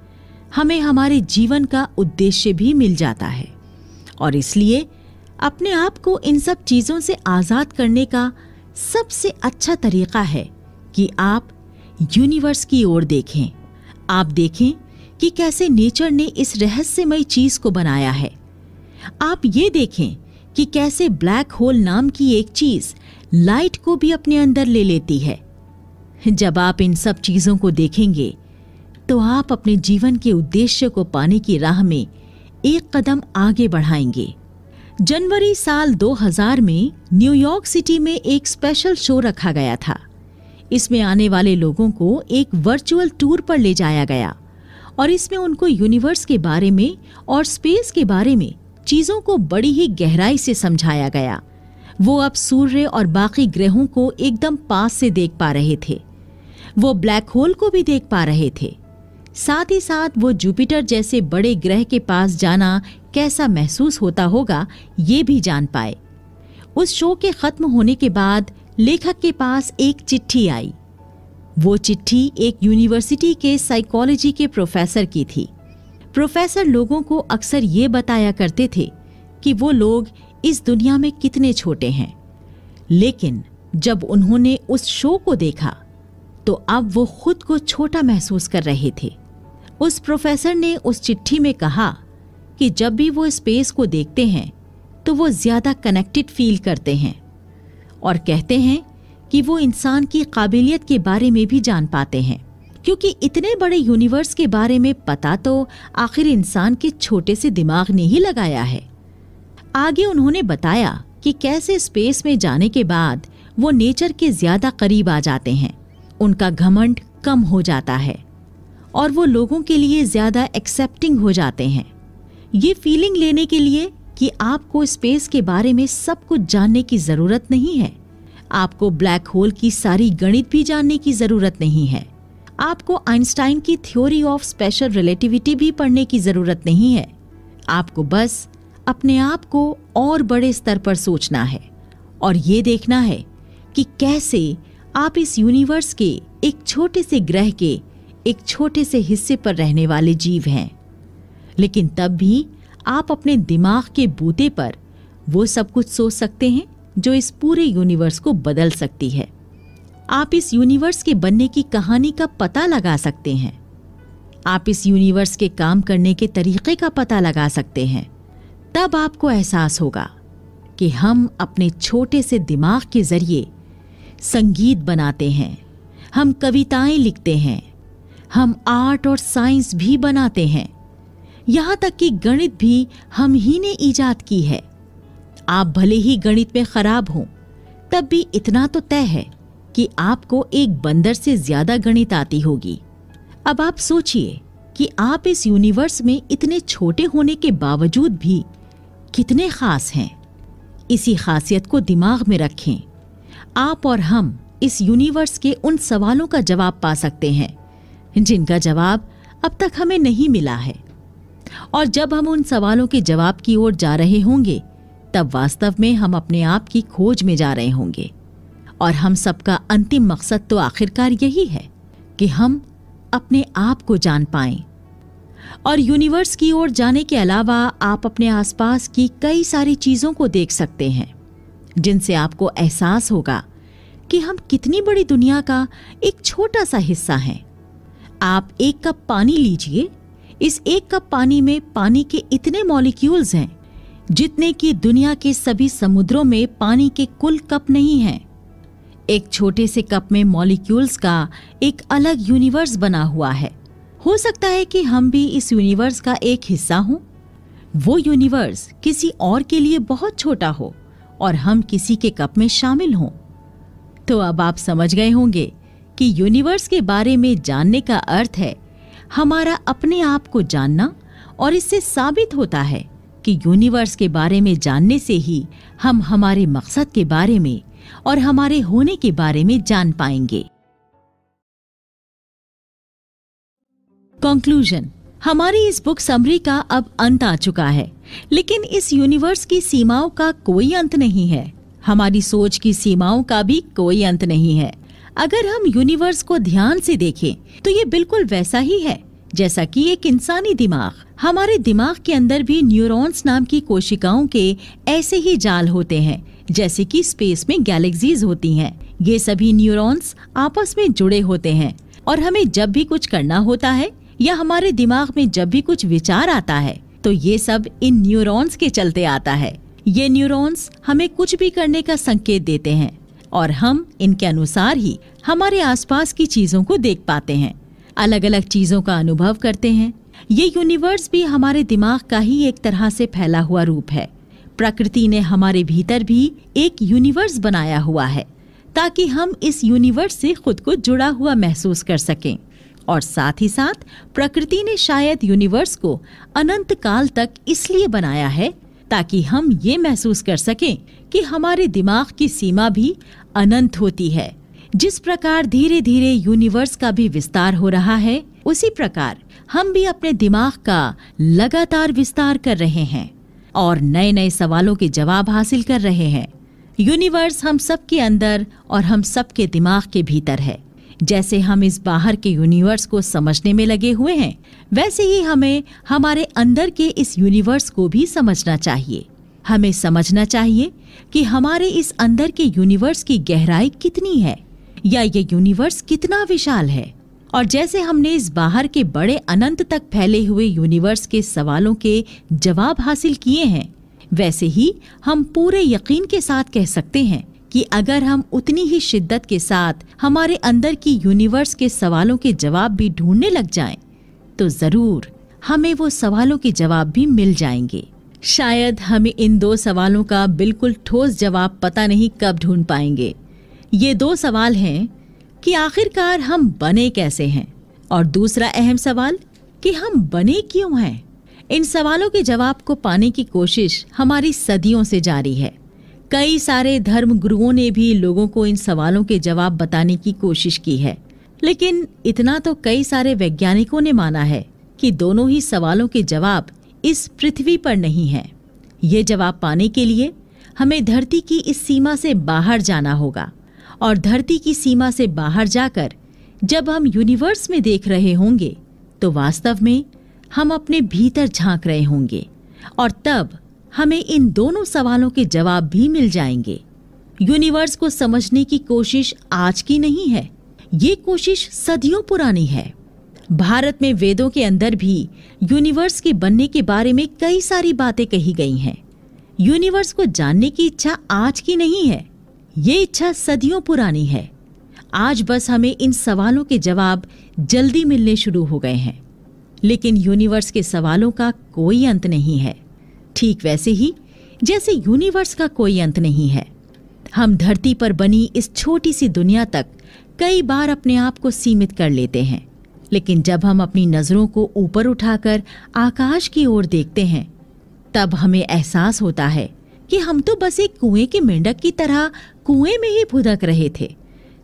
हमें हमारे जीवन का उद्देश्य भी मिल जाता है। और इसलिए अपने आप को इन सब चीजों से आजाद करने का सबसे अच्छा तरीका है कि आप यूनिवर्स की ओर देखें। आप देखें कि कैसे नेचर ने इस रहस्यमय चीज को बनाया है। आप ये देखें कि कैसे ब्लैक होल नाम की एक चीज लाइट को भी अपने अंदर ले लेती है। जब आप इन सब चीजों को देखेंगे, तो आप अपने जीवन के उद्देश्य को पाने की राह में एक कदम आगे बढ़ाएंगे। जनवरी साल 2000 में न्यूयॉर्क सिटी में एक स्पेशल शो रखा गया था। इसमें आने वाले लोगों को एक वर्चुअल टूर पर ले जाया गया और इसमें उनको यूनिवर्स के बारे में और स्पेस के बारे में चीजों को बड़ी ही गहराई से समझाया गया। वो अब सूर्य और बाकी ग्रहों को एकदम पास से देख पा रहे थे। वो ब्लैक होल को भी देख पा रहे थे। साथ ही साथ वो जुपिटर जैसे बड़े ग्रह के पास जाना कैसा महसूस होता होगा, ये भी जान पाए। उस शो के खत्म होने के बाद लेखक के पास एक चिट्ठी आई। वो चिट्ठी एक यूनिवर्सिटी के साइकोलॉजी के प्रोफेसर की थी। प्रोफेसर लोगों को अक्सर ये बताया करते थे कि वो लोग इस दुनिया में कितने छोटे हैं, लेकिन जब उन्होंने उस शो को देखा तो अब वो खुद को छोटा महसूस कर रहे थे। उस प्रोफेसर ने उस चिट्ठी में कहा कि जब भी वो स्पेस को देखते हैं तो वो ज्यादा कनेक्टेड फील करते हैं और कहते हैं कि वो इंसान की काबिलियत के बारे में भी जान पाते हैं, क्योंकि इतने बड़े यूनिवर्स के बारे में पता तो आखिर इंसान के छोटे से दिमाग ने ही लगाया है। आगे उन्होंने बताया कि कैसे स्पेस में जाने के बाद वो नेचर के ज्यादा करीब आ जाते हैं, उनका घमंड कम हो जाता है और वो लोगों के लिए ज्यादा एक्सेप्टिंग हो जाते हैं। ये फीलिंग लेने के लिए कि आपको स्पेस के बारे में सब कुछ जानने की जरूरत नहीं है, आपको ब्लैक होल की सारी गणित भी जानने की जरूरत नहीं है, आपको आइंस्टाइन की थ्योरी ऑफ स्पेशल रिलेटिविटी भी पढ़ने की जरूरत नहीं है। आपको बस अपने आप को और बड़े स्तर पर सोचना है और ये देखना है कि कैसे आप इस यूनिवर्स के एक छोटे से ग्रह के एक छोटे से हिस्से पर रहने वाले जीव हैं, लेकिन तब भी आप अपने दिमाग के बूते पर वो सब कुछ सोच सकते हैं जो इस पूरे यूनिवर्स को बदल सकती है। आप इस यूनिवर्स के बनने की कहानी का पता लगा सकते हैं। आप इस यूनिवर्स के काम करने के तरीके का पता लगा सकते हैं। तब आपको एहसास होगा कि हम अपने छोटे से दिमाग के जरिए संगीत बनाते हैं, हम कविताएं लिखते हैं, हम आर्ट और साइंस भी बनाते हैं, यहाँ तक कि गणित भी हम ही ने इजाद की है। आप भले ही गणित में खराब हों, तब भी इतना तो तय है कि आपको एक बंदर से ज्यादा गणित आती होगी। अब आप सोचिए कि आप इस यूनिवर्स में इतने छोटे होने के बावजूद भी कितने खास हैं। इसी खासियत को दिमाग में रखें। आप और हम इस यूनिवर्स के उन सवालों का जवाब पा सकते हैं जिनका जवाब अब तक हमें नहीं मिला है। और जब हम उन सवालों के जवाब की ओर जा रहे होंगे, तब वास्तव में हम अपने आप की खोज में जा रहे होंगे। और हम सबका अंतिम मकसद तो आखिरकार यही है कि हम अपने आप को जान पाएं। और यूनिवर्स की ओर जाने के अलावा आप अपने आसपास की कई सारी चीजों को देख सकते हैं, जिनसे आपको एहसास होगा कि हम कितनी बड़ी दुनिया का एक छोटा सा हिस्सा हैं। आप एक कप पानी लीजिए। इस एक कप पानी में पानी के इतने मॉलिक्यूल्स हैं जितने कि दुनिया के सभी समुद्रों में पानी के कुल कप नहीं हैं। एक छोटे से कप में मॉलिक्यूल्स का एक अलग यूनिवर्स बना हुआ है। हो सकता है कि हम भी इस यूनिवर्स का एक हिस्सा हों। वो यूनिवर्स किसी और के लिए बहुत छोटा हो और हम किसी के कप में शामिल हों। तो अब आप समझ गए होंगे कि यूनिवर्स के बारे में जानने का अर्थ है हमारा अपने आप को जानना, और इससे साबित होता है कि यूनिवर्स के बारे में जानने से ही हम हमारे मकसद के बारे में और हमारे होने के बारे में जान पाएंगे। कंक्लूजन। हमारी इस बुक समरी का अब अंत आ चुका है, लेकिन इस यूनिवर्स की सीमाओं का कोई अंत नहीं है। हमारी सोच की सीमाओं का भी कोई अंत नहीं है। अगर हम यूनिवर्स को ध्यान से देखें तो ये बिल्कुल वैसा ही है जैसा कि एक इंसानी दिमाग। हमारे दिमाग के अंदर भी न्यूरॉन्स नाम की कोशिकाओं के ऐसे ही जाल होते हैं जैसे कि स्पेस में गैलेक्सीज होती हैं। ये सभी न्यूरॉन्स आपस में जुड़े होते हैं, और हमें जब भी कुछ करना होता है या हमारे दिमाग में जब भी कुछ विचार आता है तो ये सब इन न्यूरॉन्स के चलते आता है। ये न्यूरॉन्स हमें कुछ भी करने का संकेत देते हैं और हम इनके अनुसार ही हमारे आसपास की चीजों को देख पाते हैं, अलग अलग चीजों का अनुभव करते हैं। ये यूनिवर्स भी हमारे दिमाग का ही एक तरह से फैला हुआ रूप है। प्रकृति ने हमारे भीतर भी एक यूनिवर्स बनाया हुआ है ताकि हम इस यूनिवर्स से खुद को जुड़ा हुआ महसूस कर सकें। और साथ ही साथ प्रकृति ने शायद यूनिवर्स को अनंत काल तक इसलिए बनाया है ताकि हम ये महसूस कर सकें कि हमारे दिमाग की सीमा भी अनंत होती है। जिस प्रकार धीरे धीरे यूनिवर्स का भी विस्तार हो रहा है, उसी प्रकार हम भी अपने दिमाग का लगातार विस्तार कर रहे हैं और नए नए सवालों के जवाब हासिल कर रहे हैं। यूनिवर्स हम सब के अंदर और हम सब के दिमाग के भीतर है। जैसे हम इस बाहर के यूनिवर्स को समझने में लगे हुए हैं, वैसे ही हमें हमारे अंदर के इस यूनिवर्स को भी समझना चाहिए। हमें समझना चाहिए कि हमारे इस अंदर के यूनिवर्स की गहराई कितनी है या ये यूनिवर्स कितना विशाल है। और जैसे हमने इस बाहर के बड़े अनंत तक फैले हुए यूनिवर्स के सवालों के जवाब हासिल किए हैं, वैसे ही हम पूरे यकीन के साथ कह सकते हैं कि अगर हम उतनी ही शिद्दत के साथ हमारे अंदर की यूनिवर्स के सवालों के जवाब भी ढूंढने लग जाएं, तो जरूर हमें वो सवालों के जवाब भी मिल जाएंगे। शायद हमें इन दो सवालों का बिल्कुल ठोस जवाब पता नहीं कब ढूंढ पाएंगे। ये दो सवाल हैं कि आखिरकार हम बने कैसे हैं, और दूसरा अहम सवाल कि हम बने क्यों हैं। इन सवालों के जवाब को पाने की कोशिश हमारी सदियों से जारी है। कई सारे धर्म गुरुओं ने भी लोगों को इन सवालों के जवाब बताने की कोशिश की है, लेकिन इतना तो कई सारे वैज्ञानिकों ने माना है कि दोनों ही सवालों के जवाब इस पृथ्वी पर नहीं हैं। ये जवाब पाने के लिए हमें धरती की इस सीमा से बाहर जाना होगा, और धरती की सीमा से बाहर जाकर जब हम यूनिवर्स में देख रहे होंगे तो वास्तव में हम अपने भीतर झांक रहे होंगे और तब हमें इन दोनों सवालों के जवाब भी मिल जाएंगे। यूनिवर्स को समझने की कोशिश आज की नहीं है, ये कोशिश सदियों पुरानी है। भारत में वेदों के अंदर भी यूनिवर्स के बनने के बारे में कई सारी बातें कही गई हैं। यूनिवर्स को जानने की इच्छा आज की नहीं है, ये इच्छा सदियों पुरानी है। आज बस हमें इन सवालों के जवाब जल्दी मिलने शुरू हो गए हैं। लेकिन यूनिवर्स के सवालों का कोई अंत नहीं है, ठीक वैसे ही जैसे यूनिवर्स का कोई अंत नहीं है। हम धरती पर बनी इस छोटी सी दुनिया तक कई बार अपने आप को सीमित कर लेते हैं, लेकिन जब हम अपनी नजरों को ऊपर उठाकर आकाश की ओर देखते हैं तब हमें एहसास होता है कि हम तो बस एक कुएं के मेंढक की तरह कुएं में ही फुदक रहे थे।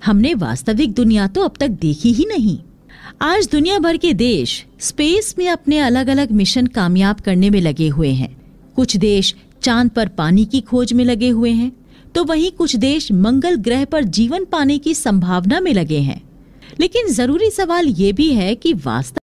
हमने वास्तविक दुनिया तो अब तक देखी ही नहीं। आज दुनिया भर के देश स्पेस में अपने अलग अलग मिशन कामयाब करने में लगे हुए हैं। कुछ देश चांद पर पानी की खोज में लगे हुए हैं, तो वहीं कुछ देश मंगल ग्रह पर जीवन पाने की संभावना में लगे हैं। लेकिन जरूरी सवाल ये भी है कि वास्तव